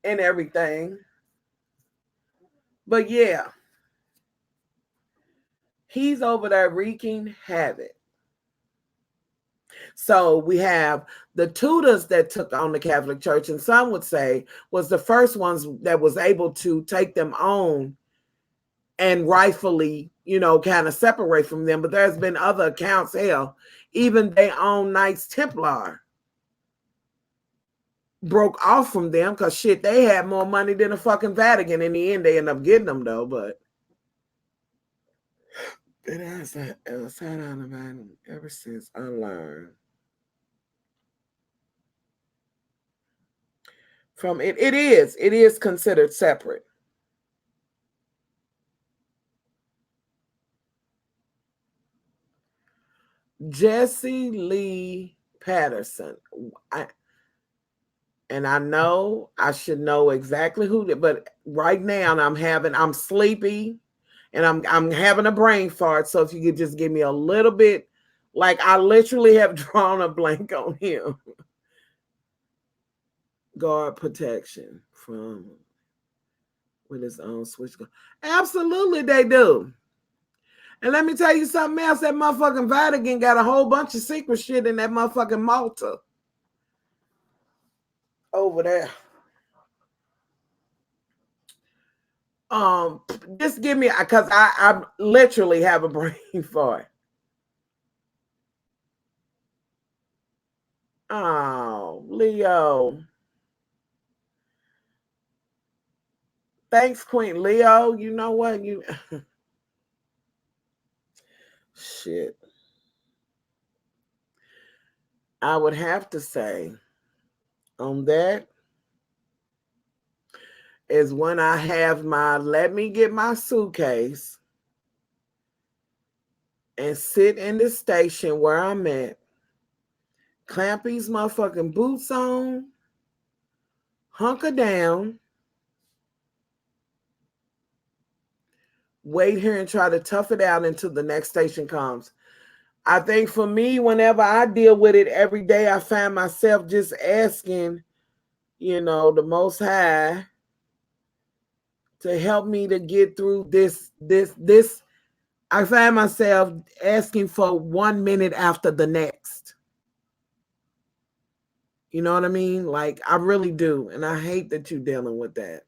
and everything. But yeah, he's over there wreaking havoc. So we have the Tudors that took on the Catholic Church, and some would say was the first ones that was able to take them on and rightfully, you know, kind of separate from them. But there's been other accounts, hell, even their own Knights Templar broke off from them because shit, they had more money than the fucking Vatican. In the end, they end up getting them though, but it has sat on the Vatican ever since I learned. From it is considered separate. Jesse Lee Patterson. I know I should know exactly who, but right now I'm sleepy and I'm having a brain fart. So if you could just give me a little bit, like I literally have drawn a blank on him. Guard protection from with his own switch. Absolutely, they do. And let me tell you something else. That motherfucking Vatican got a whole bunch of secret shit in that motherfucking Malta over there. Just give me, because I literally have a brain fart. Oh, Leo. Thanks, Queen Leo. You know what? You shit. I would have to say on that is when I have let me get my suitcase and sit in the station where I'm at, clamp these motherfucking boots on, hunker down, wait here and try to tough it out until the next station comes. I think for me, whenever I deal with it every day, I find myself just asking, you know, the Most High to help me to get through this. I find myself asking for 1 minute after the next. You know what I mean? Like, I really do. And I hate that you're dealing with that.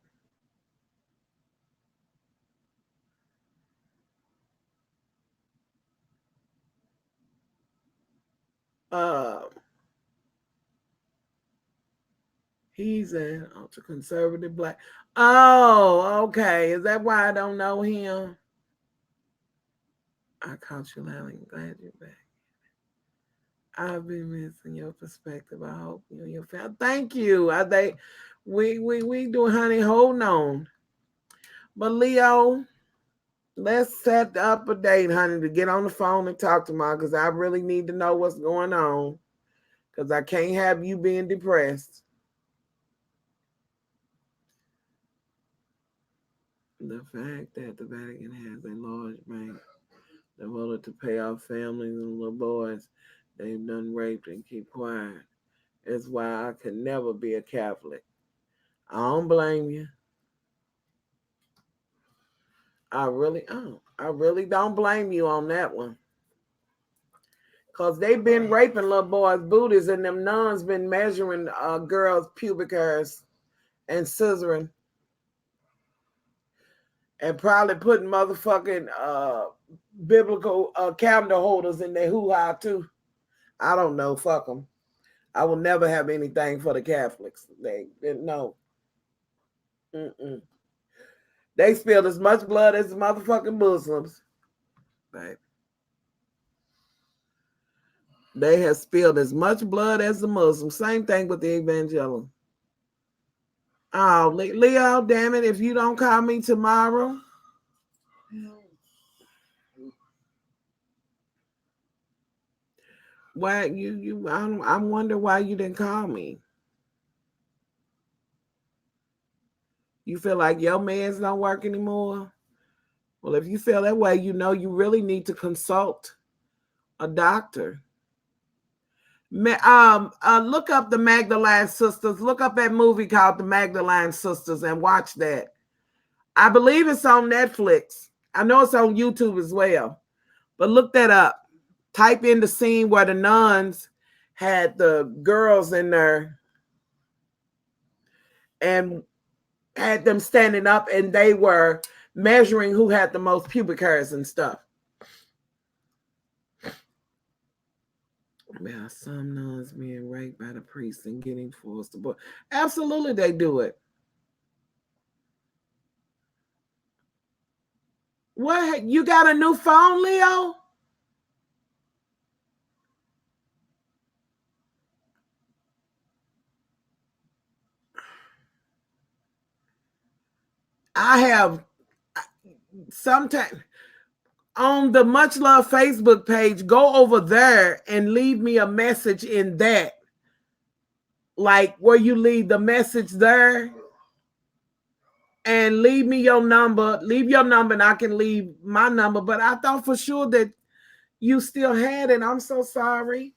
He's an ultra-conservative black. Oh, okay. Is that why I don't know him? I caught you laughing. Glad you're back. I've been missing your perspective. I hope you and your family. Thank you. I think we doing, honey. Hold on. But Leo, let's set up a date, honey, to get on the phone and talk tomorrow because I really need to know what's going on. Because I can't have you being depressed. The fact that the Vatican has a large bank devoted to pay off families and little boys they've done raped and keep quiet is why I could never be a Catholic. I don't blame you. I really don't blame you on that one. Because they've been raping little boys' booties and them nuns been measuring girls' pubic hairs and scissoring. And probably putting motherfucking biblical calendar holders in their hoo-ha too. I don't know. Fuck them. I will never have anything for the Catholics. They no. Mm-mm. They spilled as much blood as the motherfucking Muslims. Right. They have spilled as much blood as the Muslims. Same thing with the evangelical. Oh, Leo, damn it! If you don't call me tomorrow, why you? I wonder why you didn't call me. You feel like your meds don't work anymore? Well, if you feel that way, you know you really need to consult a doctor. Look up the Magdalene Sisters. Look up that movie called The Magdalene Sisters and watch that. I believe it's on Netflix. I know it's on YouTube as well. But look that up. Type in the scene where the nuns had the girls in there and had them standing up and they were measuring who had the most pubic hairs and stuff. Yeah, some nuns being raped by the priest and getting forced to abort. Absolutely, they do it. What? You got a new phone, Leo? I have sometimes on the Much Love Facebook page, go over there and leave me a message in that. Like where you leave the message there and leave me your number. Leave your number and I can leave my number. But I thought for sure that you still had it. I'm so sorry.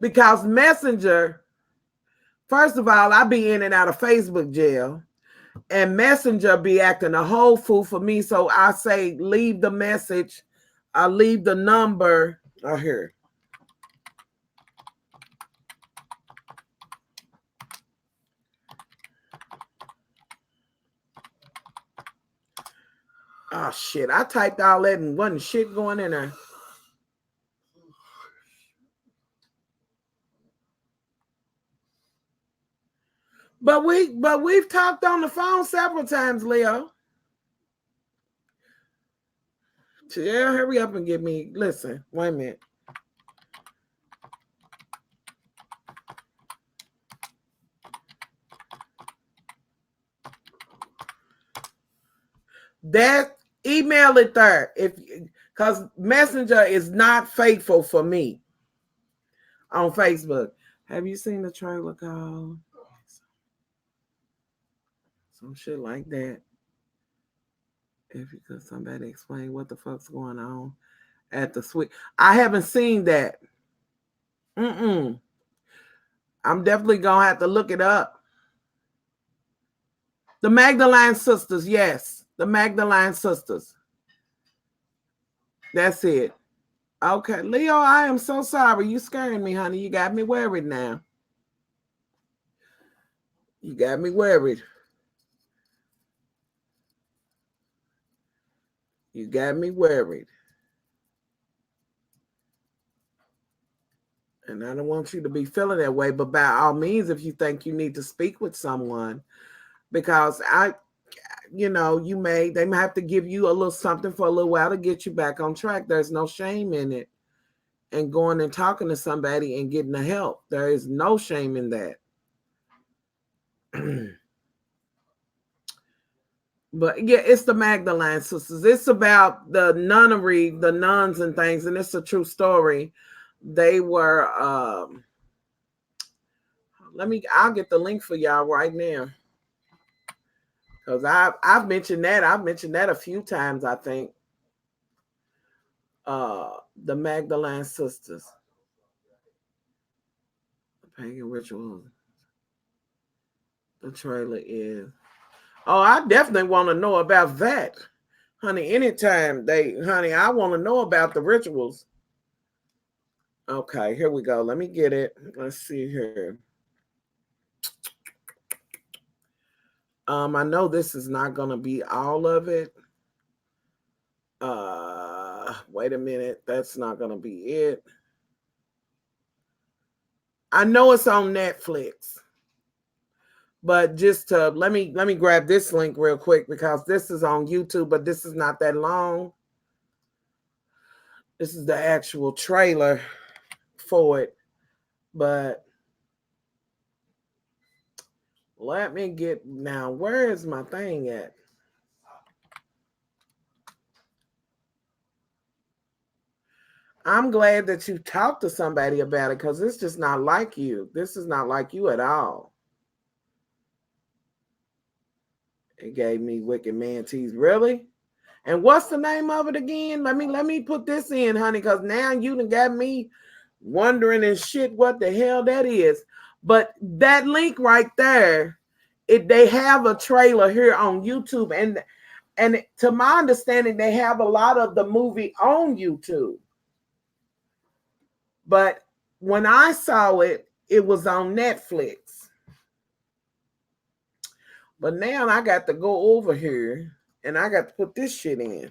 Because Messenger, first of all, I be in and out of Facebook jail. And Messenger be acting a whole fool for me. So I say, leave the message. I leave the number. Oh, here. Oh, shit. I typed all that and wasn't shit going in there. But we've talked on the phone several times, Leo. Yeah, hurry up and get me. Listen, wait a minute. That email it there because Messenger is not faithful for me on Facebook. Have you seen the trailer called some shit like that? If you could somebody explain what the fuck's going on at the suite. I haven't seen that. I'm definitely gonna have to look it up. The Magdalene Sisters, yes. The Magdalene Sisters. That's it. Okay. Leo, I am so sorry. You scaring me, honey. You got me worried now. You got me worried. You got me worried. And I don't want you to be feeling that way, but by all means, if you think you need to speak with someone, because they may have to give you a little something for a little while to get you back on track. There's no shame in it. And going and talking to somebody and getting the help. There is no shame in that. But yeah, it's the Magdalene sisters. It's about the nunnery, the nuns and things, and it's a true story. They were I'll get the link for y'all right now. Because I've mentioned that. I've mentioned that a few times, I think. The Magdalene sisters. The pagan rituals. The trailer is. Oh, I definitely want to know about that. Honey, anytime I want to know about the rituals. Okay, here we go. Let me get it. Let's see here. I know this is not going to be all of it. Wait a minute. That's not going to be it. I know it's on Netflix. But just to let me grab this link real quick because this is on YouTube, but this is not that long. This is the actual trailer for it. But let me get now. Where is my thing at? I'm glad that you talked to somebody about it because it's just not like you. This is not like you at all. It gave me Wicked Man Tease. Really? And what's the name of it again? Let me put this in, honey, because now you done got me wondering and shit what the hell that is. But that link right there, they have a trailer here on YouTube, and to my understanding, they have a lot of the movie on YouTube. But when I saw it, it was on Netflix. But now I got to go over here and I got to put this shit in.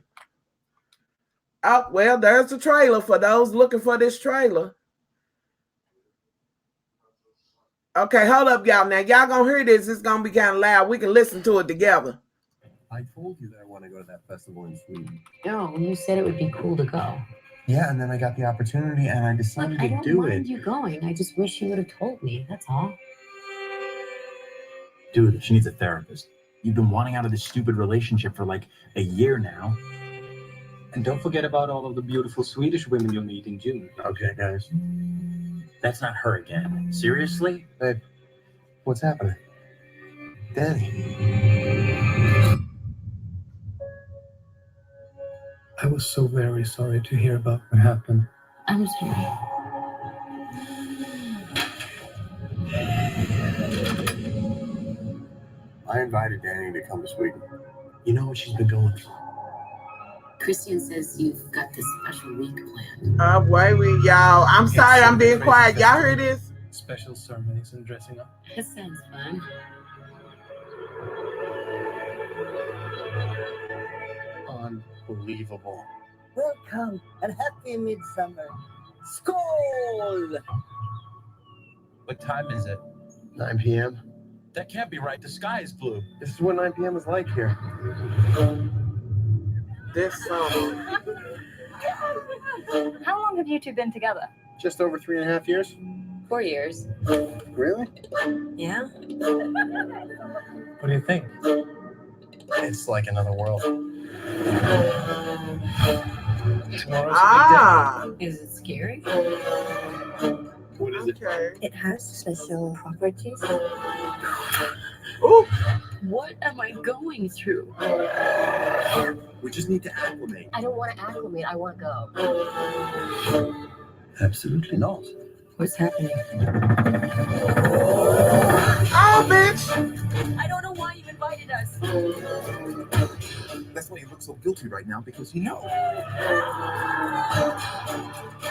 Oh, well, there's the trailer for those looking for this trailer. Okay, hold up, y'all. Now, y'all gonna hear this. It's gonna be kind of loud. We can listen to it together.
I told you that I want to go to that festival in Sweden.
No, you said it would be cool to go.
Yeah, and then I got the opportunity and I decided to do it.
I don't mind you going. I just wish you would have told me. That's all.
Dude, she needs a therapist. You've been wanting out of this stupid relationship for like a year now. And don't forget about all of the beautiful Swedish women you'll meet in June. Okay, guys. That's not her again. Seriously? Babe, what's happening? Danny. I was so very sorry to hear about what happened.
I'm sorry.
I invited Danny to come to Sweden. You know what she's been going through.
Christian says you've got this special week planned.
Wait, y'all. I'm sorry I'm being quiet. Y'all hear this?
Special ceremonies and dressing up.
That sounds fun.
Unbelievable.
Welcome and happy midsummer. Skål!
What time is it? 9 p.m. That can't be right. The sky is blue. This is what 9 p.m. is like here.
This song.
How long have you two been together?
Just over 3.5 years.
4 years.
Really?
Yeah.
What do you think? It's like another world. Tomorrow's a big day.
Is it scary?
What is it?
Okay.
It has special properties.
Ooh.
What am I going through?
We just need to acclimate.
I don't want to acclimate. I want to go.
Absolutely not.
What's happening?
Oh, bitch.
I don't know why you invited us.
That's why you look so guilty right now, because you know.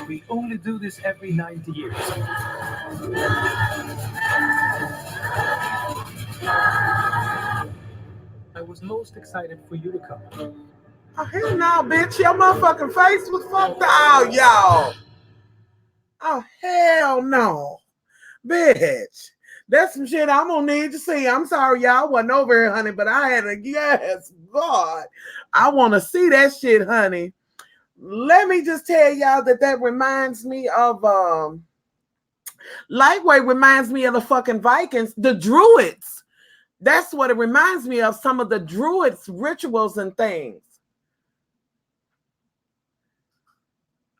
We only do this every 90 years. I was most excited for you to come.
Oh, hell no, bitch. Your motherfucking face was fucked out, y'all. Oh, hell no. Bitch. That's some shit I'm gonna need to see. I'm sorry, y'all. I wasn't over here, honey, but I had a yes, God. I want to see that shit, honey. Let me just tell y'all that reminds me of Lightweight reminds me of the fucking Vikings, the Druids. That's what it reminds me of, some of the Druids' rituals and things.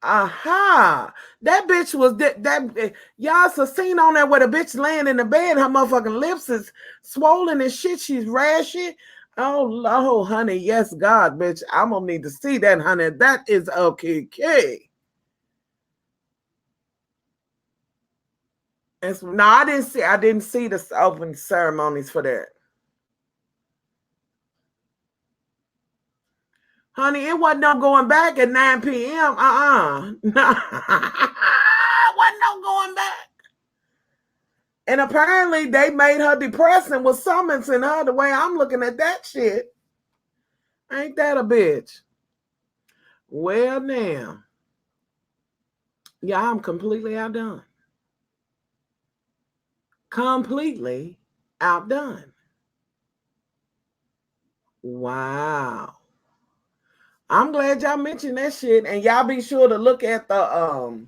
Aha. That bitch was that y'all so seen on there where the bitch laying in the bed, her motherfucking lips is swollen and shit. She's rashy. Oh, honey, yes, God, bitch. I'm gonna need to see that, honey. That is okay. No, I didn't see the opening ceremonies for that. Honey, it wasn't no going back at 9 p.m. It wasn't no going back. And apparently they made her depressed and was summoning her the way I'm looking at that shit. Ain't that a bitch? Well, now. Yeah, I'm completely outdone. Completely outdone. Wow. I'm glad y'all mentioned that shit. And y'all be sure to look at the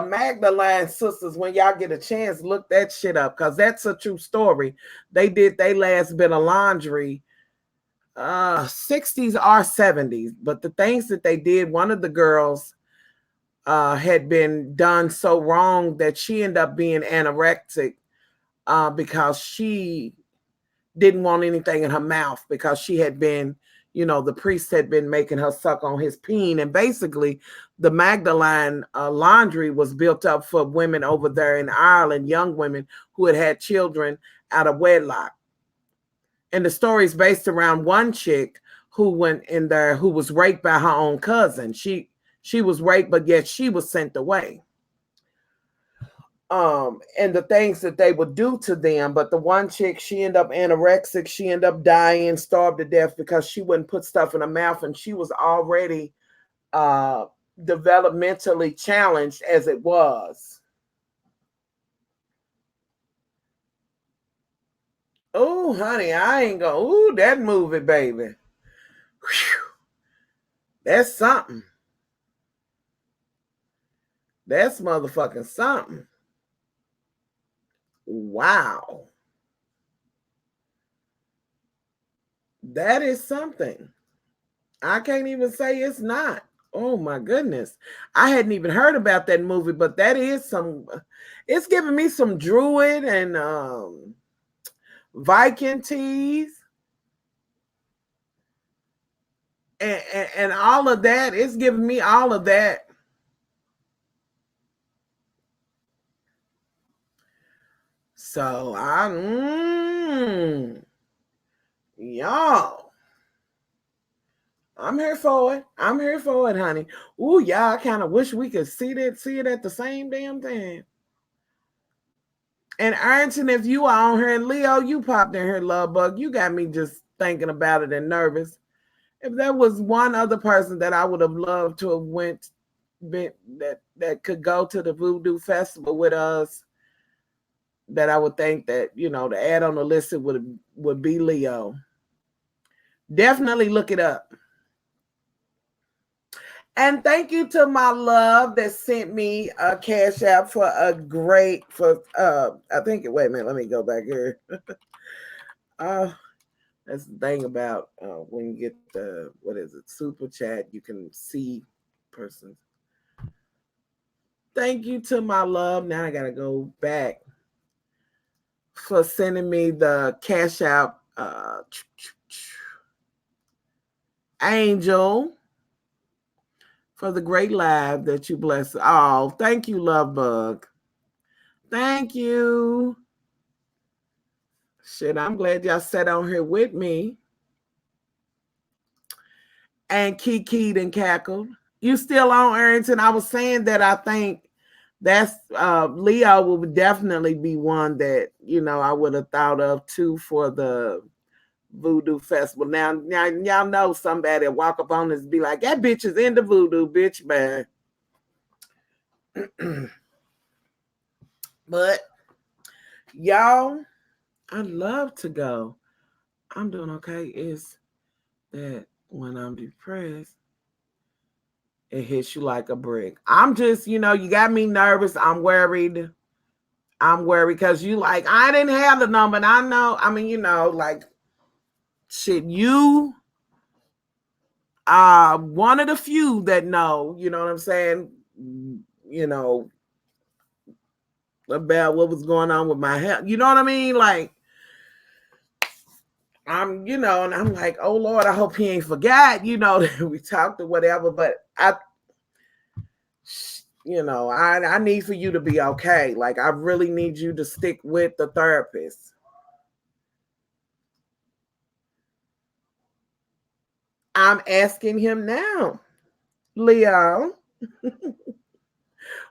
Magdalene sisters when y'all get a chance. Look that shit up, because that's a true story. They did their last bit of laundry 60s or 70s, but the things that they did, one of the girls had been done so wrong that she ended up being anorexic because she didn't want anything in her mouth, because she had been, the priest had been making her suck on his peen. And basically the Magdalene laundry was built up for women over there in Ireland, young women who had children out of wedlock. And the story is based around one chick who went in there, who was raped by her own cousin. She was raped, but yet she was sent away. And the things that they would do to them. But the one chick, she ended up anorexic. She ended up dying, starved to death, because she wouldn't put stuff in her mouth, and she was already developmentally challenged as it was. Oh, honey, I ain't gonna. Ooh, that movie, baby. Whew. That's something. That's motherfucking something. Wow. That is something. I can't even say it's not. Oh my goodness. I hadn't even heard about that movie, but that is it's giving me some Druid and Viking teas. And all of that. It's giving me all of that. So y'all, I'm here for it. I'm here for it, honey. Ooh, y'all, I kind of wish we could see it at the same damn time. And Arrington, if you are on here, and Leo, you popped in here, love bug. You got me just thinking about it and nervous. If there was one other person that I would have loved to have that could go to the Voodoo Festival with us, that I would think that, to add on the list, it would be Leo. Definitely look it up. And thank you to my love that sent me a cash app for I think, wait a minute, let me go back here. That's the thing about when you get the, super chat, you can see persons. Thank you to my love. Now I gotta go back for sending me the cash app. Angel, for the great live that you bless. Oh, thank you, love bug. Thank you. Shit, I'm glad y'all sat on here with me and kikied and cackled. You still on, Arrington? I was saying that I think that's Leo would definitely be one that, I would have thought of too for the voodoo festival. Now y'all know somebody will walk up on us and be like, that bitch is into voodoo, bitch, man. But y'all, I love to go. I'm doing okay. Is that when I'm depressed, it hits you like a brick. I'm just, you got me nervous. I'm worried. Because you like, I didn't have the number. And I know, like, shit, you are one of the few that know, you know what I'm saying? About what was going on with my health. You know what I mean? Like, and I'm like, oh Lord, I hope he ain't forgot, that we talked or whatever. But I need for you to be okay. Like, I really need you to stick with the therapist. I'm asking him now, Leo,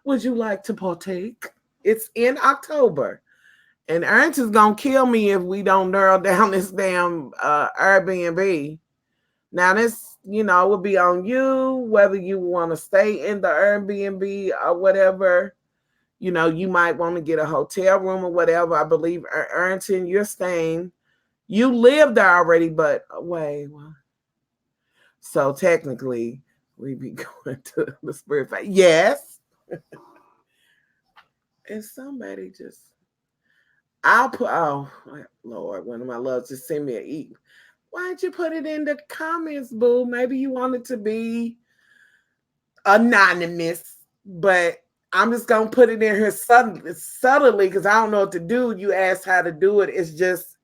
would you like to partake? It's in October. And Ernst is going to kill me if we don't narrow down this damn Airbnb. Now, this, will be on you, whether you want to stay in the Airbnb or whatever. You might want to get a hotel room or whatever. I believe, Ernst, you're staying. You live there already, but wait. So technically, we be going to the Spirit Fest. Yes. And somebody just... I'll put, oh, Lord, one of my loves just send me an e. Why don't you put it in the comments, boo? Maybe you want it to be anonymous, but I'm just going to put it in here subtly because I don't know what to do. You asked how to do it. It's just,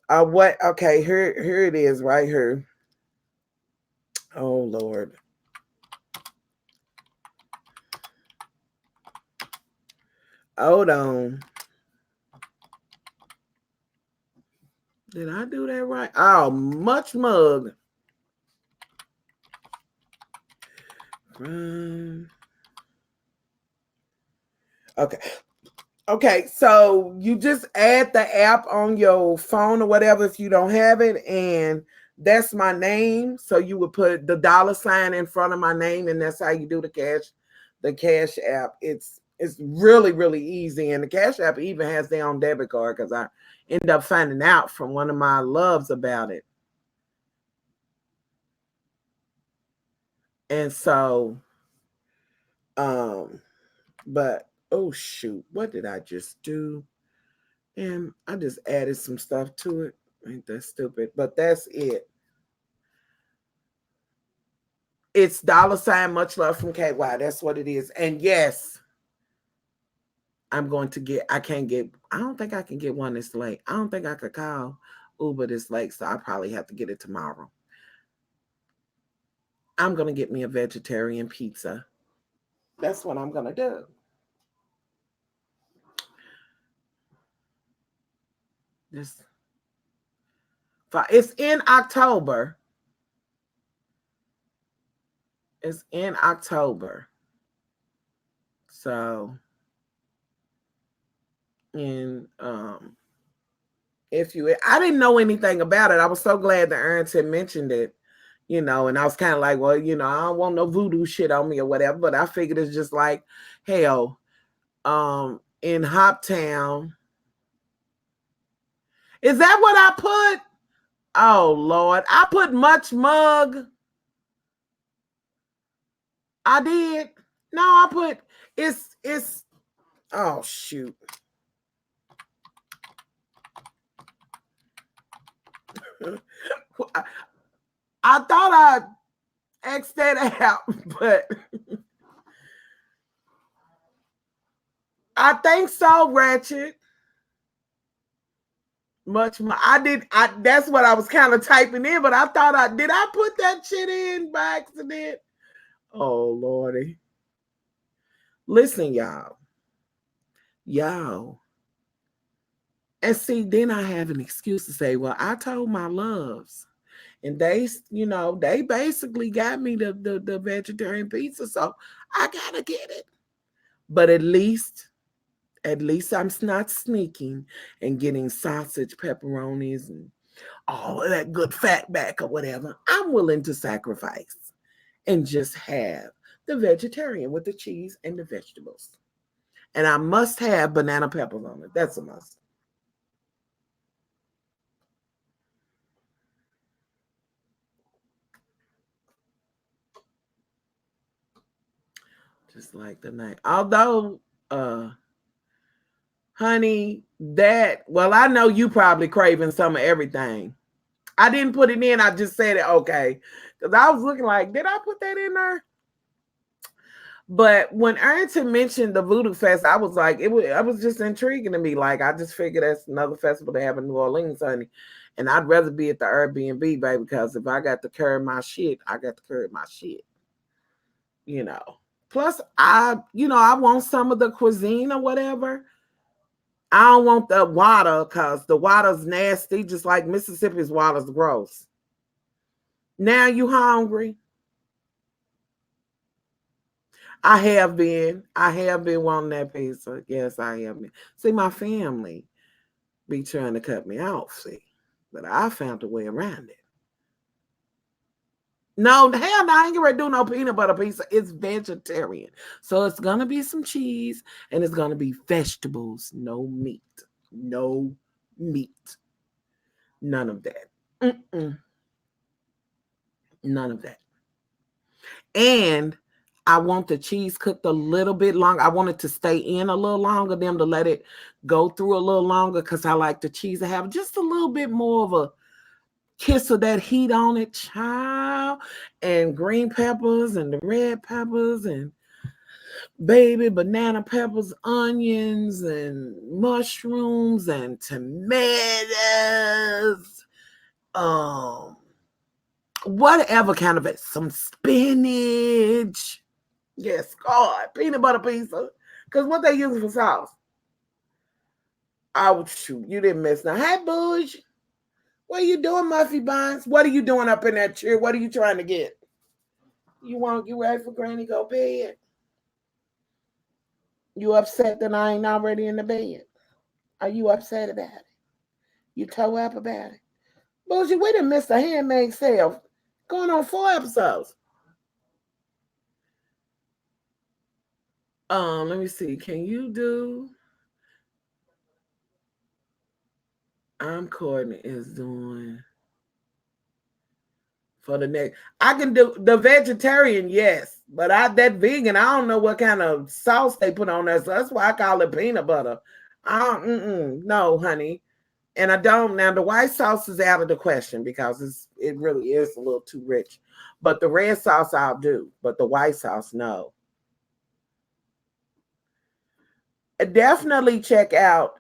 what? Okay, here it is right here. Oh, Lord. Hold on. Did I do that right? Oh, much mug. Okay, so you just add the app on your phone or whatever if you don't have it, and that's my name. So you would put the $ in front of my name, and that's how you do the Cash App. It's really, really easy, and the Cash App even has their own debit card because I ended up finding out from one of my loves about it. And so, but oh shoot, what did I just do? And I just added some stuff to it. Ain't that stupid? But that's it. It's $ much love from KY. That's what it is. And yes, I don't think I can get one this late. I don't think I could call Uber this late, so I probably have to get it tomorrow. I'm going to get me a vegetarian pizza. That's what I'm going to do. It's in October. It's in October. So, and I didn't know anything about it. I was so glad that Ernst had mentioned it, and I was kind of like, well, I don't want no voodoo shit on me or whatever, but I figured it's just like, hell, in Hoptown. Is that what I put? Oh, Lord. I put much mug. I did. No, I put, it's, oh, shoot. I thought I X'd that out, but I think so, Ratchet. Much more. That's what I was kind of typing in, but I thought did I put that shit in by accident? Oh, Lordy. Listen, y'all. And see, then I have an excuse to say, well, I told my loves. And they, they basically got me the vegetarian pizza, so I gotta get it. But at least I'm not sneaking and getting sausage, pepperonis, and all of that good fat back or whatever, I'm willing to sacrifice and just have the vegetarian with the cheese and the vegetables. And I must have banana peppers on it. That's a must. Just like the night. Although, honey, I know you probably craving some of everything. I didn't put it in. I just said it, okay. Because I was looking like, did I put that in there? But when Arrington mentioned the Voodoo Fest, I was like, it was just intriguing to me. Like, I just figured that's another festival they have in New Orleans, honey. And I'd rather be at the Airbnb, baby, because if I got to carry my shit, I got to carry my shit. You know. Plus, I want some of the cuisine or whatever. I don't want the water because the water's nasty, just like Mississippi's water's gross. Now you hungry? I have been wanting that pizza. Yes, I have been. See, my family be trying to cut me off, see. But I found a way around it. No, hell no, I ain't gonna do no peanut butter pizza. It's vegetarian. So it's gonna be some cheese and it's gonna be vegetables. No meat. No meat. None of that. None of that. And I want the cheese cooked a little bit longer. I want it to stay in a little longer, them to let it go through a little longer because I like the cheese to have just a little bit more of a kiss of that heat on it, child. And green peppers and the red peppers and baby banana peppers, onions and mushrooms and tomatoes. Whatever kind of it, some spinach. Yes, God, peanut butter pizza. Because what they use for sauce? Oh, shoot, you didn't miss now. Hey, Booge, what are you doing, Muffy Buns? What are you doing up in that chair? What are you trying to get? You ready for Granny go bed? You upset that I ain't already in the bed? Are you upset about it? You toe up about it? Boogie, we done missed a Handmaid's Tale. Going on 4 episodes. Let me see. Can you do? Courtney is doing for the next. I can do the vegetarian, yes, but that vegan, I don't know what kind of sauce they put on there, so that's why I call it peanut butter. No, honey, and I don't. Now the white sauce is out of the question because it really is a little too rich. But the red sauce I'll do, but the white sauce no. Definitely check out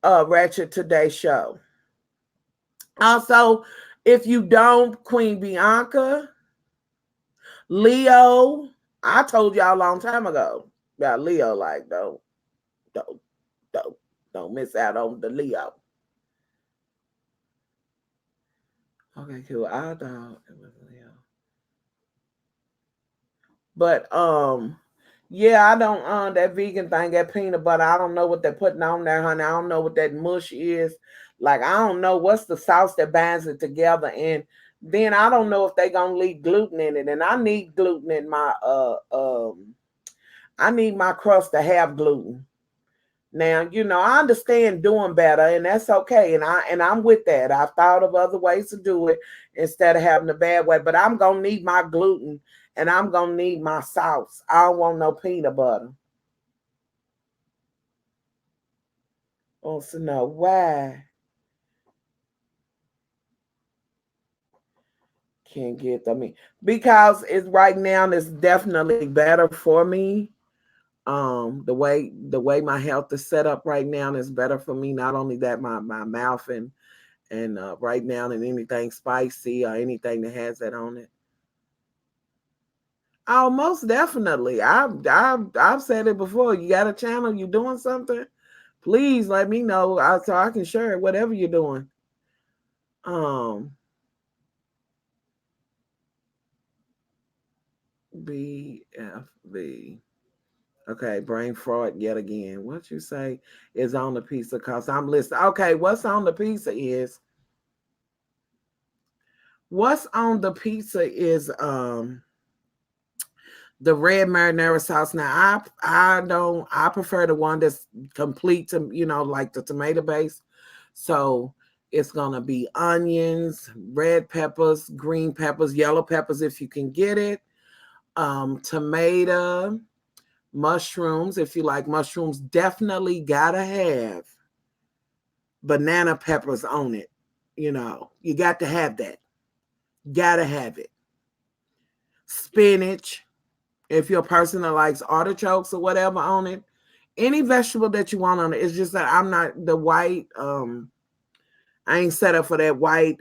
Ratchet Today's show. Also, if you don't, Queen Bianca, Leo, I told y'all a long time ago about Leo. Like, don't miss out on the Leo. Okay, cool. I thought it was Leo, but yeah, I don't that vegan thing, that peanut butter. I don't know what they're putting on there, honey. I don't know what that mush is. Like, I don't know what's the sauce that binds it together, and then I don't know if they're gonna leave gluten in it. And I need gluten in my I need my crust to have gluten. Now, I understand doing better, and that's okay. And I'm with that. I've thought of other ways to do it instead of having the bad way. But I'm gonna need my gluten and I'm gonna need my sauce. I don't want no peanut butter. Wants to know why can't get because it's right now it's definitely better for me. The way my health is set up right now is better for me. Not only that, my mouth and right now than anything spicy or anything that has that on it. Oh, most definitely. I've said it before. You got a channel, you doing something? Please let me know so I can share it, whatever you're doing. BFB. Okay, brain fraud yet again. What you say is on the pizza? Cause I'm listening. Okay, what's on the pizza is the red marinara sauce. Now I prefer the one that's complete to like the tomato base. So it's gonna be onions, red peppers, green peppers, yellow peppers if you can get it, tomato, mushrooms if you like mushrooms. Definitely gotta have banana peppers on it. You got to have that. Gotta have it. Spinach if you're a person that likes artichokes or whatever on it. Any vegetable that you want on it. It's just that I'm not the white. I ain't set up for that white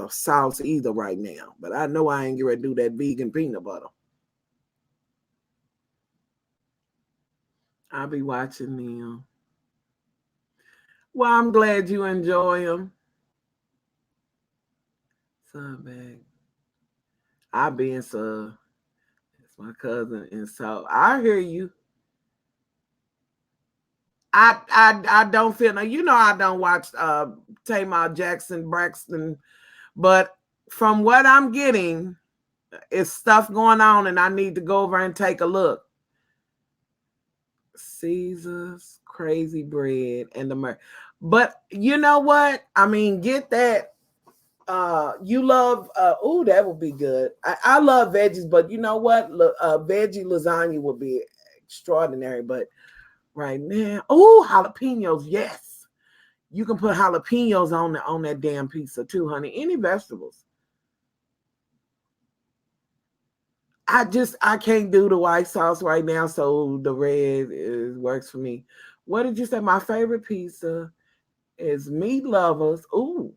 sauce either right now. But I know I ain't gonna do that vegan peanut butter. I'll be watching them. Well, I'm glad you enjoy them. So bad. I been so. It's my cousin, and so I hear you. I don't feel I don't watch Tamar Jackson Braxton, but from what I'm getting, it's stuff going on, and I need to go over and take a look. Caesar's crazy bread and the but you know what? I mean, get that. You love that would be good. I love veggies, but you know what? Veggie lasagna would be extraordinary. But right now, jalapenos, yes. You can put jalapenos on that damn pizza too, honey. Any vegetables. I can't do the white sauce right now, so the red works for me. What did you say? My favorite pizza is meat lovers. Ooh,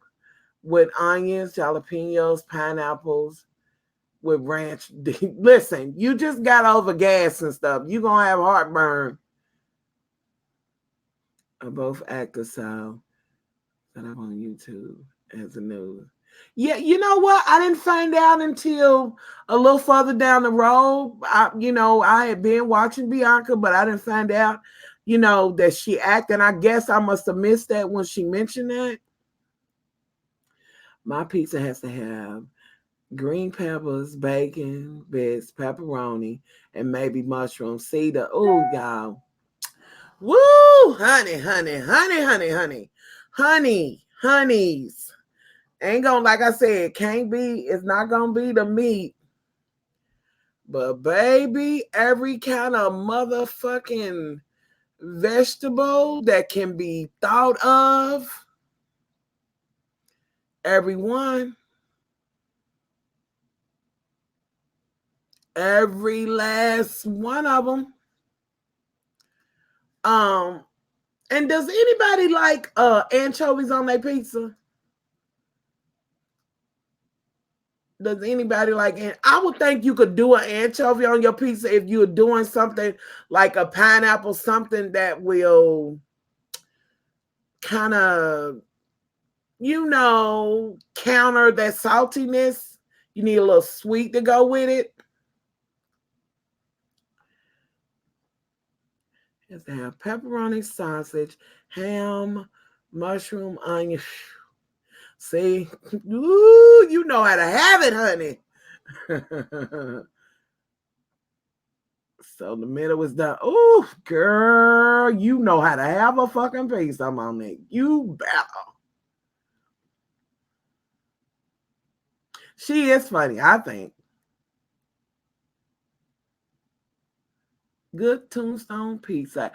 with onions, jalapenos, pineapples, with ranch. Listen, you just got over gas and stuff. You're gonna have heartburn. Both actors so that I'm on YouTube as a news. Yeah, you know what? I didn't find out until a little further down the road. I had been watching Bianca, but I didn't find out, that she acted. I guess I must have missed that when she mentioned that. My pizza has to have green peppers, bacon, bits, pepperoni, and maybe mushrooms. See y'all. Woo, honey, honey, honey, honey, honey, honey, honeys. Ain't gonna, like I said, it's not gonna be the meat. But baby, every kind of motherfucking vegetable that can be thought of, everyone, every last one of them. And does anybody like anchovies on their pizza? Does anybody like it? I would think you could do an anchovy on your pizza if you're doing something like a pineapple, something that will kind of, counter that saltiness. You need a little sweet to go with it. It has to have pepperoni, sausage, ham, mushroom, onion. See, ooh, you know how to have it, honey. So the middle was done. Oh, girl, you know how to have a fucking piece. I'm on it. You better. She is funny, I think. Good tombstone pizza.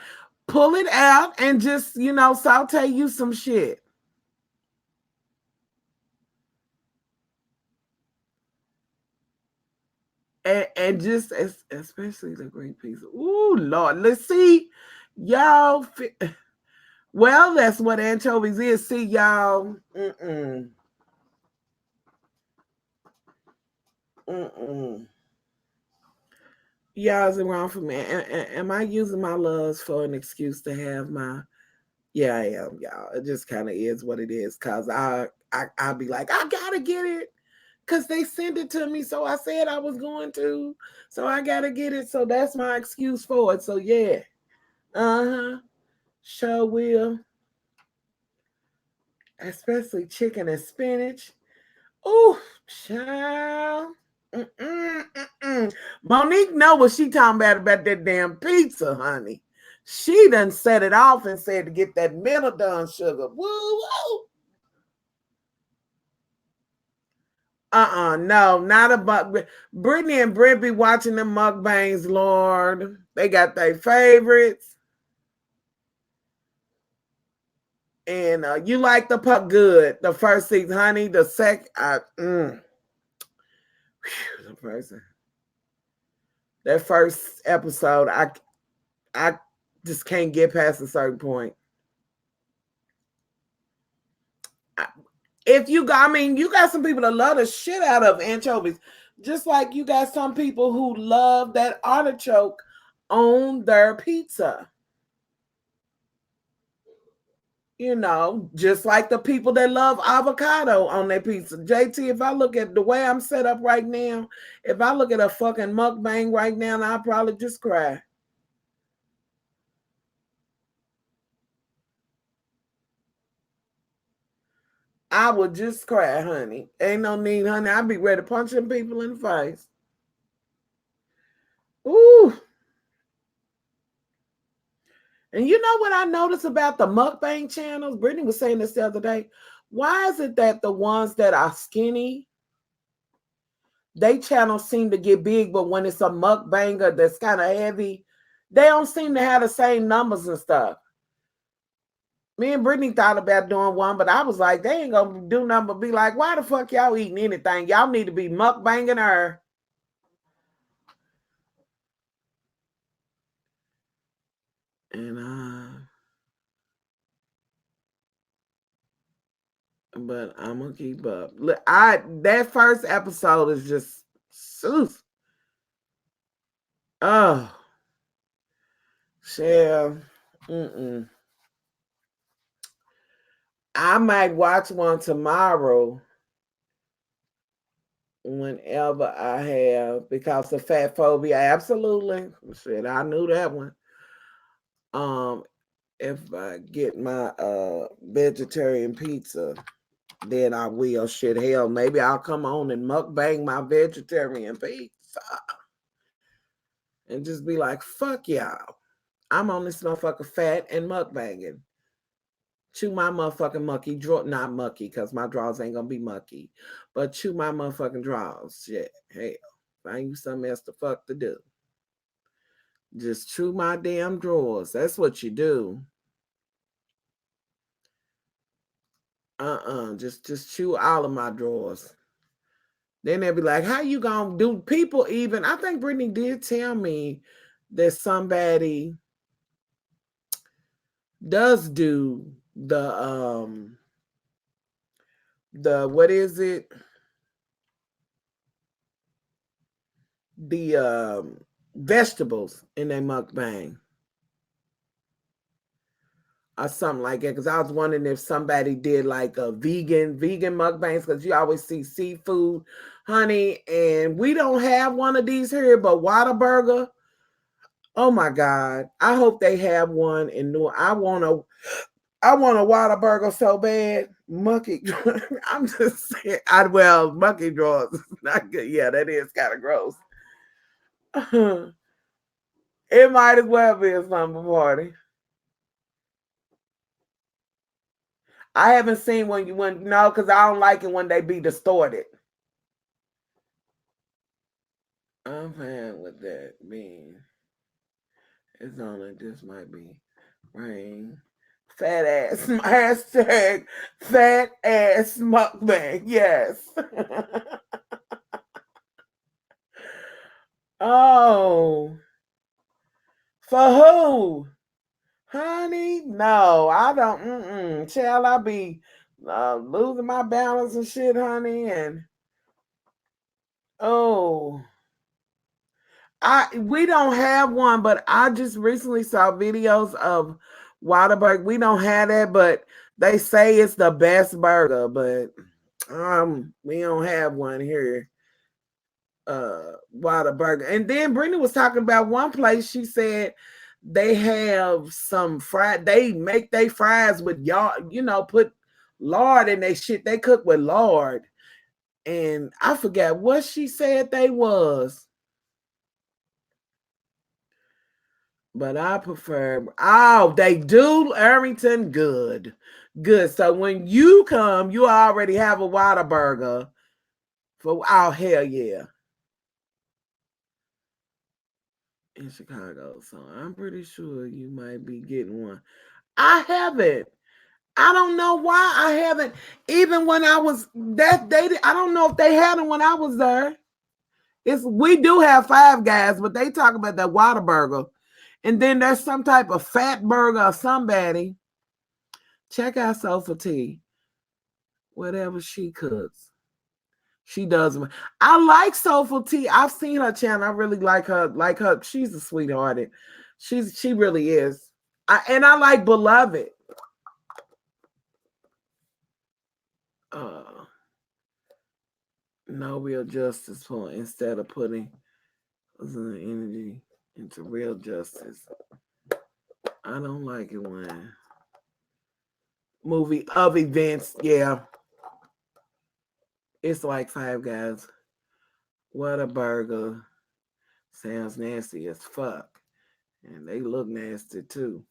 Pull it out and just, saute you some shit. And just especially the green pizza. Ooh, Lord. Let's see. Y'all. Well, that's what anchovies is. See, y'all. Y'all's around for me. Am I using my loves for an excuse to have my? Yeah, I am, y'all. It just kind of is what it is. Cause I'll be like, I gotta get it. Because they sent it to me, so I said I was going to. So I gotta get it. So that's my excuse for it. So yeah. Uh-huh. Sure will. Especially chicken and spinach. Ooh, child. Monique know what she talking about that damn pizza, honey. She done set it off and said to get that middle done sugar. Woo woo. No, not a buck. Brittany and Brent be watching the mukbangs, Lord. They got their favorites. And you like the pup good. The first season, honey. The second, the first, that first episode, I just can't get past a certain point. If you got, I mean, you got some people that love the shit out of anchovies, just like you got some people who love that artichoke on their pizza. You know, just like the people that love avocado on their pizza. JT, if I look at the way I'm set up right now, if I look at a fucking mukbang right now, I'll probably just cry. I would just cry, honey. Ain't no need, honey. I'd be ready to punch them people in the face. Ooh. And you know what I noticed about the mukbang channels? Brittany was saying this the other day. Why is it that the ones that are skinny, they channels seem to get big, but when it's a mukbanger that's kind of heavy, they don't seem to have the same numbers and stuff. Me and Brittany thought about doing one, but I was like, they ain't gonna do nothing but be like, why the fuck y'all eating anything? Y'all need to be mukbanging her. And but I'm gonna keep up. Look, that first episode is just sooth. Oh, Shell. I might watch one tomorrow whenever I have, because of fat phobia. Absolutely. Shit, I knew that one. If I get my vegetarian pizza, then I will. Shit, hell, maybe I'll come on and mukbang my vegetarian pizza and just be like, fuck y'all. I'm on this motherfucker fat and mukbanging. Chew my motherfucking mucky draw, not mucky, because my drawers ain't gonna be mucky, but chew my motherfucking drawers. Shit, hell, find you something else to fuck to do. Just chew my damn drawers. That's what you do. Just chew all of my drawers. Then they'll be like, how you gonna do? People even, I think Brittany did tell me that somebody does do the what is it? The vegetables in their mukbang. Or something like that. Because I was wondering if somebody did like a vegan mukbangs, because you always see seafood, honey, and we don't have one of these here, but Whataburger. Oh my God. I hope they have one in New. I want a Whataburger so bad. Mucky. I'm just saying. Mucky drawers. Not good. Yeah, that is kind of gross. It might as well be a slumber party. I haven't seen when no, because I don't like it when they be distorted. I'm fine with that being. It's only this might be rain. Fat ass hashtag fat ass mukbang. Yes. Oh. For who? Honey, no, I don't. Child, I be losing my balance and shit, honey. And we don't have one, but I just recently saw videos of Whataburger. We don't have that, but they say it's the best burger. But We don't have one here. Whataburger. And then Brittany was talking about one place. She said they have some they make their fries with y'all, put lard in their shit. They cook with lard. And I forgot what she said they was. But I prefer, they do Irvington. Good. So when you come, you already have a Whataburger. Hell yeah. In Chicago. So I'm pretty sure you might be getting one. I haven't. I don't know why I haven't. Even when I was I don't know if they had them when I was there. We do have Five Guys, but they talk about that Whataburger. And then there's some type of fat burger or somebody. Check out Sofa Tea. Whatever she cooks. She does. I like Soulful Tea. I've seen her channel. I really like her. She's a sweethearted. She really is. And I like Beloved. No real justice for instead of putting energy into real justice. I don't like it when movie of events. Yeah. It's like Five Guys. Whataburger sounds nasty as fuck. And they look nasty too.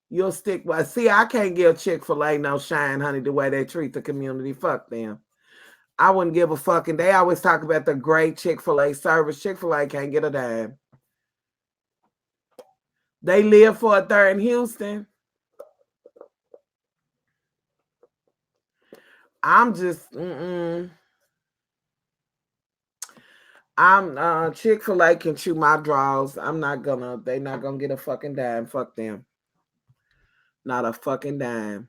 You'll stick by. See, I can't give Chick-fil-A no shine, honey, the way they treat the community. Fuck them. I wouldn't give a fuck. And they always talk about the great Chick-fil-A service. Chick-fil-A can't get a dime. They live for it there in Houston. I'm just, Chick-fil-A can chew my draws. they're not gonna get a fucking dime. Fuck them. Not a fucking dime.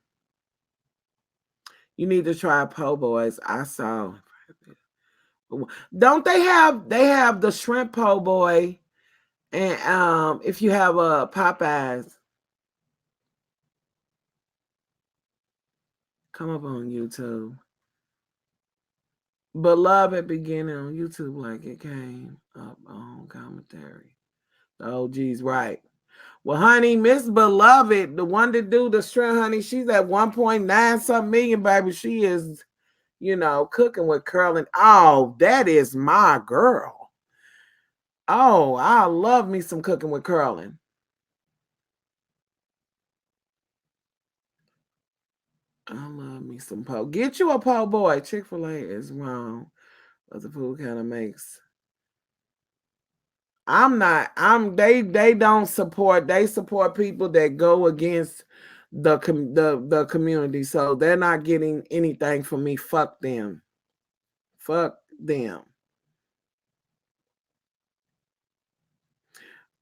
You need to try Po' Boys. I saw. Don't they have the shrimp po' boy? And if you have a Popeyes, come up on YouTube. Beloved beginning on YouTube like it came up on commentary. The OG's right. Well, honey, Miss Beloved, the one that do the shrimp, honey, she's at 1.9 something million, baby. She is, cooking with curling. Oh, that is my girl. Oh, I love me some cooking with curling. I love me some po'. Get you a po' boy. Chick-fil-A is wrong. But the food kind of makes. They don't support. They support people that go against the community. So they're not getting anything from me. Fuck them. Fuck them.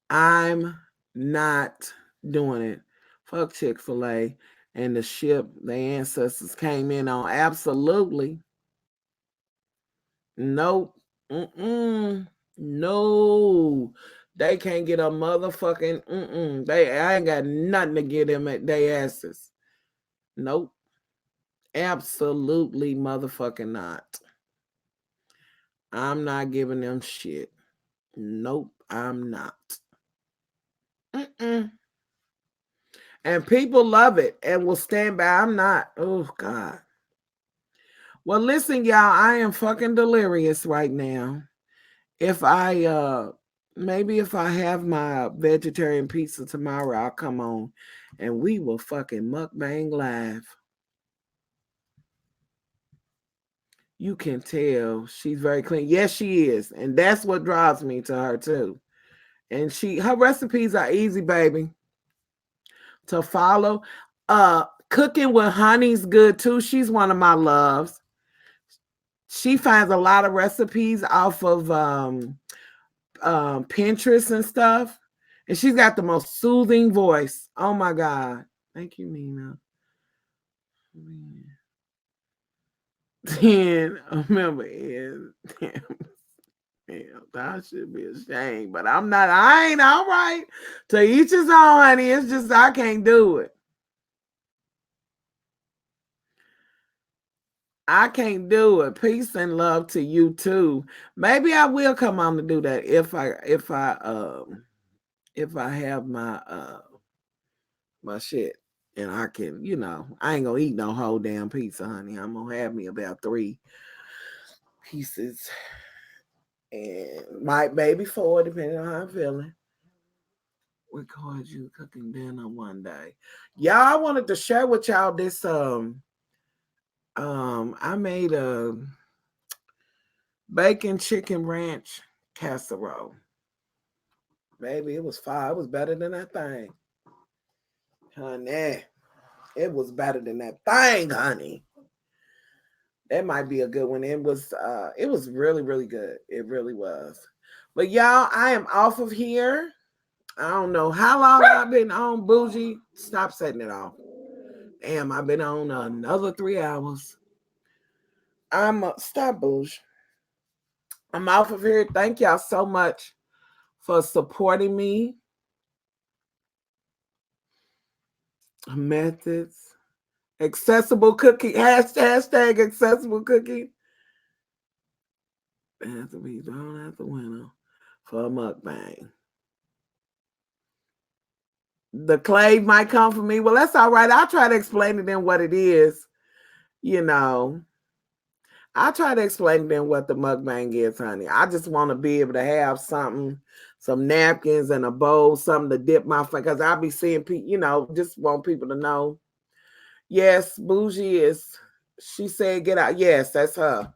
I'm not doing it. Fuck Chick-fil-A and the ship their ancestors came in on. Absolutely. Nope. No. They can't get a motherfucking I ain't got nothing to get them at their asses. Nope. Absolutely motherfucking not. I'm not giving them shit. Nope, I'm not. And people love it and will stand by. I'm not. Oh, God. Well, listen, y'all, I am fucking delirious right now. If I maybe if I have my vegetarian pizza tomorrow, I'll come on and we will fucking mukbang live. You can tell she's very clean. Yes, she is. And that's what draws me to her too. And her recipes are easy, baby, to follow. Cooking with Honey's good too. She's one of my loves. She finds a lot of recipes off of Pinterest and stuff. And she's got the most soothing voice. Oh my God. Thank you, Nina. Then remember is that should be ashamed. But I'm not, I ain't all right. To each his own, honey. It's just I can't do it. I can't do it. Peace and love to you too. Maybe I will come on to do that if I have my shit and I can, I ain't gonna eat no whole damn pizza, honey. I'm gonna have me about 3 pieces and might maybe 4, depending on how I'm feeling. Record you cooking dinner one day. Y'all, I wanted to share with y'all this I made a bacon chicken ranch casserole. Baby, it was fire. It was better than that thing. Honey. It was better than that thing, honey. That might be a good one. It was really, really good. It really was. But y'all, I am off of here. I don't know how long I've been on, Bougie. Stop setting it off. Damn, I've been on another 3 hours. Stop, Bougie. I'm off of here. Thank y'all so much for supporting me. Methods. Accessible cookie. Hashtag accessible cookie. It has to be thrown out the window for a mukbang. The clay might come for me. Well, that's all right. I'll try to explain to them what it is. I'll try to explain to them what the mukbang is, honey. I just want to be able to have something, some napkins and a bowl, something to dip my face. Because I'll be seeing people, just want people to know. Yes, Bougie she said get out. Yes, that's her.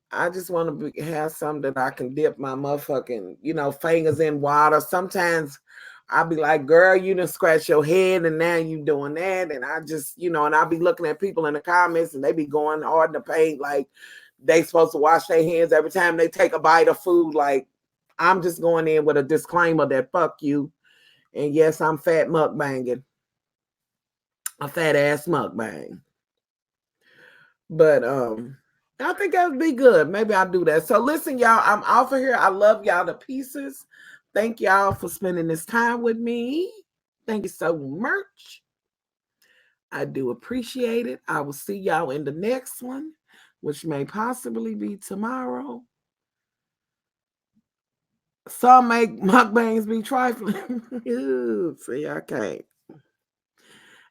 I just want to have something that I can dip my motherfucking, fingers in water. Sometimes I'll be like, girl, you done scratch your head and now you doing that. And I just, and I'll be looking at people in the comments and they be going hard in the paint like they supposed to wash their hands every time they take a bite of food. Like, I'm just going in with a disclaimer that fuck you. And yes, I'm fat mukbanging. A fat ass mukbang. But I think that would be good. Maybe I'll do that. So listen, y'all, I'm off of here. I love y'all to pieces. Thank y'all for spending this time with me. Thank you so much. I do appreciate it. I will see y'all in the next one, which may possibly be tomorrow. Some make mukbangs be trifling. See, I can't.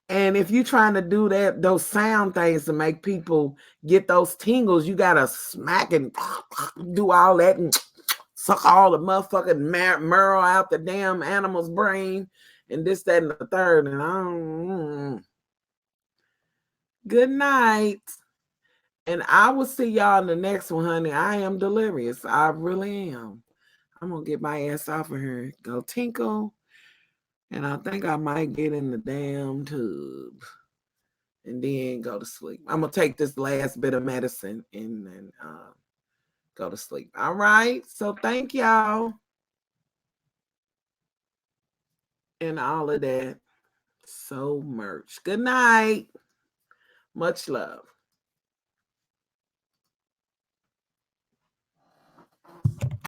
And if you're trying to do those sound things to make people get those tingles, you gotta smack and do all that and suck all the motherfucking marrow out the damn animal's brain and this, that, and the third. And good night. And I will see y'all in the next one, honey. I am delirious. I really am. I'm gonna get my ass off of here. Go tinkle. And I think I might get in the damn tub and then go to sleep. I'm going to take this last bit of medicine and then go to sleep. All right. So thank y'all. And all of that. So much. Good night. Much love.